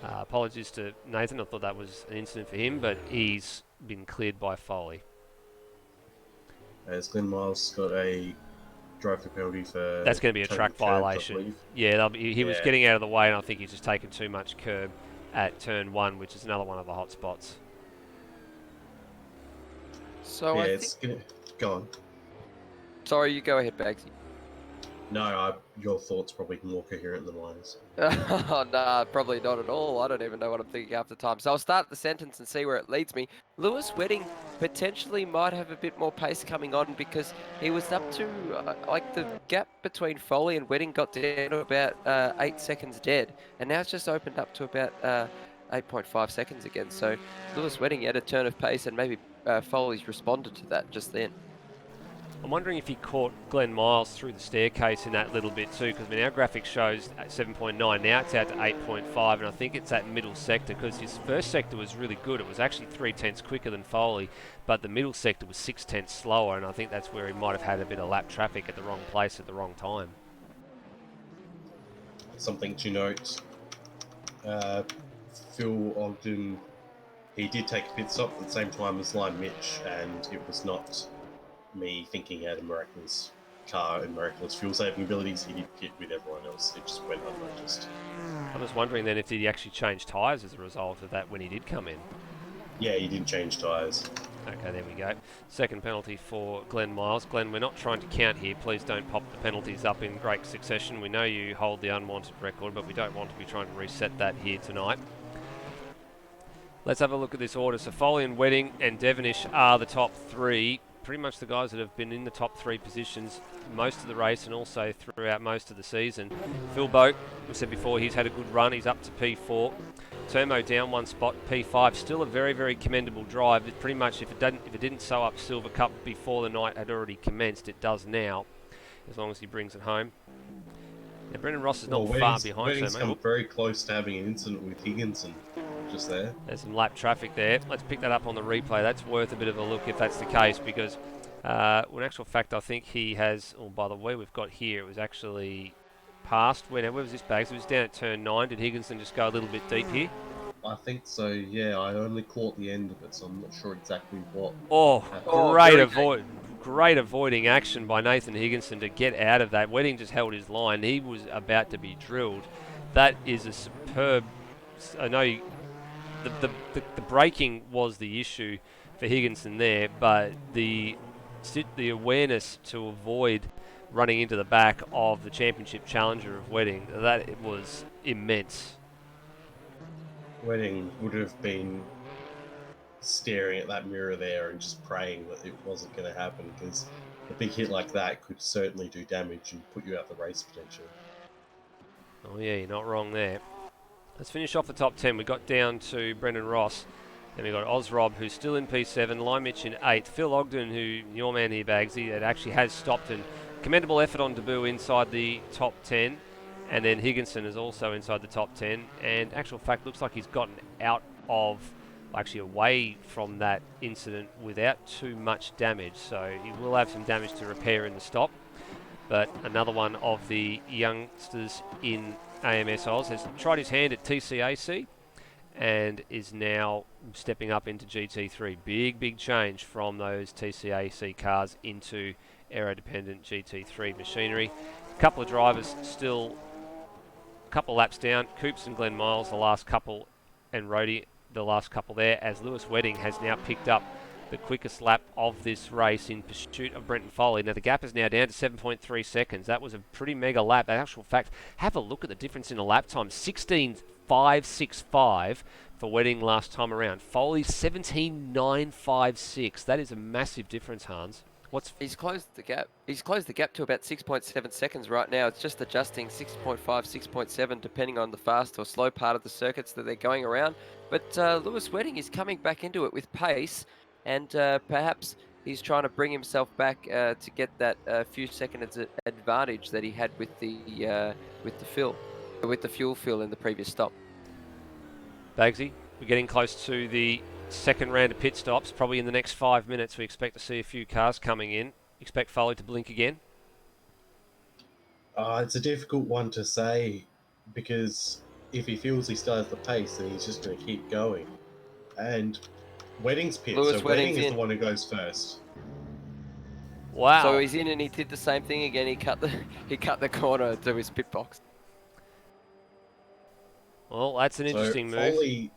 apologies to Nathan. I thought that was an incident for him, but he's been cleared by Foley. As Glenn Miles got a drive-through penalty for... That's going to be a track violation. Yeah, he was getting out of the way, and I think he's just taken too much curb at turn 1, which is another one of the hot spots. So yeah, I it's think... going to... Go on. Sorry, you go ahead, Bagsy. No, your thoughts probably more coherent than mine. Oh, nah, probably not at all. I don't even know what I'm thinking half the time. So I'll start the sentence and see where it leads me. Lewis Wedding potentially might have a bit more pace coming on, because he was up to, like, the gap between Foley and Wedding got down to about 8 seconds dead. And now it's just opened up to about 8.5 seconds again. So Lewis Wedding had a turn of pace, and maybe Foley's responded to that just then. I'm wondering if he caught Glenn Miles through the staircase in that little bit too, because our graphic shows at 7.9, now it's out to 8.5, and I think it's that middle sector, because his first sector was really good. It was actually 3 tenths quicker than Foley, but the middle sector was 6 tenths slower, and I think that's where he might have had a bit of lap traffic at the wrong place at the wrong time. Something to note, Phil Ogden, he did take a pit stop at the same time as Lime Mitch, and it was not me thinking he had a miraculous car and miraculous fuel saving abilities. He did pit with everyone else. It just went unnoticed. I was wondering then if he actually changed tyres as a result of that when he did come in. Yeah, he did change tyres. Okay, there we go. Second penalty for Glenn Miles. Glenn, we're not trying to count here. Please don't pop the penalties up in great succession. We know you hold the unwanted record, but we don't want to be trying to reset that here tonight. Let's have a look at this order. So Foley and Wedding and Devonish are the top 3. Pretty much the guys that have been in the top 3 positions most of the race and also throughout most of the season. Phil Boat, we said before, he's had a good run. He's up to P4. Termo down 1 spot, P5. Still a very, very commendable drive. It pretty much, if it didn't sew up Silver Cup before the night had already commenced, it does now, as long as he brings it home. Now, Brendan Ross is not far behind. Wedding's come very close to having an incident with Higginson just there. There's some lap traffic there. Let's pick that up on the replay. That's worth a bit of a look if that's the case, because well, in actual fact, I think he has, oh, by the way, we've got here, it was actually past. Where was this, Bags? It was down at turn 9. Did Higginson just go a little bit deep here? I think so, yeah. I only caught the end of it, so I'm not sure exactly what Oh, happened. great avoiding action by Nathan Higginson to get out of that. Wedding just held his line. He was about to be drilled. That is a superb... I know the braking was the issue for Higginson there, but the awareness to avoid running into the back of the championship challenger of Wedding, that it was immense. Wedding would have been staring at that mirror there and just praying that it wasn't going to happen, because a big hit like that could certainly do damage and put you out the race potentially. Oh yeah, you're not wrong there. Let's finish off the top 10. We got down to Brendan Ross. Then we got Ozrob, who's still in P7. Limich in 8th. Phil Ogden, who, your man here, Bagsy, that actually has stopped, and commendable effort on debut inside the top 10. And then Higginson is also inside the top 10. And actual fact, looks like he's gotten out of, actually away from that incident without too much damage. So he will have some damage to repair in the stop. But another one of the youngsters in AMS Oz has tried his hand at TCAC and is now stepping up into GT3. Big change from those TCAC cars into aero-dependent GT3 machinery. A couple of drivers still a couple laps down. Coops and Glenn Miles the last couple, and Rhodey the last couple there, as Lewis Wedding has now picked up the quickest lap of this race in pursuit of Brenton Foley. Now the gap is now down to 7.3 seconds. That was a pretty mega lap. In actual fact, have a look at the difference in a lap time. 16.565 for Wedding last time around. Foley 17.956. That is a massive difference, Hans. He's closed the gap. He's closed the gap to about 6.7 seconds right now. It's just adjusting 6.5, 6.7, depending on the fast or slow part of the circuits that they're going around. But Lewis Wedding is coming back into it with pace, and perhaps he's trying to bring himself back to get that few seconds advantage that he had with the fuel fill in the previous stop. Bagsy, we're getting close to the second round of pit stops. Probably in the next 5 minutes we expect to see a few cars coming in. Expect Foley to blink again? It's a difficult one to say, because if he feels he still has the pace, then he's just going to keep going. And Wedding's pit, so Wedding is the one who goes first. Wow. So he's in, and he did the same thing again. He cut the corner to his pit box. Well, that's an interesting move.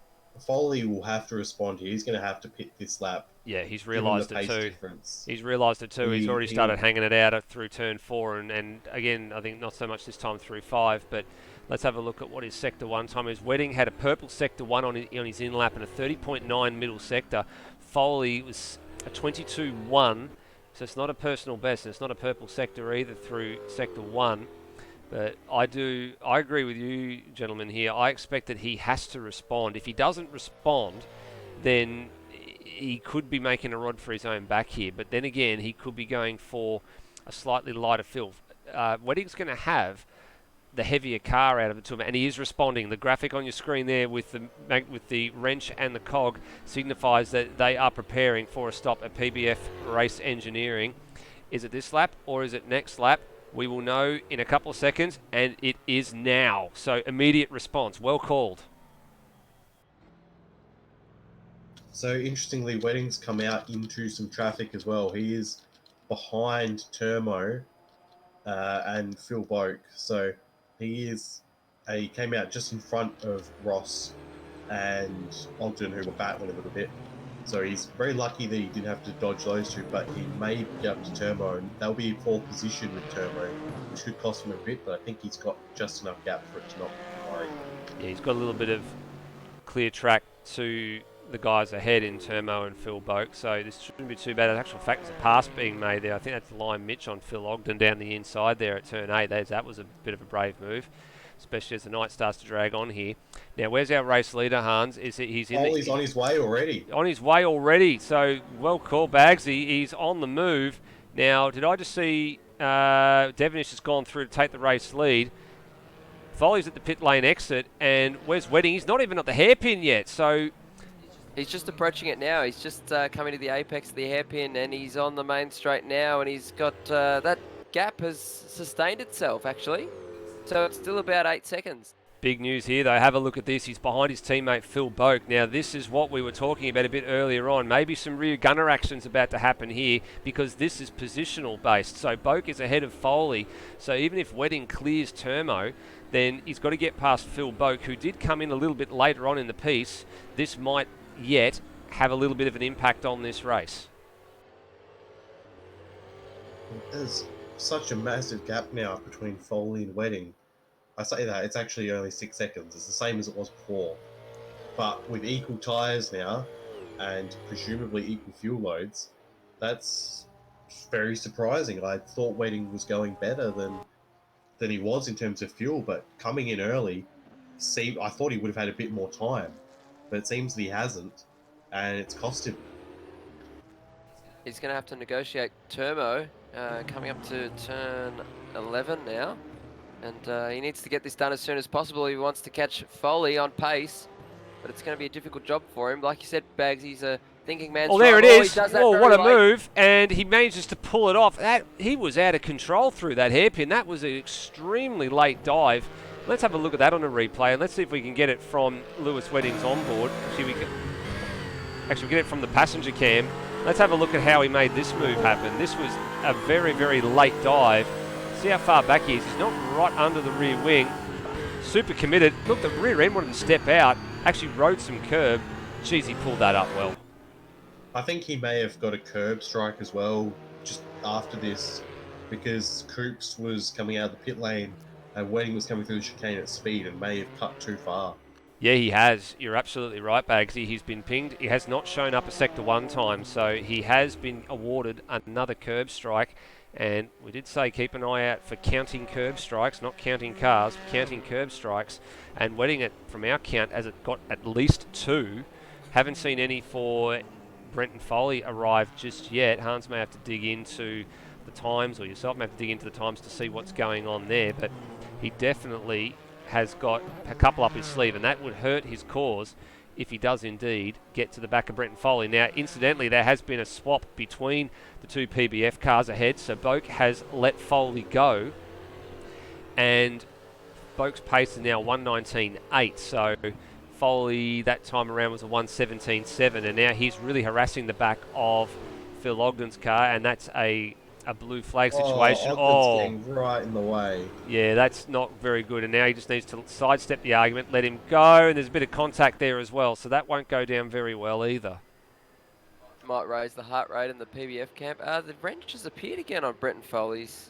Foley will have to respond here. He's going to have to pit this lap. Yeah, he's realised it too. Difference. He's realised it too. He's already started hanging it out through turn 4, and again, I think not so much this time through 5, but let's have a look at what his Sector 1 time is. Wedding had a purple Sector 1 on his in-lap and a 30.9 middle sector. Foley was a 22.1, so it's not a personal best, and it's not a purple sector either through Sector 1. But I agree with you, gentlemen, here. I expect that he has to respond. If he doesn't respond, then he could be making a rod for his own back here. But then again, he could be going for a slightly lighter fill. Wedding's going to have the heavier car out of it to him, and he is responding. The graphic on your screen there with the wrench and the cog signifies that they are preparing for a stop at PBF Race Engineering. Is it this lap or is it next lap? We will know in a couple of seconds, and it is now. So immediate response. Well called. So interestingly, Wedding's come out into some traffic as well. He is behind Termo and Phil Boak. So he came out just in front of Ross and Ogden, who were battling a little bit. So he's very lucky that he didn't have to dodge those two, but he may get up to Termo, and they'll be in pole position with Termo, which could cost him a bit, but I think he's got just enough gap for it to not worry. Yeah, he's got a little bit of clear track to the guys ahead in Termo and Phil Boak, so this shouldn't be too bad. In actual fact, there's a pass being made there. I think that's Lime Mitch on Phil Ogden down the inside there at turn 8. That was a bit of a brave move, especially as the night starts to drag on here. Now, where's our race leader, Hans? He's on his way already. On his way already. So, well called, Bagsy. He's on the move. Now, did I just see Devonish has gone through to take the race lead? Foley's at the pit lane exit, and where's Wedding? He's not even at the hairpin yet, so... He's just approaching it now. He's just coming to the apex of the hairpin, and he's on the main straight now, and he's got... that gap has sustained itself, actually. So it's still about 8 seconds. Big news here, though. Have a look at this. He's behind his teammate Phil Boak. Now, this is what we were talking about a bit earlier on. Maybe some rear gunner action's about to happen here because this is positional based. So Boak is ahead of Foley. So even if Wedding clears Termo, then he's got to get past Phil Boak, who did come in a little bit later on in the piece. This might yet have a little bit of an impact on this race. There's such a massive gap now between Foley and Wedding. I say that, it's actually only 6 seconds. It's the same as it was before. But with equal tyres now, and presumably equal fuel loads, that's very surprising. I thought Wedding was going better than he was in terms of fuel, but coming in early, I thought he would have had a bit more time. But it seems that he hasn't, and it's cost him. He's going to have to negotiate Termo, coming up to turn 11 now. And he needs to get this done as soon as possible. He wants to catch Foley on pace, but it's going to be a difficult job for him. Like you said, Bags, he's a thinking man. Oh, there it is. Oh, what a move. And he manages to pull it off. He was out of control through that hairpin. That was an extremely late dive. Let's have a look at that on a replay, and let's see if we can get it from Lewis Wedding's onboard. Actually, we get it from the passenger cam. Let's have a look at how he made this move happen. This was a very, very late dive. See how far back he is. He's not right under the rear wing. Super committed. Look, the rear end wanted to step out. Actually rode some curb. Jeez, he pulled that up well. I think he may have got a curb strike as well just after this, because Coops was coming out of the pit lane and Wedding was coming through the chicane at speed and may have cut too far. Yeah, he has. You're absolutely right, Bagsy. He's been pinged. He has not shown up a Sector 1 time, so he has been awarded another curb strike. And we did say keep an eye out for counting curb strikes, not counting cars, counting curb strikes. And Wedding it from our count as it got at least 2. Haven't seen any for Brenton Foley arrive just yet. Hans may have to dig into the times, or yourself may have to dig into the times to see what's going on there. But he definitely has got a couple up his sleeve, and that would hurt his cause if he does indeed get to the back of Brenton Foley. Now, incidentally, there has been a swap between the two PBF cars ahead, so Boak has let Foley go, and Boak's pace is now 1:19.8, so Foley that time around was a 1:17.7, and now he's really harassing the back of Phil Ogden's car, and that's a blue flag situation. Ogden's getting right in the way. Yeah, that's not very good. And now he just needs to sidestep the argument, let him go, and there's a bit of contact there as well, so that won't go down very well either. Might raise the heart rate in the PBF camp. The wrench has appeared again on Brenton Foley's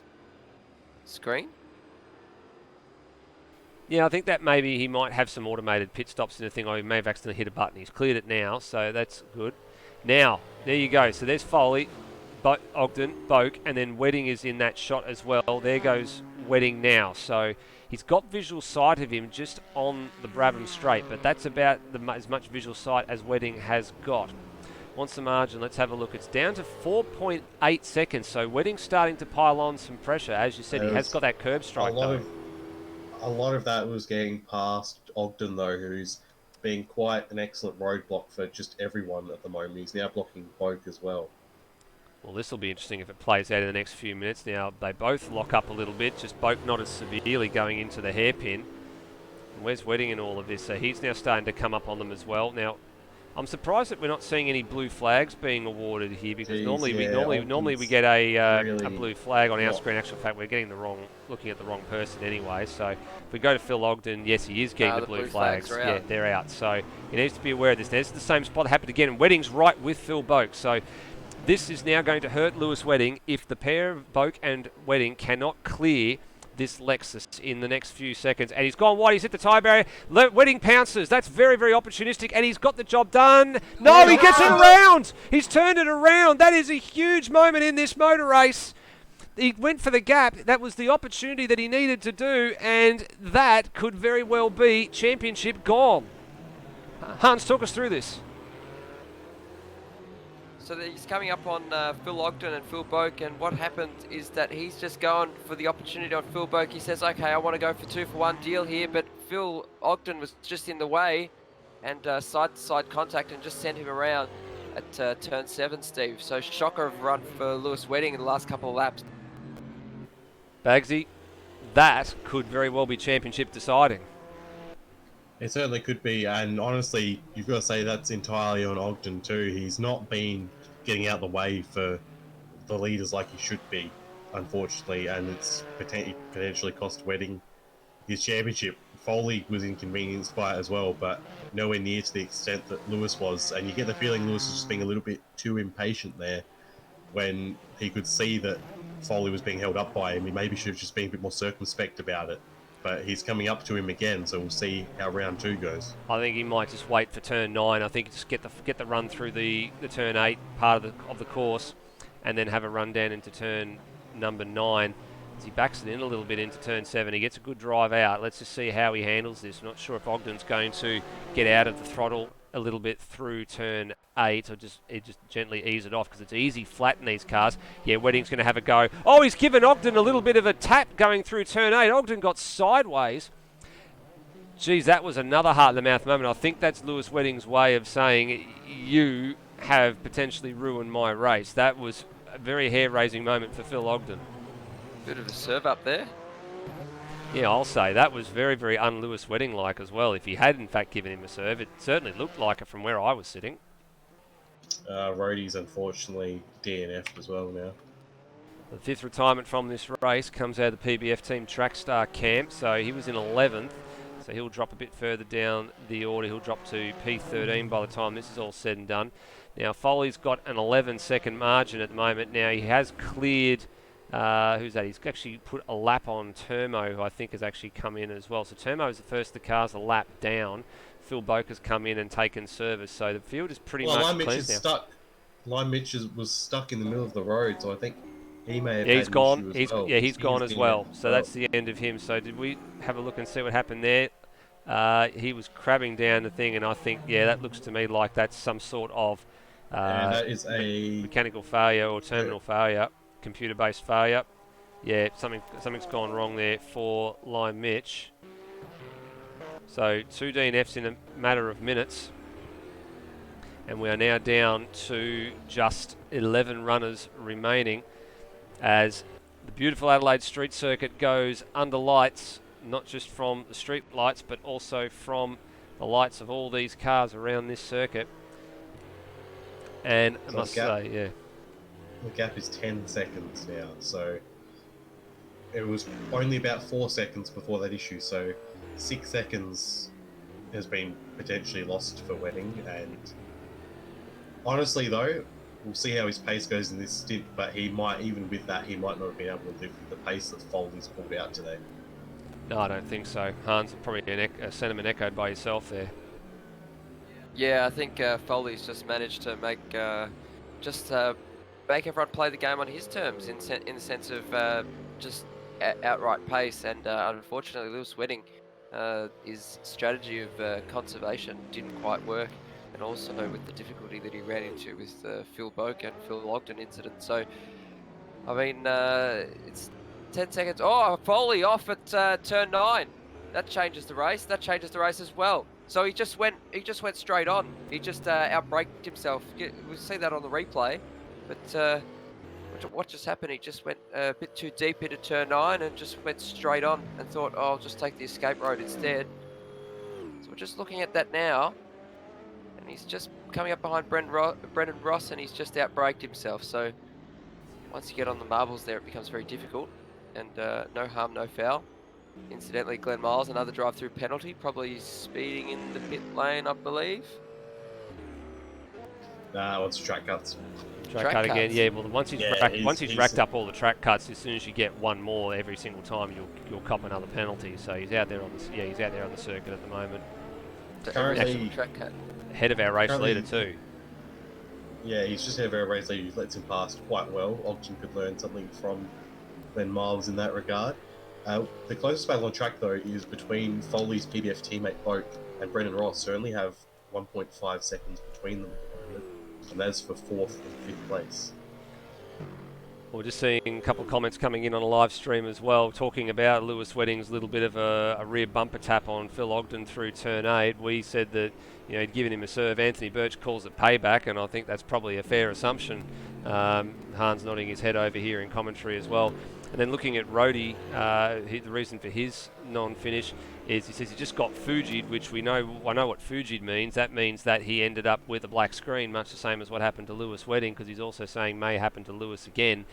screen. Yeah, I think that maybe he might have some automated pit stops in the thing, or he may have accidentally hit a button. He's cleared it now, so that's good. Now, there you go. So there's Foley, Ogden, Boak, and then Wedding is in that shot as well. There goes Wedding now. So he's got visual sight of him just on the Brabham Straight, but that's about as much visual sight as Wedding has got. Wants the margin, let's have a look. It's down to 4.8 seconds, so Wedding's starting to pile on some pressure. As you said, he has got that curb strike, though. A lot of that was getting past Ogden, though, who's being quite an excellent roadblock for just everyone at the moment. He's now blocking Boak as well. Well, this will be interesting if it plays out in the next few minutes. Now, they both lock up a little bit, just Boak not as severely going into the hairpin. And where's Wedding in all of this? So he's now starting to come up on them as well. Now, I'm surprised that we're not seeing any blue flags being awarded here, because normally we get a blue flag on our screen. In actual fact, we're getting looking at the wrong person anyway. So if we go to Phil Ogden, yes, he is getting the blue flags. Yeah, they're out. So he needs to be aware of this. There's the same spot that happened again, and Wedding's right with Phil Boak. So this is now going to hurt Lewis Wedding if the pair of Boak and Wedding cannot clear this Lexus in the next few seconds. And he's gone wide. He's hit the tyre barrier. Wedding pounces. That's very, very opportunistic, and he's got the job done. No, he gets it around. He's turned it around. That is a huge moment in this motor race. He went for the gap. That was the opportunity that he needed to do, and that could very well be championship gone. Hans, talk us through this. So he's coming up on Phil Ogden and Phil Boak, and what happened is that he's just going for the opportunity on Phil Boak. He says, okay, I want to go for 2-for-1 deal here, but Phil Ogden was just in the way, and side-to-side contact, and just sent him around at turn 7, Steve. So shocker of run for Lewis Wedding in the last couple of laps. Bagsy, that could very well be championship deciding. It certainly could be, and honestly, you've got to say that's entirely on Ogden too. He's not been getting out the way for the leaders like he should be, unfortunately, and it's potentially cost Wedding his championship. Foley was inconvenienced by it as well, but nowhere near to the extent that Lewis was, and you get the feeling Lewis was just being a little bit too impatient there when he could see that Foley was being held up by him. He maybe should have just been a bit more circumspect about it. But he's coming up to him again, so we'll see how round 2 goes. I think he might just wait for turn 9. I think just get the run through the turn 8 part of the course, and then have a run down into turn number 9. As he backs it in a little bit into turn 7, he gets a good drive out. Let's just see how he handles this. I'm not sure if Ogden's going to get out of the throttle a little bit through turn 8, or just gently ease it off, because it's easy flat in these cars. Yeah, Wedding's going to have a go. Oh, he's given Ogden a little bit of a tap going through turn 8. Ogden got sideways. Geez, that was another heart-in-the-mouth moment. I think that's Lewis Wedding's way of saying, you have potentially ruined my race. That was a very hair-raising moment for Phil Ogden. Bit of a serve up there. Yeah, I'll say that was very, very un-Lewis Wedding-like as well. If he had, in fact, given him a serve, it certainly looked like it from where I was sitting. Rhodey's unfortunately DNF'd as well now. The 5th retirement from this race comes out of the PBF Team Trackstar camp, so he was in 11th, so he'll drop a bit further down the order. He'll drop to P13 by the time this is all said and done. Now, Foley's got an 11-second margin at the moment. Now, he has cleared... who's that? He's actually put a lap on Termo, who I think has actually come in as well. So Termo is the first of the cars a lap down. Phil Boker's come in and taken service. So the field is pretty much Line clean Mitch is now. stuck. Line Mitch was stuck in the middle of the road, so I think he may have. Yeah, he's had gone. an issue as well. He's gone as well. So that's the. the end of him. So did we have a look and see what happened there? He was crabbing down the thing, and I think, yeah, that looks to me like that's some sort of that is a mechanical failure or terminal failure, computer-based failure. Yeah, something's gone wrong there for Lime Mitch. So 2 DNFs in a matter of minutes. And we are now down to just 11 runners remaining as the beautiful Adelaide street circuit goes under lights, not just from the street lights, but also from the lights of all these cars around this circuit. And I must say, yeah. The gap is 10 seconds now, so it was only about 4 seconds before that issue, so 6 seconds has been potentially lost for Wedding, and honestly though, we'll see how his pace goes in this stint, but he might, even with that, he might not have been able to live with the pace that Foley's pulled out today. No, I don't think so. Hans, probably a sentiment echoed by yourself there. Yeah, I think Foley's just managed to make make everyone play the game on his terms in the sense of just outright pace, and unfortunately Lewis Wedding, his strategy of conservation didn't quite work, and also with the difficulty that he ran into with the Phil Boak and Phil Ogden incident. So, I mean, it's 10 seconds. Oh, Foley off at turn 9. That changes the race. That changes the race as well. So he just went straight on. He just outbraked himself. We'll see that on the replay. But what just happened? He just went a bit too deep into turn 9 and just went straight on and thought, oh, I'll just take the escape road instead. So we're just looking at that now. And he's just coming up behind Brendan Ross, and he's just outbraked himself. So once you get on the marbles there, it becomes very difficult. And no harm, no foul. Incidentally, Glenn Miles, another drive-through penalty, probably speeding in the pit lane, I believe. Nah, it's track cuts. Track cut again, yeah. Well, once he's racked up all the track cuts, as soon as you get one more every single time, you'll cop another penalty. So he's out there on the circuit at the moment. Currently, track cut. Ahead of our race leader too. Yeah, he's just ahead of our race leader, who lets him pass quite well. Ogden could learn something from Glenn Miles in that regard. The closest battle on track, though, is between Foley's PBF teammate Boak and Brendan Ross, who only have 1.5 seconds between them, and that's for 4th and 5th place. We're just seeing a couple of comments coming in on a live stream as well, talking about Lewis Wedding's little bit of a rear bumper tap on Phil Ogden through turn 8. We said that he'd given him a serve. Anthony Birch calls it payback, and I think that's probably a fair assumption. Hans nodding his head over here in commentary as well. And then looking at Rhodey, the reason for his non-finish is he says he just got Fuji'd, which I know what Fuji'd means. That means that he ended up with a black screen, much the same as what happened to Lewis Wedding, because he's also saying may happen to Lewis again.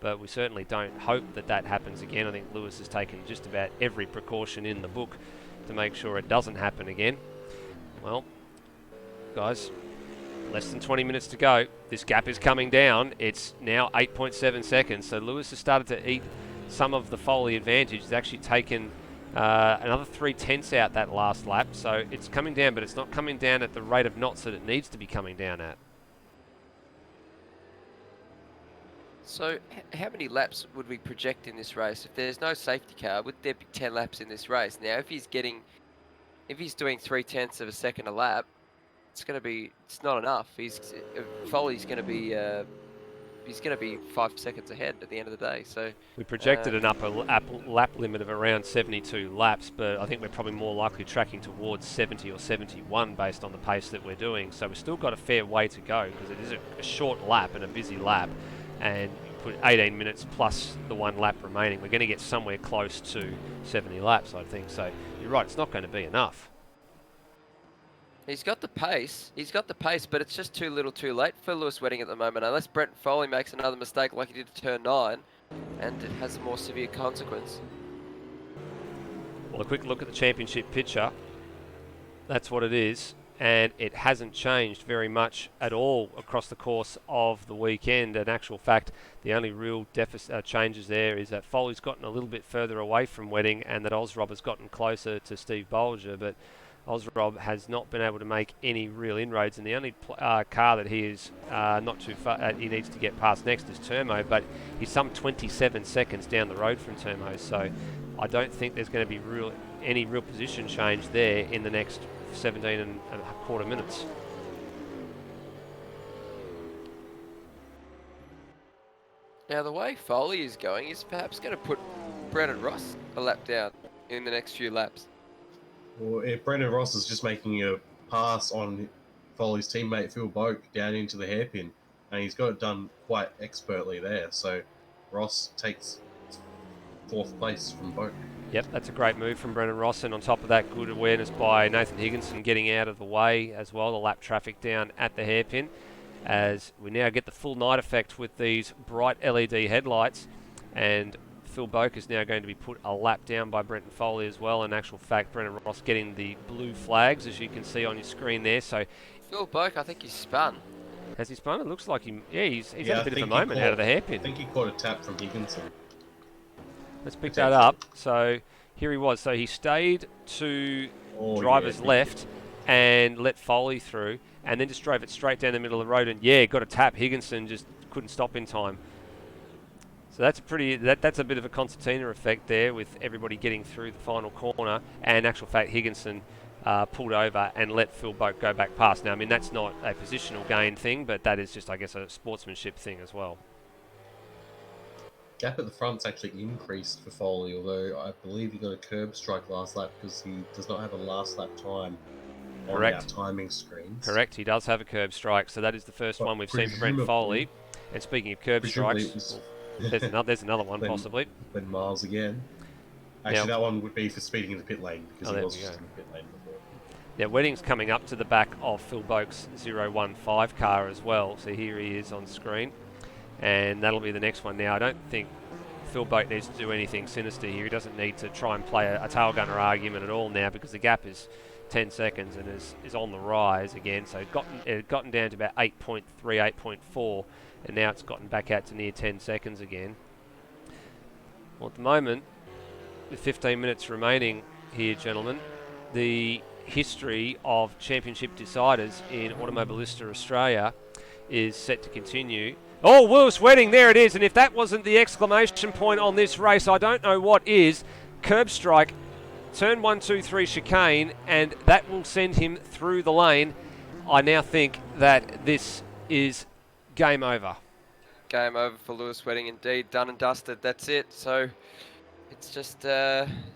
But we certainly don't hope that happens again. I think Lewis has taken just about every precaution in the book to make sure it doesn't happen again. Well, guys, less than 20 minutes to go. This gap is coming down. It's now 8.7 seconds. So Lewis has started to eat some of the Foley advantage. He's actually taken another 3/10 out that last lap. So it's coming down, but it's not coming down at the rate of knots that it needs to be coming down at. So how many laps would we project in this race? If there's no safety car, would there be 10 laps in this race? Now, if he's doing 3/10 of a second a lap, it's not enough. Foley's going to be 5 seconds ahead at the end of the day. So we projected an upper lap limit of around 72 laps, but I think we're probably more likely tracking towards 70 or 71 based on the pace that we're doing. So we've still got a fair way to go, because it is a short lap and a busy lap, and put 18 minutes plus the 1 lap remaining. We're going to get somewhere close to 70 laps, I think. So you're right, it's not going to be enough. He's got the pace, but it's just too little too late for Lewis Wedding at the moment, unless Brent Foley makes another mistake like he did at turn 9, and it has a more severe consequence. Well, a quick look at the championship picture. That's what it is, and it hasn't changed very much at all across the course of the weekend. In actual fact, the only real changes there is that Foley's gotten a little bit further away from Wedding, and that Ozrob has gotten closer to Steve Bolger, but Ozrob has not been able to make any real inroads, and the only car that he is not too far, he needs to get past next is Termo, but he's some 27 seconds down the road from Termo, so I don't think there's going to be any real position change there in the next 17 and a quarter minutes. Now, the way Foley is going, he's perhaps going to put Brennan Ross a lap down in the next few laps. Well, if Brendan Ross is just making a pass on Foley's teammate Phil Boak down into the hairpin, and he's got it done quite expertly there. So Ross takes 4th place from Boak. Yep, that's a great move from Brendan Ross, and on top of that, good awareness by Nathan Higginson getting out of the way as well, the lap traffic down at the hairpin, as we now get the full night effect with these bright LED headlights, and Phil Boak is now going to be put a lap down by Brenton Foley as well. In actual fact, Brendan Ross getting the blue flags, as you can see on your screen there. So Phil Boak, I think he's spun. Has he spun? It looks like he's had a bit of a moment out of the hairpin. I think he caught a tap from Higginson. Let's pick that up. So here he was. So he stayed to driver's left and let Foley through, and then just drove it straight down the middle of the road, and got a tap. Higginson just couldn't stop in time. So that's that's a bit of a concertina effect there, with everybody getting through the final corner, and in actual fact Higginson pulled over and let Phil Boak go back past. Now, I mean, that's not a positional gain thing, but that is just, I guess, a sportsmanship thing as well. Gap at the front's actually increased for Foley, although I believe he got a curb strike last lap because he does not have a last lap time on our timing screens. Correct, he does have a curb strike, so that is the first one we've seen for Brent Foley. And speaking of curb strikes, there's another one possibly. Ben Miles again. Actually, that one would be for speeding in the pit lane, because he was just in the pit lane before. Yeah, Wedding's coming up to the back of Phil Boak's 015 car as well. So here he is on screen, and that'll be the next one. Now, I don't think Phil Boak needs to do anything sinister here. He doesn't need to try and play a tail gunner argument at all now, because the gap is 10 seconds and is on the rise again. So it gotten down to about 8.3, 8.4, and now it's gotten back out to near 10 seconds again. Well, at the moment, with 15 minutes remaining here, gentlemen, the history of championship deciders in Automobilista Australia is set to continue. Oh, Lewis Wedding, there it is, and if that wasn't the exclamation point on this race, I don't know what is. Curb strike, turn 1, 2, 3 chicane, and that will send him through the lane. I now think that this is game over. Game over for Lewis Wedding indeed, done and dusted, that's it. So it's just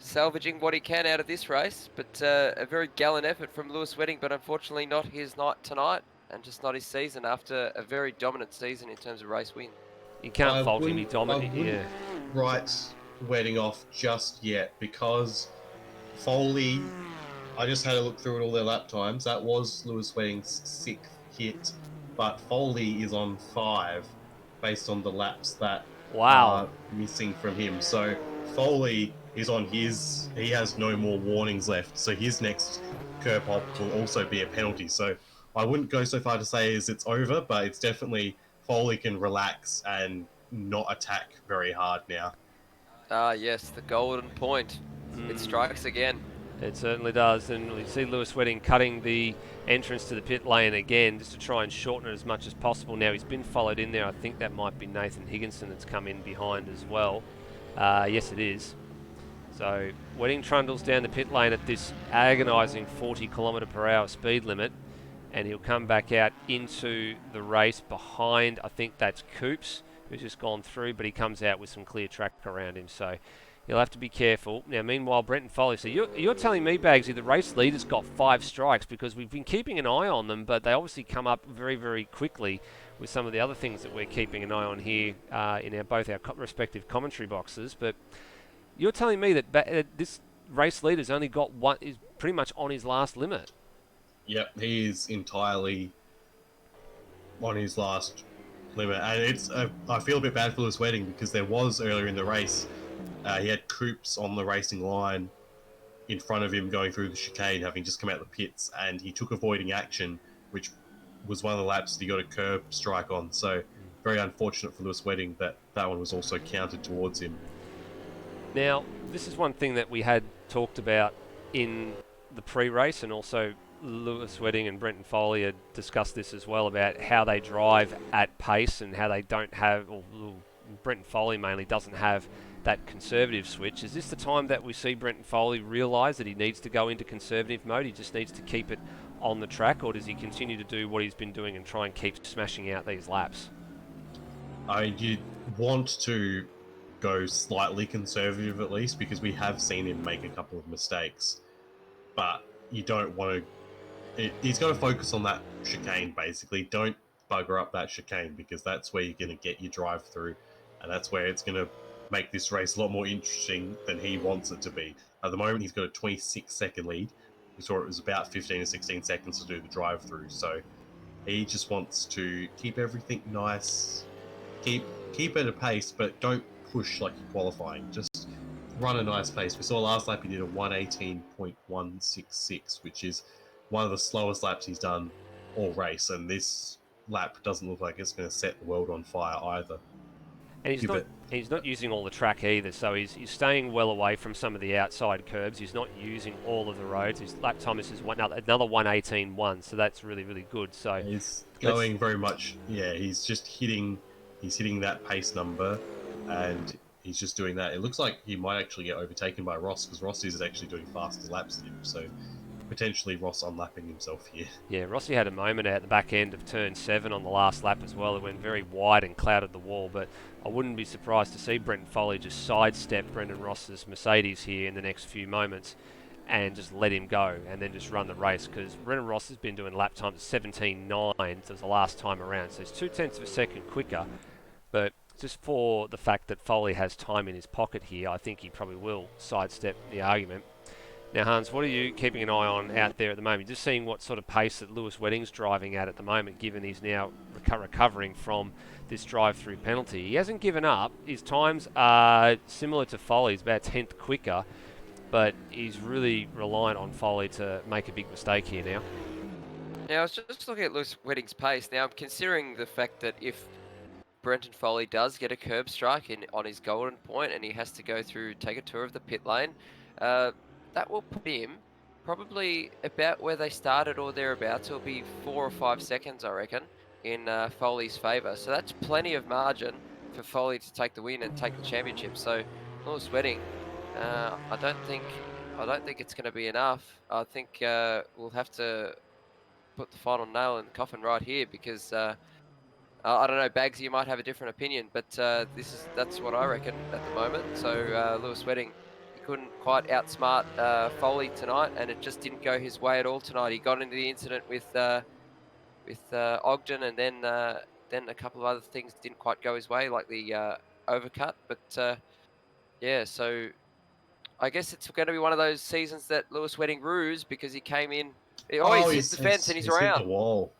salvaging what he can out of this race, but a very gallant effort from Lewis Wedding, but unfortunately not his night tonight, and just not his season after a very dominant season in terms of race win. You can't fault him, he dominated, write Wedding off just yet because Foley, I just had a look through at all their lap times. That was Lewis Wedding's 6th hit, but Foley is on 5 based on the laps that Wow. are missing from him. So Foley is on his, he has no more warnings left. So his next curb hop will also be a penalty. So I wouldn't go so far to say as it's over, but it's definitely Foley can relax and not attack very hard now. Ah, yes, the golden point. It strikes again. It certainly does, and we see Lewis Wedding cutting the entrance to the pit lane again just to try and shorten it as much as possible. Now he's been followed in there. I think that might be Nathan Higginson that's come in behind as well. Yes, it is. So Wedding trundles down the pit lane at this agonising 40 km/h speed limit, and he'll come back out into the race behind, I think that's Coops, who's just gone through, but he comes out with some clear track around him. So you'll have to be careful. Now, meanwhile, Brenton Foley. So you're telling me, Bagsy, the race leader's got 5 strikes because we've been keeping an eye on them, but they obviously come up very, very quickly with some of the other things that we're keeping an eye on here in both our respective commentary boxes. But you're telling me that this race leader's only got one, is pretty much on his last limit. Yep, he is entirely on his last limit, and it's I feel a bit bad for Lewis Wedding because there was earlier in the race he had Coops on the racing line in front of him going through the chicane, having just come out of the pits, and he took avoiding action, which was one of the laps that he got a curb strike on. So very unfortunate for Lewis Wedding that one was also counted towards him. Now, this is one thing that we had talked about in the pre-race, and also Lewis Wedding and Brenton Foley had discussed this as well, about how they drive at pace and how they don't have, or Brenton Foley mainly doesn't have that conservative switch. Is this the time that we see Brenton Foley realise that he needs to go into conservative mode? He just needs to keep it on the track, or does he continue to do what he's been doing and try and keep smashing out these laps? You want to go slightly conservative at least, because we have seen him make a couple of mistakes, but you don't want to. He's got to focus on that chicane, basically. Don't bugger up that chicane, because that's where you're going to get your drive through, and that's where it's going to make this race a lot more interesting than he wants it to be. At the moment, he's got a 26-second lead. We saw it was about 15 or 16 seconds to do the drive through, so he just wants to keep everything nice, keep at a pace, but don't push like you're qualifying. Just run a nice pace. We saw last lap he did a 1:18.166, which is one of the slowest laps he's done all race, and this lap doesn't look like it's going to set the world on fire either. And he's not using all the track either, so he's staying well away from some of the outside curbs. He's not using all of the roads. His lap time is another 1:18.1, so that's really, really good. So he's going very much, he's just hitting that pace number, and he's just doing that. It looks like he might actually get overtaken by Ross, because Ross is actually doing faster laps than him, so potentially Ross unlapping himself here. Yeah, Rossi had a moment at the back end of turn 7 on the last lap as well. It went very wide and clouded the wall, but I wouldn't be surprised to see Brenton Foley just sidestep Brendan Ross's Mercedes here in the next few moments and just let him go and then just run the race, because Brendan Ross has been doing lap times at 17.9 since the last time around, so it's 0.2 of a second quicker, but just for the fact that Foley has time in his pocket here, I think he probably will sidestep the argument. Now, Hans, what are you keeping an eye on out there at the moment? Just seeing what sort of pace that Lewis Wedding's driving at the moment, given he's now recovering from this drive-through penalty. He hasn't given up. His times are similar to Foley's, about 10th quicker, but he's really reliant on Foley to make a big mistake here now. Now, I was just looking at Lewis Wedding's pace. Now, I'm considering the fact that if Brenton Foley does get a curb strike on his golden point and he has to go through, take a tour of the pit lane, that will put him probably about where they started or thereabouts. It'll be 4 or 5 seconds, I reckon, in Foley's favour. So that's plenty of margin for Foley to take the win and take the championship. So Lewis Wedding, I don't think it's going to be enough. I think we'll have to put the final nail in the coffin right here, because I don't know, Bags, you might have a different opinion, but that's what I reckon at the moment. So Lewis Wedding, couldn't quite outsmart Foley tonight, and it just didn't go his way at all tonight. He got into the incident with Ogden, and then a couple of other things didn't quite go his way, like the overcut. But Yeah, so I guess it's going to be one of those seasons that Lewis Wedding ruse because he came in. Oh, he's hit the fence and he's hit the around. wall.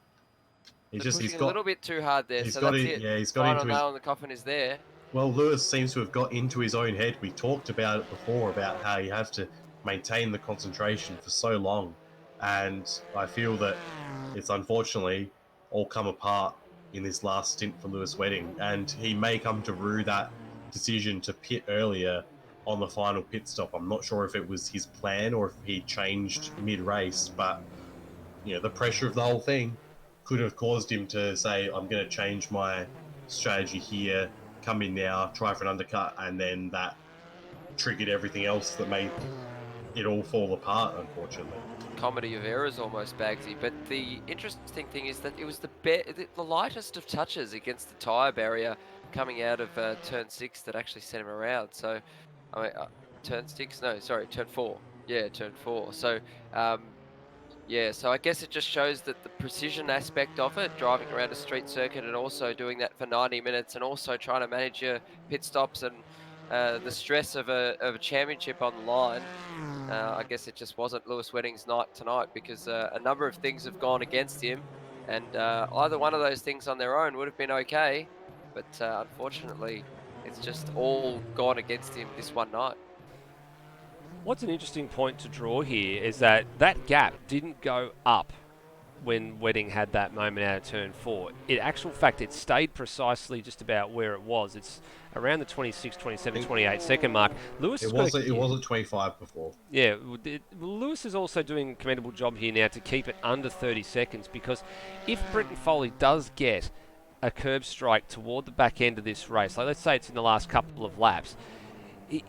They're pushing a little bit too hard there, He's so got that's it. it. Yeah, he's got Final into his. nail in the coffin is there. Well, Lewis seems to have got into his own head. We talked about it before about how you have to maintain the concentration for so long, and I feel that it's unfortunately all come apart in this last stint for Lewis Wedding, and he may come to rue that decision to pit earlier on the final pit stop. I'm not sure if it was his plan or if he changed mid-race, but the pressure of the whole thing could have caused him to say, I'm going to change my strategy here, come in now, try for an undercut, and then that triggered everything else that made it all fall apart, unfortunately. Comedy of errors almost, Bagsy. But the interesting thing is that it was the lightest of touches against the tyre barrier coming out of turn 6 that actually sent him around. So, I mean, turn 6? No, sorry, turn 4. Yeah, turn 4. So, yeah, so I guess it just shows that the precision aspect of it, driving around a street circuit and also doing that for 90 minutes and also trying to manage your pit stops and the stress of a championship on the line. I guess it just wasn't Lewis Wedding's night tonight because a number of things have gone against him, and either one of those things on their own would have been okay, but unfortunately, it's just all gone against him this one night. What's an interesting point to draw here is that gap didn't go up when Wedding had that moment out of turn 4. In actual fact, it stayed precisely just about where it was. It's around the 26, 27, 28 second mark. Lewis it wasn't 25 before. Yeah, Lewis is also doing a commendable job here now to keep it under 30 seconds, because if Brenton Foley does get a curb strike toward the back end of this race, like let's say it's in the last couple of laps,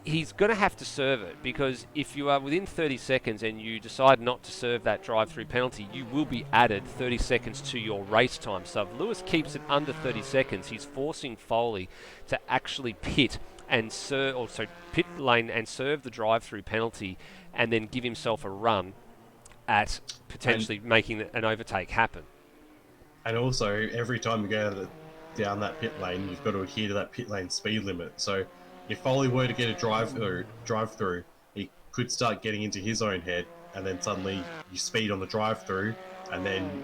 he's going to have to serve it, because if you are within 30 seconds and you decide not to serve that drive-through penalty, you will be added 30 seconds to your race time. So if Lewis keeps it under 30 seconds, he's forcing Foley to actually pit lane and serve the drive-through penalty, and then give himself a run at potentially making an overtake happen. And also, every time you go down that pit lane, you've got to adhere to that pit lane speed limit. So if Foley were to get a drive-through, he could start getting into his own head, and then suddenly you speed on the drive-through, and then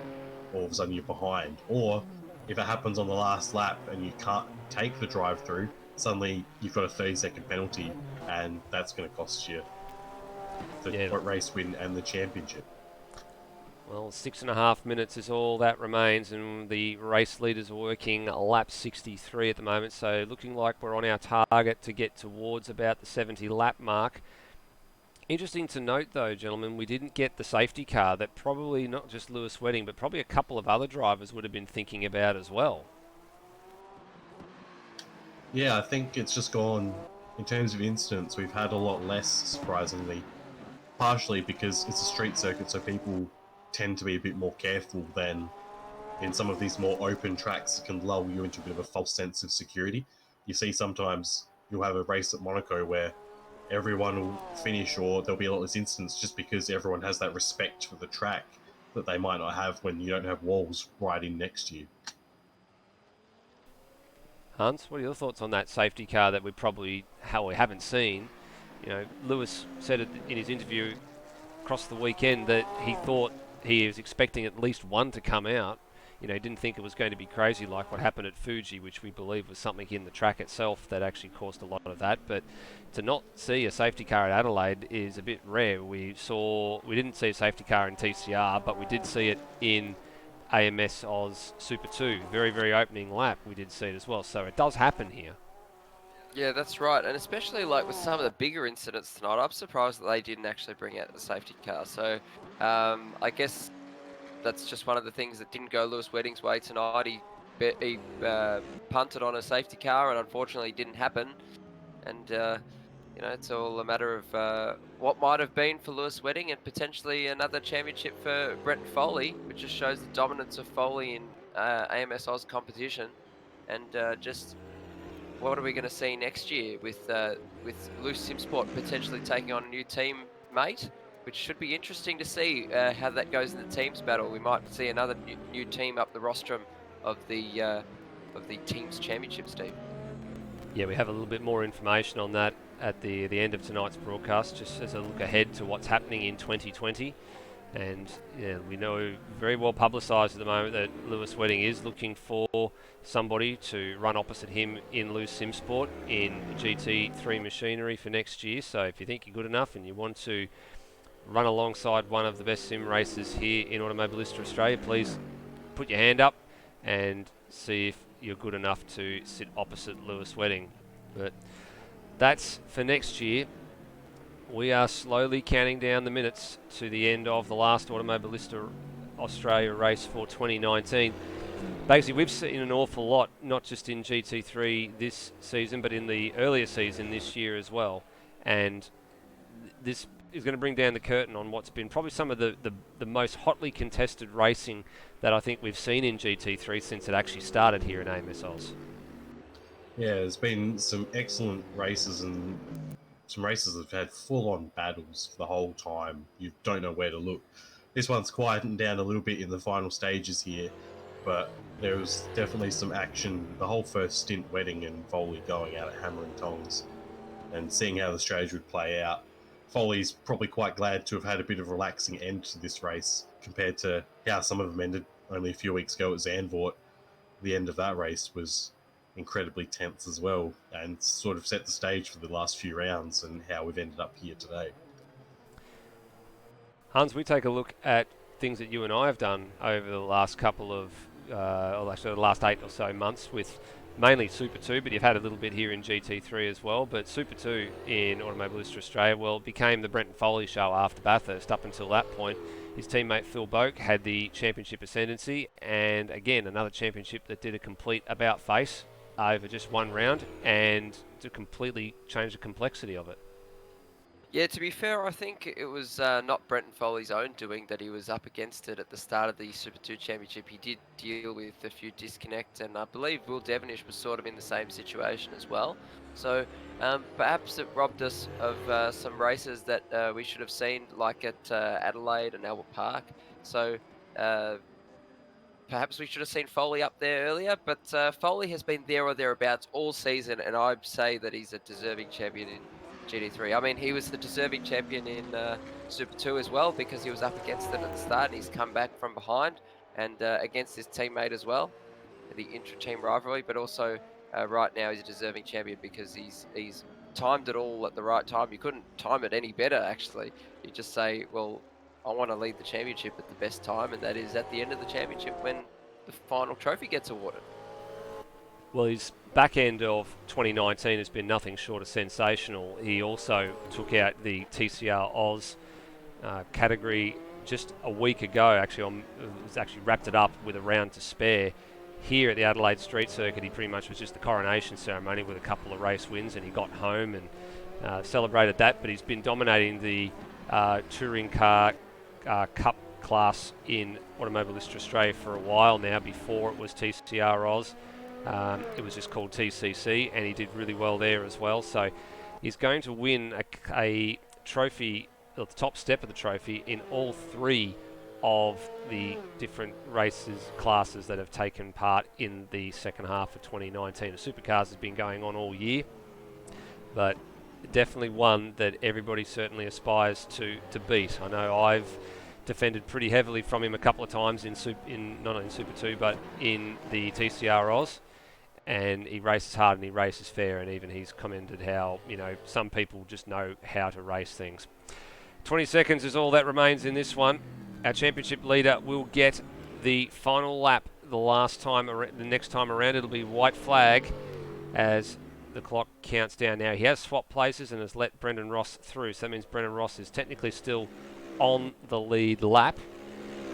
all of a sudden you're behind. Or if it happens on the last lap and you can't take the drive-through, suddenly you've got a 30-second penalty, and that's going to cost you the race win and the championship. Well, 6.5 minutes is all that remains, and the race leaders are working lap 63 at the moment, so looking like we're on our target to get towards about the 70 lap mark. Interesting to note, though, gentlemen, we didn't get the safety car that probably not just Lewis Wedding, but probably a couple of other drivers would have been thinking about as well. Yeah, I think it's just gone, in terms of incidents, we've had a lot less, surprisingly. Partially because it's a street circuit, so people tend to be a bit more careful than in some of these more open tracks that can lull you into a bit of a false sense of security. You see sometimes you'll have a race at Monaco where everyone will finish, or there'll be a lot less incidents just because everyone has that respect for the track that they might not have when you don't have walls right in next to you. Hans, what are your thoughts on that safety car that we haven't seen? Lewis said it in his interview across the weekend that he thought he was expecting at least one to come out. He didn't think it was going to be crazy like what happened at Fuji, which we believe was something in the track itself that actually caused a lot of that. But to not see a safety car at Adelaide is a bit rare. We didn't see a safety car in TCR, but we did see it in AMS Oz Super 2. Very, very opening lap, we did see it as well. So it does happen here. Yeah, that's right, and especially like with some of the bigger incidents tonight, I'm surprised that they didn't actually bring out the safety car. So I guess that's just one of the things that didn't go Lewis Wedding's way tonight. He punted on a safety car, and unfortunately it didn't happen. And it's all a matter of what might have been for Lewis Wedding and potentially another championship for Brenton Foley, which just shows the dominance of Foley in AMS Oz competition. And just what are we going to see next year with Loose Simsport potentially taking on a new teammate, which should be interesting to see how that goes in the teams battle. We might see another new team up the rostrum of the teams championship, Steve. Yeah, we have a little bit more information on that at the end of tonight's broadcast, just as a look ahead to what's happening in 2020. And yeah, we know very well publicised at the moment that Lewis Wedding is looking for somebody to run opposite him in Loose Sim Sport in GT3 machinery for next year. So if you think you're good enough and you want to run alongside one of the best sim racers here in Automobilista Australia, please put your hand up and see if you're good enough to sit opposite Lewis Wedding. But that's for next year. We are slowly counting down the minutes to the end of the last Automobilista Australia race for 2019. Basically, we've seen an awful lot, not just in GT3 this season, but in the earlier season this year as well. And this is going to bring down the curtain on what's been probably some of the most hotly contested racing that I think we've seen in GT3 since it actually started here in AMS Oz. Yeah, there's been some excellent races and some races that have had full-on battles for the whole time. You don't know where to look. This one's quietened down a little bit in the final stages here, but there was definitely some action. The whole first stint, Wedding and Foley going out at hammer and tongs and seeing how the strategy would play out. Foley's probably quite glad to have had a bit of a relaxing end to this race compared to how some of them ended only a few weeks ago at Zandvoort. The end of that race was incredibly tense as well and sort of set the stage for the last few rounds and how we've ended up here today. Hans, we take a look at things that you and I have done over the last couple of, or actually the last 8 or so months with mainly Super 2, but you've had a little bit here in GT3 as well. But Super 2 in Automobilista Australia, well, became the Brenton Foley show after Bathurst. Up until that point, his teammate Phil Boak had the championship ascendancy, and again, another championship that did a complete about-face over just one round and to completely change the complexity of it. Yeah, to be fair, I think it was not Brenton Foley's own doing that he was up against it at the start of the Super 2 Championship. He did deal with a few disconnects, and I believe Will Devonish was sort of in the same situation as well. So perhaps it robbed us of some races that we should have seen, like at Adelaide and Albert Park. So perhaps we should have seen Foley up there earlier, but Foley has been there or thereabouts all season, and I'd say that he's a deserving champion in GT3. I mean, he was the deserving champion in Super 2 as well because he was up against it at the start and he's come back from behind and against his teammate as well, the intra-team rivalry, but also right now he's a deserving champion because he's timed it all at the right time. You couldn't time it any better, actually. You just say, well, I want to lead the championship at the best time, and that is at the end of the championship when the final trophy gets awarded. Well, his back end of 2019 has been nothing short of sensational. He also took out the TCR Oz category just a week ago. Actually, was actually wrapped it up with a round to spare. Here at the Adelaide Street Circuit, he pretty much was just the coronation ceremony with a couple of race wins, and he got home and celebrated that. But he's been dominating the touring car cup class in Automobilista Australia for a while now. Before it was TCR Oz. It was just called TCC, and he did really well there as well. So he's going to win a trophy, the top step of the trophy, in all 3 of the different classes that have taken part in the second half of 2019. The Supercars has been going on all year, but definitely one that everybody certainly aspires to beat. I know I've defended pretty heavily from him a couple of times not in Super 2, but in the TCR Oz. And he races hard and he races fair, and even he's commented how, some people just know how to race things. 20 seconds is all that remains in this one. Our championship leader will get the final lap the next time around. It'll be white flag as the clock counts down now. He has swapped places and has let Brendan Ross through, so that means Brendan Ross is technically still on the lead lap.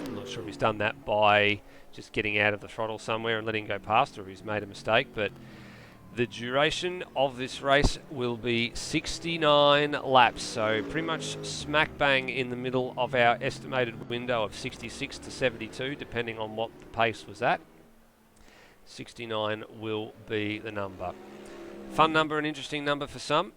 I'm not sure if he's done that by just getting out of the throttle somewhere and letting go past, or he's made a mistake, but the duration of this race will be 69 laps, so pretty much smack bang in the middle of our estimated window of 66 to 72, depending on what the pace was at. 69 will be the number. Fun number and interesting number for some,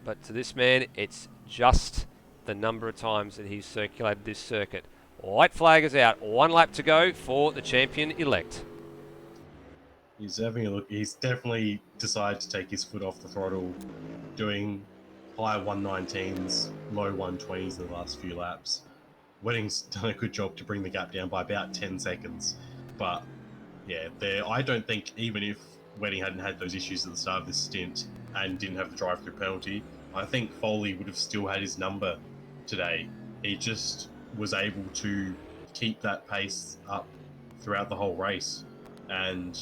but to this man, it's just the number of times that he's circulated this circuit. White flag is out. 1 lap to go for the champion-elect. He's having a look. He's definitely decided to take his foot off the throttle, doing high 119s, low 120s in the last few laps. Wedding's done a good job to bring the gap down by about 10 seconds. But yeah, I don't think even if Wedding hadn't had those issues at the start of this stint and didn't have the drive-through penalty, I think Foley would have still had his number today. He just was able to keep that pace up throughout the whole race. And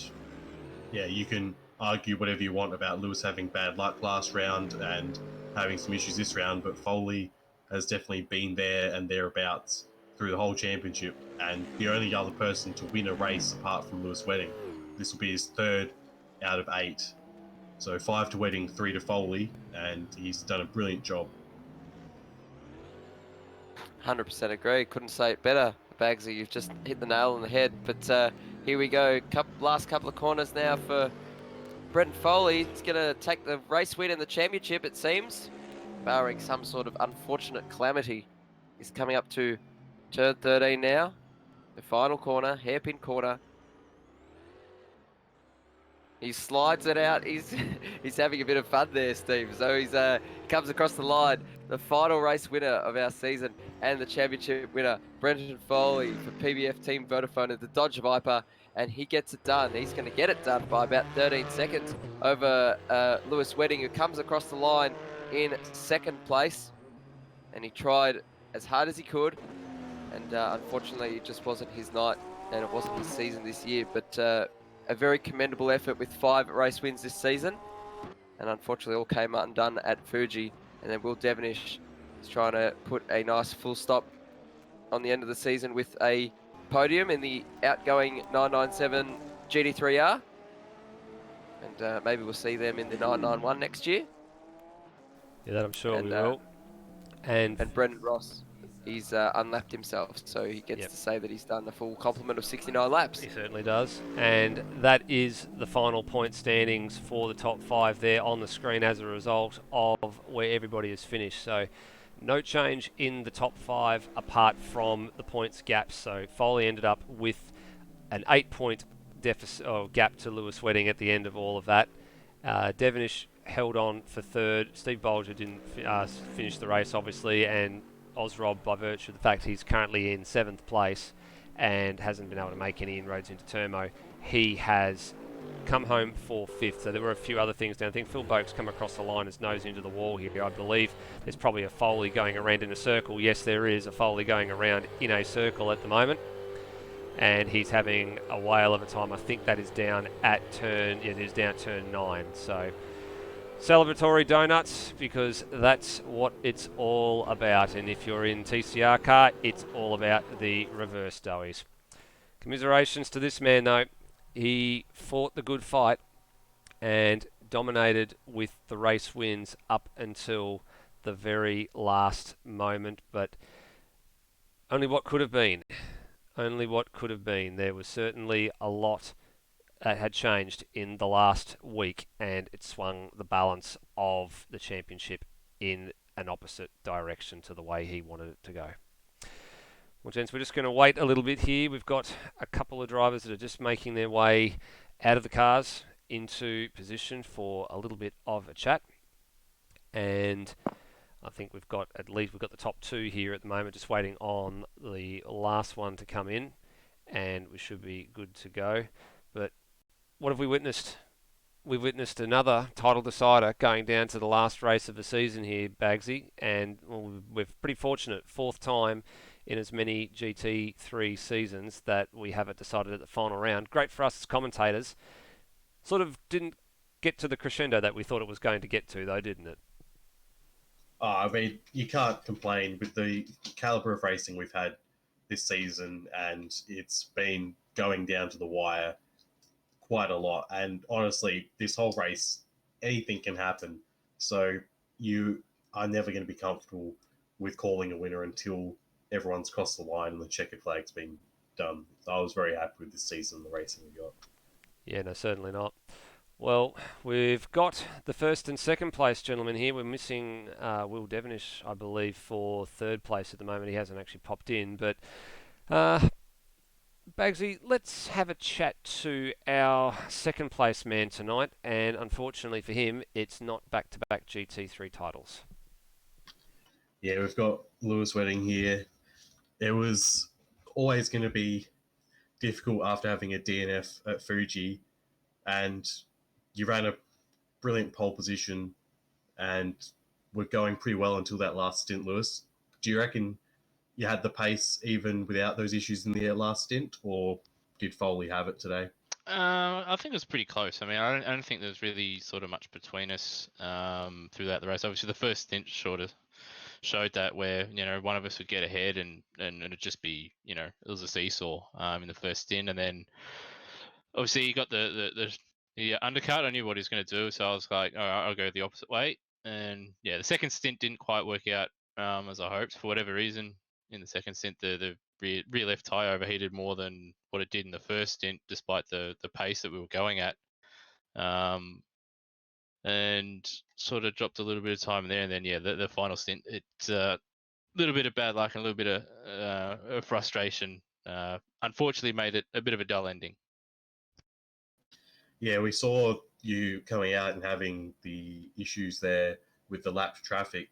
yeah, you can argue whatever you want about Lewis having bad luck last round and having some issues this round, but Foley has definitely been there and thereabouts through the whole championship, and the only other person to win a race apart from Lewis Wedding. This will be his 3rd out of 8. So 5 to Wedding, 3 to Foley, and he's done a brilliant job. 100% agree. Couldn't say it better, Bagsy. You've just hit the nail on the head. But here we go. Last couple of corners now for Brendan Foley. He's going to take the race win in the championship, it seems, barring some sort of unfortunate calamity. He's coming up to turn 13 now. The final corner, hairpin corner. He slides it out. He's having a bit of fun there, Steve. So he comes across the line. The final race winner of our season and the championship winner, Brendan Foley for PBF Team Vodafone at the Dodge Viper, and he gets it done. He's going to get it done by about 13 seconds over Lewis Wedding, who comes across the line in 2nd place, and he tried as hard as he could, and unfortunately it just wasn't his night and it wasn't his season this year, but a very commendable effort with 5 race wins this season, and unfortunately all came undone at Fuji. And then Will Devonish is trying to put a nice full stop on the end of the season with a podium in the outgoing 997 GT3R, and maybe we'll see them in the 991 next year. Yeah, that I'm sure we will. And Brendan Ross, he's unlapped himself, so he gets to say that he's done the full complement of 69 laps. He certainly does. And that is the final point standings for the top 5 there on the screen as a result of where everybody has finished. So no change in the top 5 apart from the points gaps. So Foley ended up with an 8-point deficit or gap to Lewis Wedding at the end of all of that. Devonish held on for 3rd. Steve Bolger didn't finish the race, obviously, and Osrob, by virtue of the fact he's currently in 7th place and hasn't been able to make any inroads into Termo, he has come home for 5th. So there were a few other things down. I think Phil Boak's come across the line, his nose into the wall here. I believe there's probably a Foley going around in a circle. Yes, there is a Foley going around in a circle at the moment, and he's having a whale of a time. I think that is down at turn 9. So celebratory donuts, because that's what it's all about. And if you're in TCR car, it's all about the reverse doughies. Commiserations to this man, though. He fought the good fight and dominated with the race wins up until the very last moment. But only what could have been. Only what could have been. There was certainly a lot that had changed in the last week, and it swung the balance of the championship in an opposite direction to the way he wanted it to go. Well, gents, we're just going to wait a little bit here. We've got a couple of drivers that are just making their way out of the cars into position for a little bit of a chat, and I think we've got the top 2 here at the moment, just waiting on the last one to come in, and we should be good to go. But what have we witnessed? We've witnessed another title decider going down to the last race of the season here, Bagsy, and we're pretty fortunate, 4th time in as many GT3 seasons that we have it decided at the final round. Great for us as commentators. Sort of didn't get to the crescendo that we thought it was going to get to, though, didn't it? I mean, you can't complain with the caliber of racing we've had this season, and it's been going down to the wire quite a lot. And honestly, this whole race, anything can happen. So you are never going to be comfortable with calling a winner until everyone's crossed the line and the checkered flag's been done. So I was very happy with this season, the racing we got. Yeah, no, certainly not. Well, we've got the 1st and 2nd place gentlemen here. We're missing Will Devonish, I believe, for 3rd place at the moment. He hasn't actually popped in, but Bagsy, let's have a chat to our second place man tonight, and unfortunately for him, it's not back-to-back GT3 titles. Yeah, we've got Lewis Wedding here. It was always going to be difficult after having a DNF at Fuji, and you ran a brilliant pole position and were going pretty well until that last stint, Lewis. Do you reckon you had the pace even without those issues in the last stint, or did Foley have it today? I think it was pretty close. I mean, I don't think there's really sort of much between us throughout the race. Obviously, the first stint showed that where one of us would get ahead and it'd just be it was a seesaw in the first stint, and then obviously you got the undercut. I knew what he was going to do, so I was like, all right, I'll go the opposite way. And yeah, the second stint didn't quite work out as I hoped for whatever reason. In the second stint, the rear left tire overheated more than what it did in the first stint, despite the pace that we were going at. And sort of dropped a little bit of time there, and then yeah, the final stint, it's a little bit of bad luck and a little bit of frustration. Unfortunately, made it a bit of a dull ending. Yeah, we saw you coming out and having the issues there with the lapped traffic.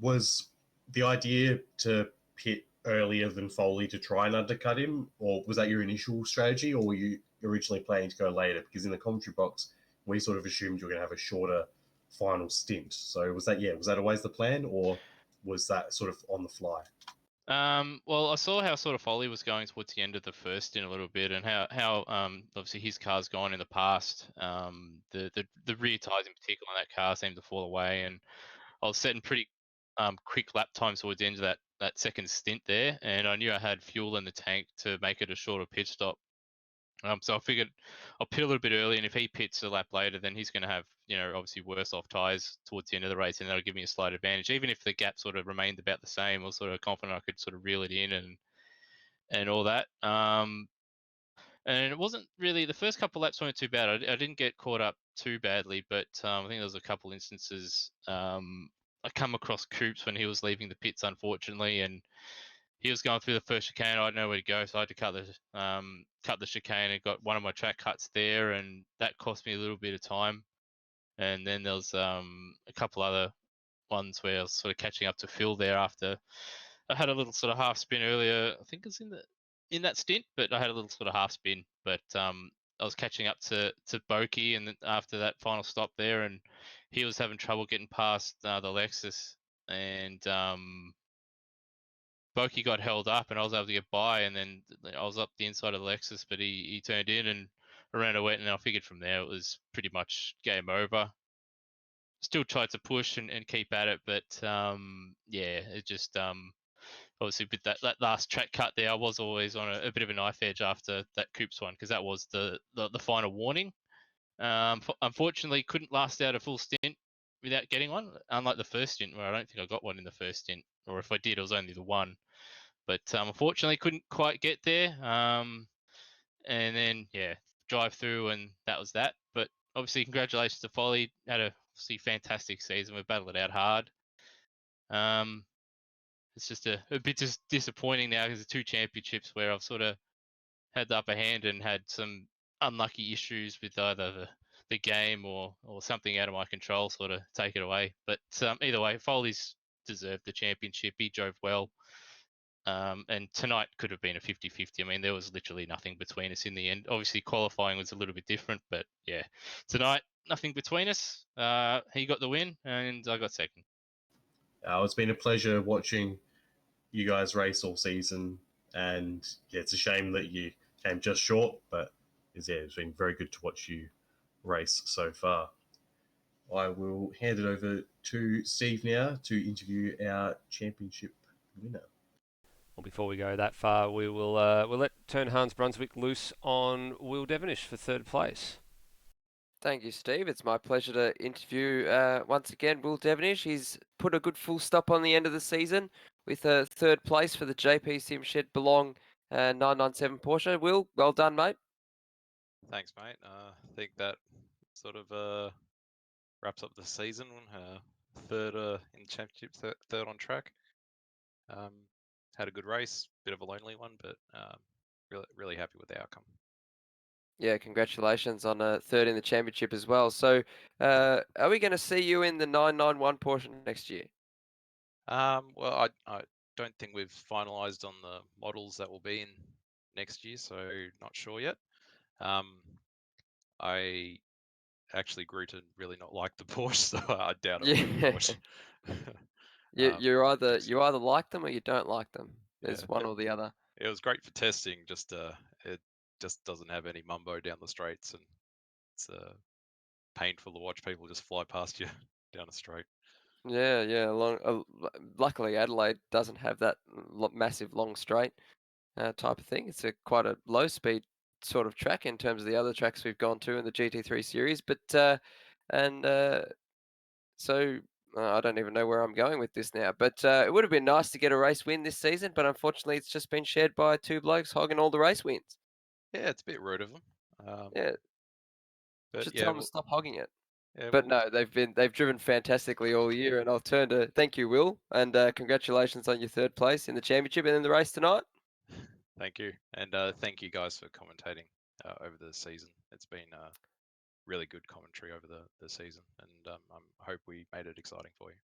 Was the idea to pit earlier than Foley to try and undercut him, or was that your initial strategy, or were you originally planning to go later? Because in the commentary box, we sort of assumed you were going to have a shorter final stint. So was that always the plan, or was that sort of on the fly? Well, I saw how sort of Foley was going towards the end of the first stint a little bit, and how obviously his car's gone in the past. The rear tires in particular on that car seemed to fall away, and I was setting pretty quick lap times towards the end of that second stint there, and I knew I had fuel in the tank to make it a shorter pit stop. So I figured I'll pit a little bit early, and if he pits a lap later, then he's going to have, obviously worse off tyres towards the end of the race, and that'll give me a slight advantage. Even if the gap sort of remained about the same, I was sort of confident I could sort of reel it in and all that. And it wasn't really, the first couple laps weren't too bad. I didn't get caught up too badly, but I think there was a couple instances I come across Coops when he was leaving the pits, unfortunately, and he was going through the first chicane. I didn't know where to go, so I had to cut the chicane and got one of my track cuts there, and that cost me a little bit of time. And then there was a couple other ones where I was sort of catching up to Phil there after I had a little sort of half spin earlier. I think it was in that stint, but I had a little sort of half spin. But I was catching up to Boki, and then after that final stop there, and he was having trouble getting past the Lexus, and Boki got held up, and I was able to get by, and then I was up the inside of the Lexus, but he turned in and around a wet, and I figured from there it was pretty much game over. Still tried to push and keep at it, but yeah, it just obviously with that last track cut there, I was always on a bit of a knife edge after that Coops one, because that was the final warning. Unfortunately, couldn't last out a full stint without getting one, unlike the first stint where I don't think I got one in the first stint, or if I did, it was only the one. But unfortunately, couldn't quite get there. And then yeah, drive through, and that was that. But obviously, congratulations to Foley. Had a fantastic season. We battled it out hard. It's just a bit disappointing now because the two championships where I've sort of had the upper hand and had some unlucky issues with either the game or something out of my control sort of take it away. But either way, Foley's deserved the championship. He drove well. And tonight could have been a 50-50. I mean, there was literally nothing between us in the end. Obviously, qualifying was a little bit different, but yeah, tonight, nothing between us. He got the win, and I got second. It's been a pleasure watching you guys race all season, and yeah, it's a shame that you came just short, but it's been very good to watch you race so far. I will hand it over to Steve now to interview our championship winner. Well, before we go that far, we'll let turn Hans Brunswick loose on Will Devenish for third place. Thank you, Steve. It's my pleasure to interview once again Will Devenish. He's put a good full stop on the end of the season with a third place for the JP Sim Shed Belong 997 Porsche. Will, well done, mate. Thanks, mate. I think that sort of wraps up the season. Third in the championship, third on track. Had a good race, bit of a lonely one, but really happy with the outcome. Yeah, congratulations on a third in the championship as well. So, are we going to see you in the 991 portion next year? Well, I don't think we've finalised on the models that will be in next year, so not sure yet. I actually grew to really not like the Porsche, so I doubt it'll be a Yeah, Porsche. you either like them or you don't like them. Yeah, There's one or the other. it was great for testing. Just it just doesn't have any mumbo down the straights, and it's painful to watch people just fly past you down a straight. Yeah, yeah. Luckily, Adelaide doesn't have that massive long straight type of thing. It's quite a low speed sort of track in terms of the other tracks we've gone to in the GT3 series. But and so I don't even know where I'm going with this now. But it would have been nice to get a race win this season, but unfortunately, it's just been shared by two blokes hogging all the race wins. Yeah, it's a bit rude of them. Yeah, But should yeah, tell them to stop hogging it. yeah, But no, they've driven fantastically all year, and I'll turn to thank you, Will, and congratulations on your third place in the championship and in the race tonight. thank you, and thank you guys for commentating over the season. It's been really good commentary over the season, and I hope we made it exciting for you.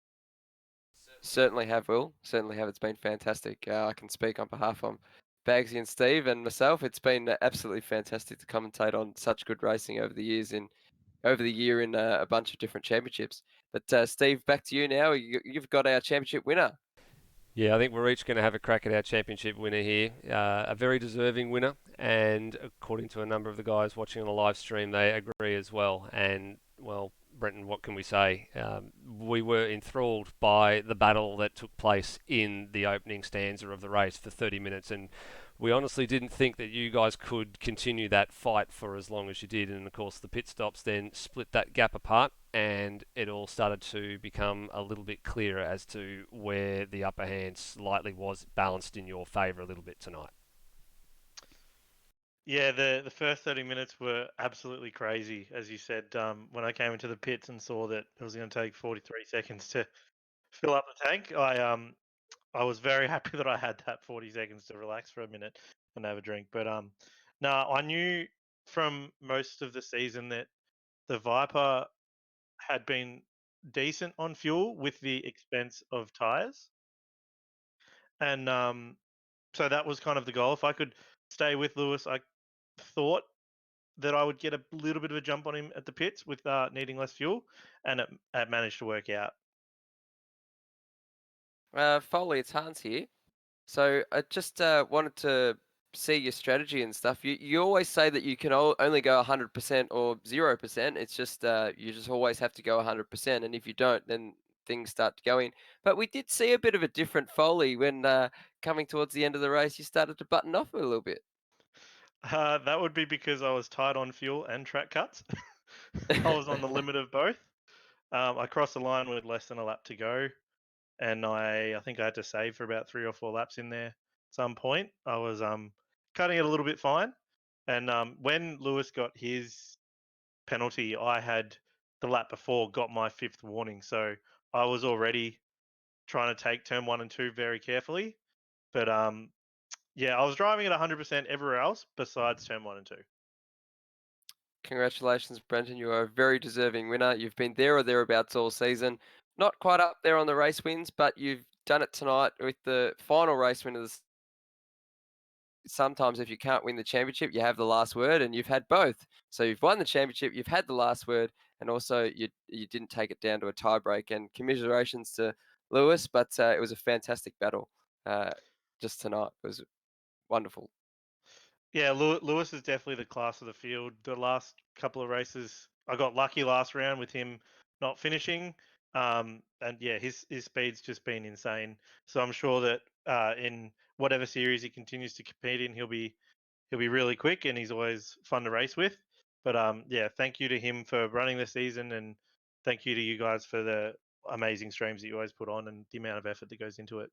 Certainly have, Will. Certainly have. It's been fantastic. I can speak on behalf of Bagsy and Steve and myself. It's been absolutely fantastic to commentate on such good racing over the year in a bunch of different championships. But Steve, back to you now. You've got our championship winner. Yeah, I think we're each going to have a crack at our championship winner here. A very deserving winner, and according to a number of the guys watching on the live stream, they agree as well. And, well, Brenton, what can we say? We were enthralled by the battle that took place in the opening stanza of the race for 30 minutes, and we honestly didn't think that you guys could continue that fight for as long as you did. And of course, the pit stops then split that gap apart, and it all started to become a little bit clearer as to where the upper hand slightly was balanced in your favour a little bit tonight. Yeah, the first 30 minutes were absolutely crazy, as you said. When I came into the pits and saw that it was going to take 43 seconds to fill up the tank, I was very happy that I had that 40 seconds to relax for a minute and have a drink. But no, I knew from most of the season that the Viper had been decent on fuel with the expense of tires, and so that was kind of the goal. If I could stay with Lewis, I thought that I would get a little bit of a jump on him at the pits with needing less fuel, and it managed to work out. Foley, it's Hans here. So I just wanted to see your strategy and stuff. You always say that you can only go 100% or 0%. It's just you just always have to go 100%, and if you don't, then things start to go in. But we did see a bit of a different Foley when coming towards the end of the race. You started to button off a little bit. That would be because I was tight on fuel and track cuts. I was on the limit of both. I crossed the line with less than a lap to go, and I think I had to save for about 3 or 4 laps in there. At some point, I was cutting it a little bit fine, and when Lewis got his penalty, I had the lap before got my 5th warning, so I was already trying to take turn 1 and 2 very carefully. But yeah, I was driving at 100% everywhere else besides turn 1 and 2. Congratulations, Brenton. You are a very deserving winner. You've been there or thereabouts all season. Not quite up there on the race wins, but you've done it tonight with the final race win of the. Sometimes if you can't win the championship, you have the last word, and you've had both. So you've won the championship, you've had the last word, and also you didn't take it down to a tiebreak. And commiserations to Lewis, but it was a fantastic battle just tonight. It was wonderful. Yeah, Lewis is definitely the class of the field. The last couple of races, I got lucky last round with him not finishing. And yeah, his speed's just been insane. So I'm sure that in whatever series he continues to compete in, he'll be really quick, and he's always fun to race with. But yeah, thank you to him for running the season, and thank you to you guys for the amazing streams that you always put on and the amount of effort that goes into it.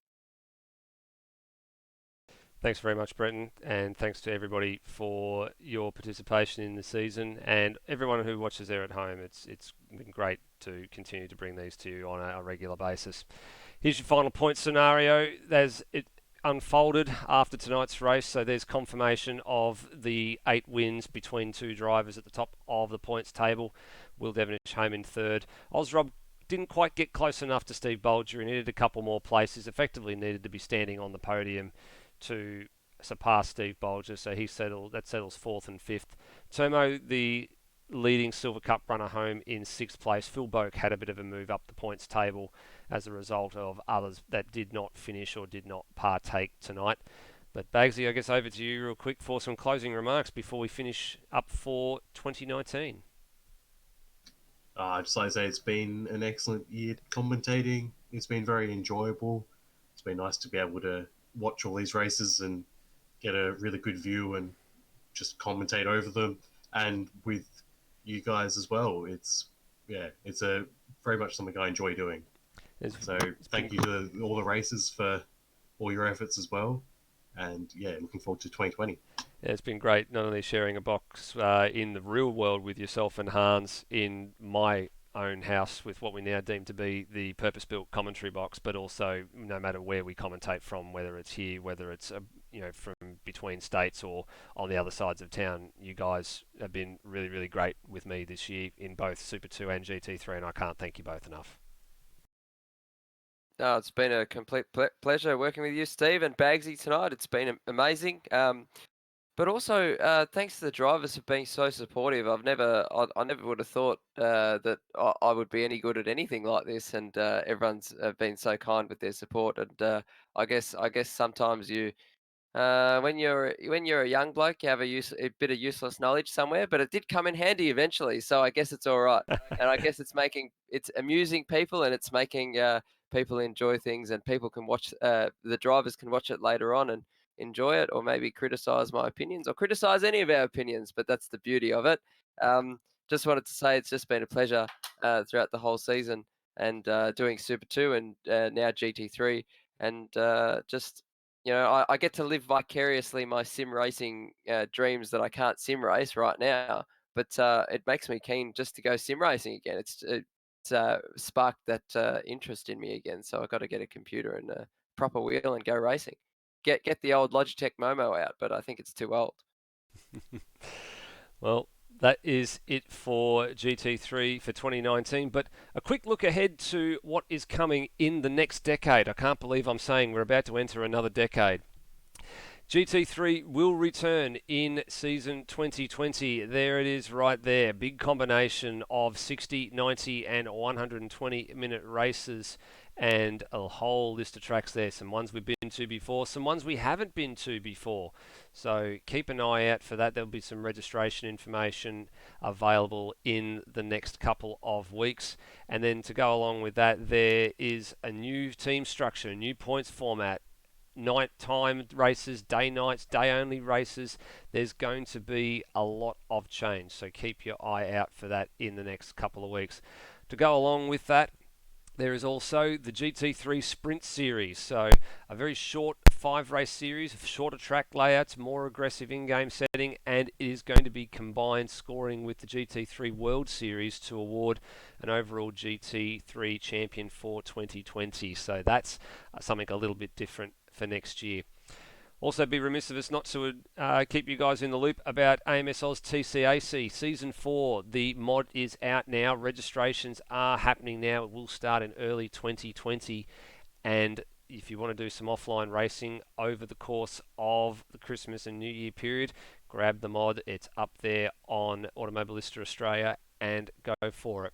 Thanks very much, Brenton, and thanks to everybody for your participation in the season, and everyone who watches there at home. It's been great to continue to bring these to you on a regular basis. Here's your final point scenario. unfolded after tonight's race. So there's confirmation of the 8 wins between 2 drivers at the top of the points table. Will Devonish home in third. Osrob didn't quite get close enough to Steve Bolger. He needed a couple more places. Effectively needed to be standing on the podium to surpass Steve Bolger. So that settles 4th and 5th. Termo, the leading Silver Cup runner, home in 6th place. Phil Boak had a bit of a move up the points table as a result of others that did not finish or did not partake tonight. But Bagsy, I guess over to you real quick for some closing remarks before we finish up for 2019. I'd just like to say it's been an excellent year commentating. It's been very enjoyable. It's been nice to be able to watch all these races and get a really good view and just commentate over them. And with you guys as well, it's a very much something I enjoy doing. So thank you to all the racers for all your efforts as well. And looking forward to 2020. Yeah, it's been great not only sharing a box in the real world with yourself and Hans in my own house with what we now deem to be the purpose-built commentary box, but also no matter where we commentate from, whether it's here, whether it's from between states or on the other sides of town, you guys have been really, really great with me this year in both Super 2 and GT3, and I can't thank you both enough. No, it's been a complete pleasure working with you, Steve, and Bagsy tonight. It's been amazing. But also, thanks to the drivers for being so supportive. I never would have thought that I would be any good at anything like this, and everyone's been so kind with their support. And I guess sometimes when you're a young bloke, you have a bit of useless knowledge somewhere, but it did come in handy eventually. So I guess it's all right, and I guess it's amusing people, and it's making people enjoy things, and people can watch. The drivers can watch it later on and enjoy it, or maybe criticize my opinions or criticize any of our opinions. But that's the beauty of it. Just wanted to say it's just been a pleasure throughout the whole season, and doing Super 2 and now GT3, and just. I get to live vicariously my sim racing dreams that I can't sim race right now, but it makes me keen just to go sim racing again. It's sparked that interest in me again. So I've got to get a computer and a proper wheel and go racing. Get the old Logitech Momo out, but I think it's too old. Well, that is it for GT3 for 2019. But a quick look ahead to what is coming in the next decade. I can't believe I'm saying we're about to enter another decade. GT3 will return in season 2020. There it is right there. Big combination of 60, 90 and 120-minute races and a whole list of tracks there. Some ones we've been to before, some ones we haven't been to before. So keep an eye out for that. There'll be some registration information available in the next couple of weeks. And then to go along with that, there is a new team structure, a new points format. Night-time races, day-nights, day-only races. There's going to be a lot of change, so keep your eye out for that in the next couple of weeks. To go along with that, there is also the GT3 Sprint Series, so a very short 5-race series of shorter track layouts, more aggressive in-game setting, and it is going to be combined scoring with the GT3 World Series to award an overall GT3 champion for 2020. So that's something a little bit different for next year. Also, be remiss of us not to keep you guys in the loop about AMS Oz TCAC Season 4. The mod is out now. Registrations are happening now. It will start in early 2020. And if you want to do some offline racing over the course of the Christmas and New Year period, grab the mod. It's up there on Automobilista Australia and go for it.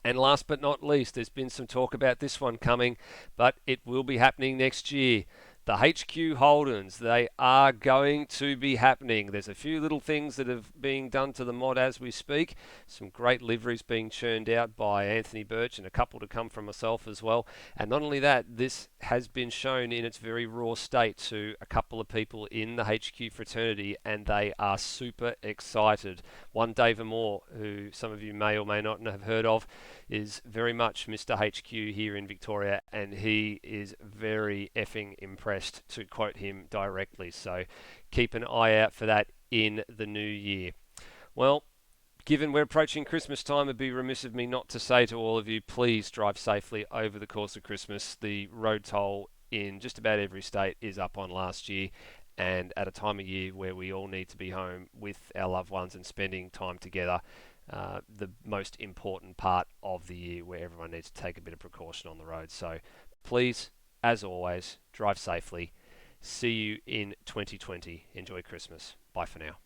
And last but not least, there's been some talk about this one coming, but it will be happening next year. The HQ Holdens, they are going to be happening. There's a few little things that are being done to the mod as we speak. Some great liveries being churned out by Anthony Birch and a couple to come from myself as well. And not only that, this has been shown in its very raw state to a couple of people in the HQ fraternity, and they are super excited. One, Dave Moore, who some of you may or may not have heard of, is very much Mr. HQ here in Victoria, and he is very effing impressed, to quote him directly. So keep an eye out for that in the new year. Well, given we're approaching Christmas time, it'd be remiss of me not to say to all of you, please drive safely over the course of Christmas. The road toll in just about every state is up on last year, and at a time of year where we all need to be home with our loved ones and spending time together, the most important part of the year where everyone needs to take a bit of precaution on the road. So please, as always, drive safely. See you in 2020. Enjoy Christmas. Bye for now.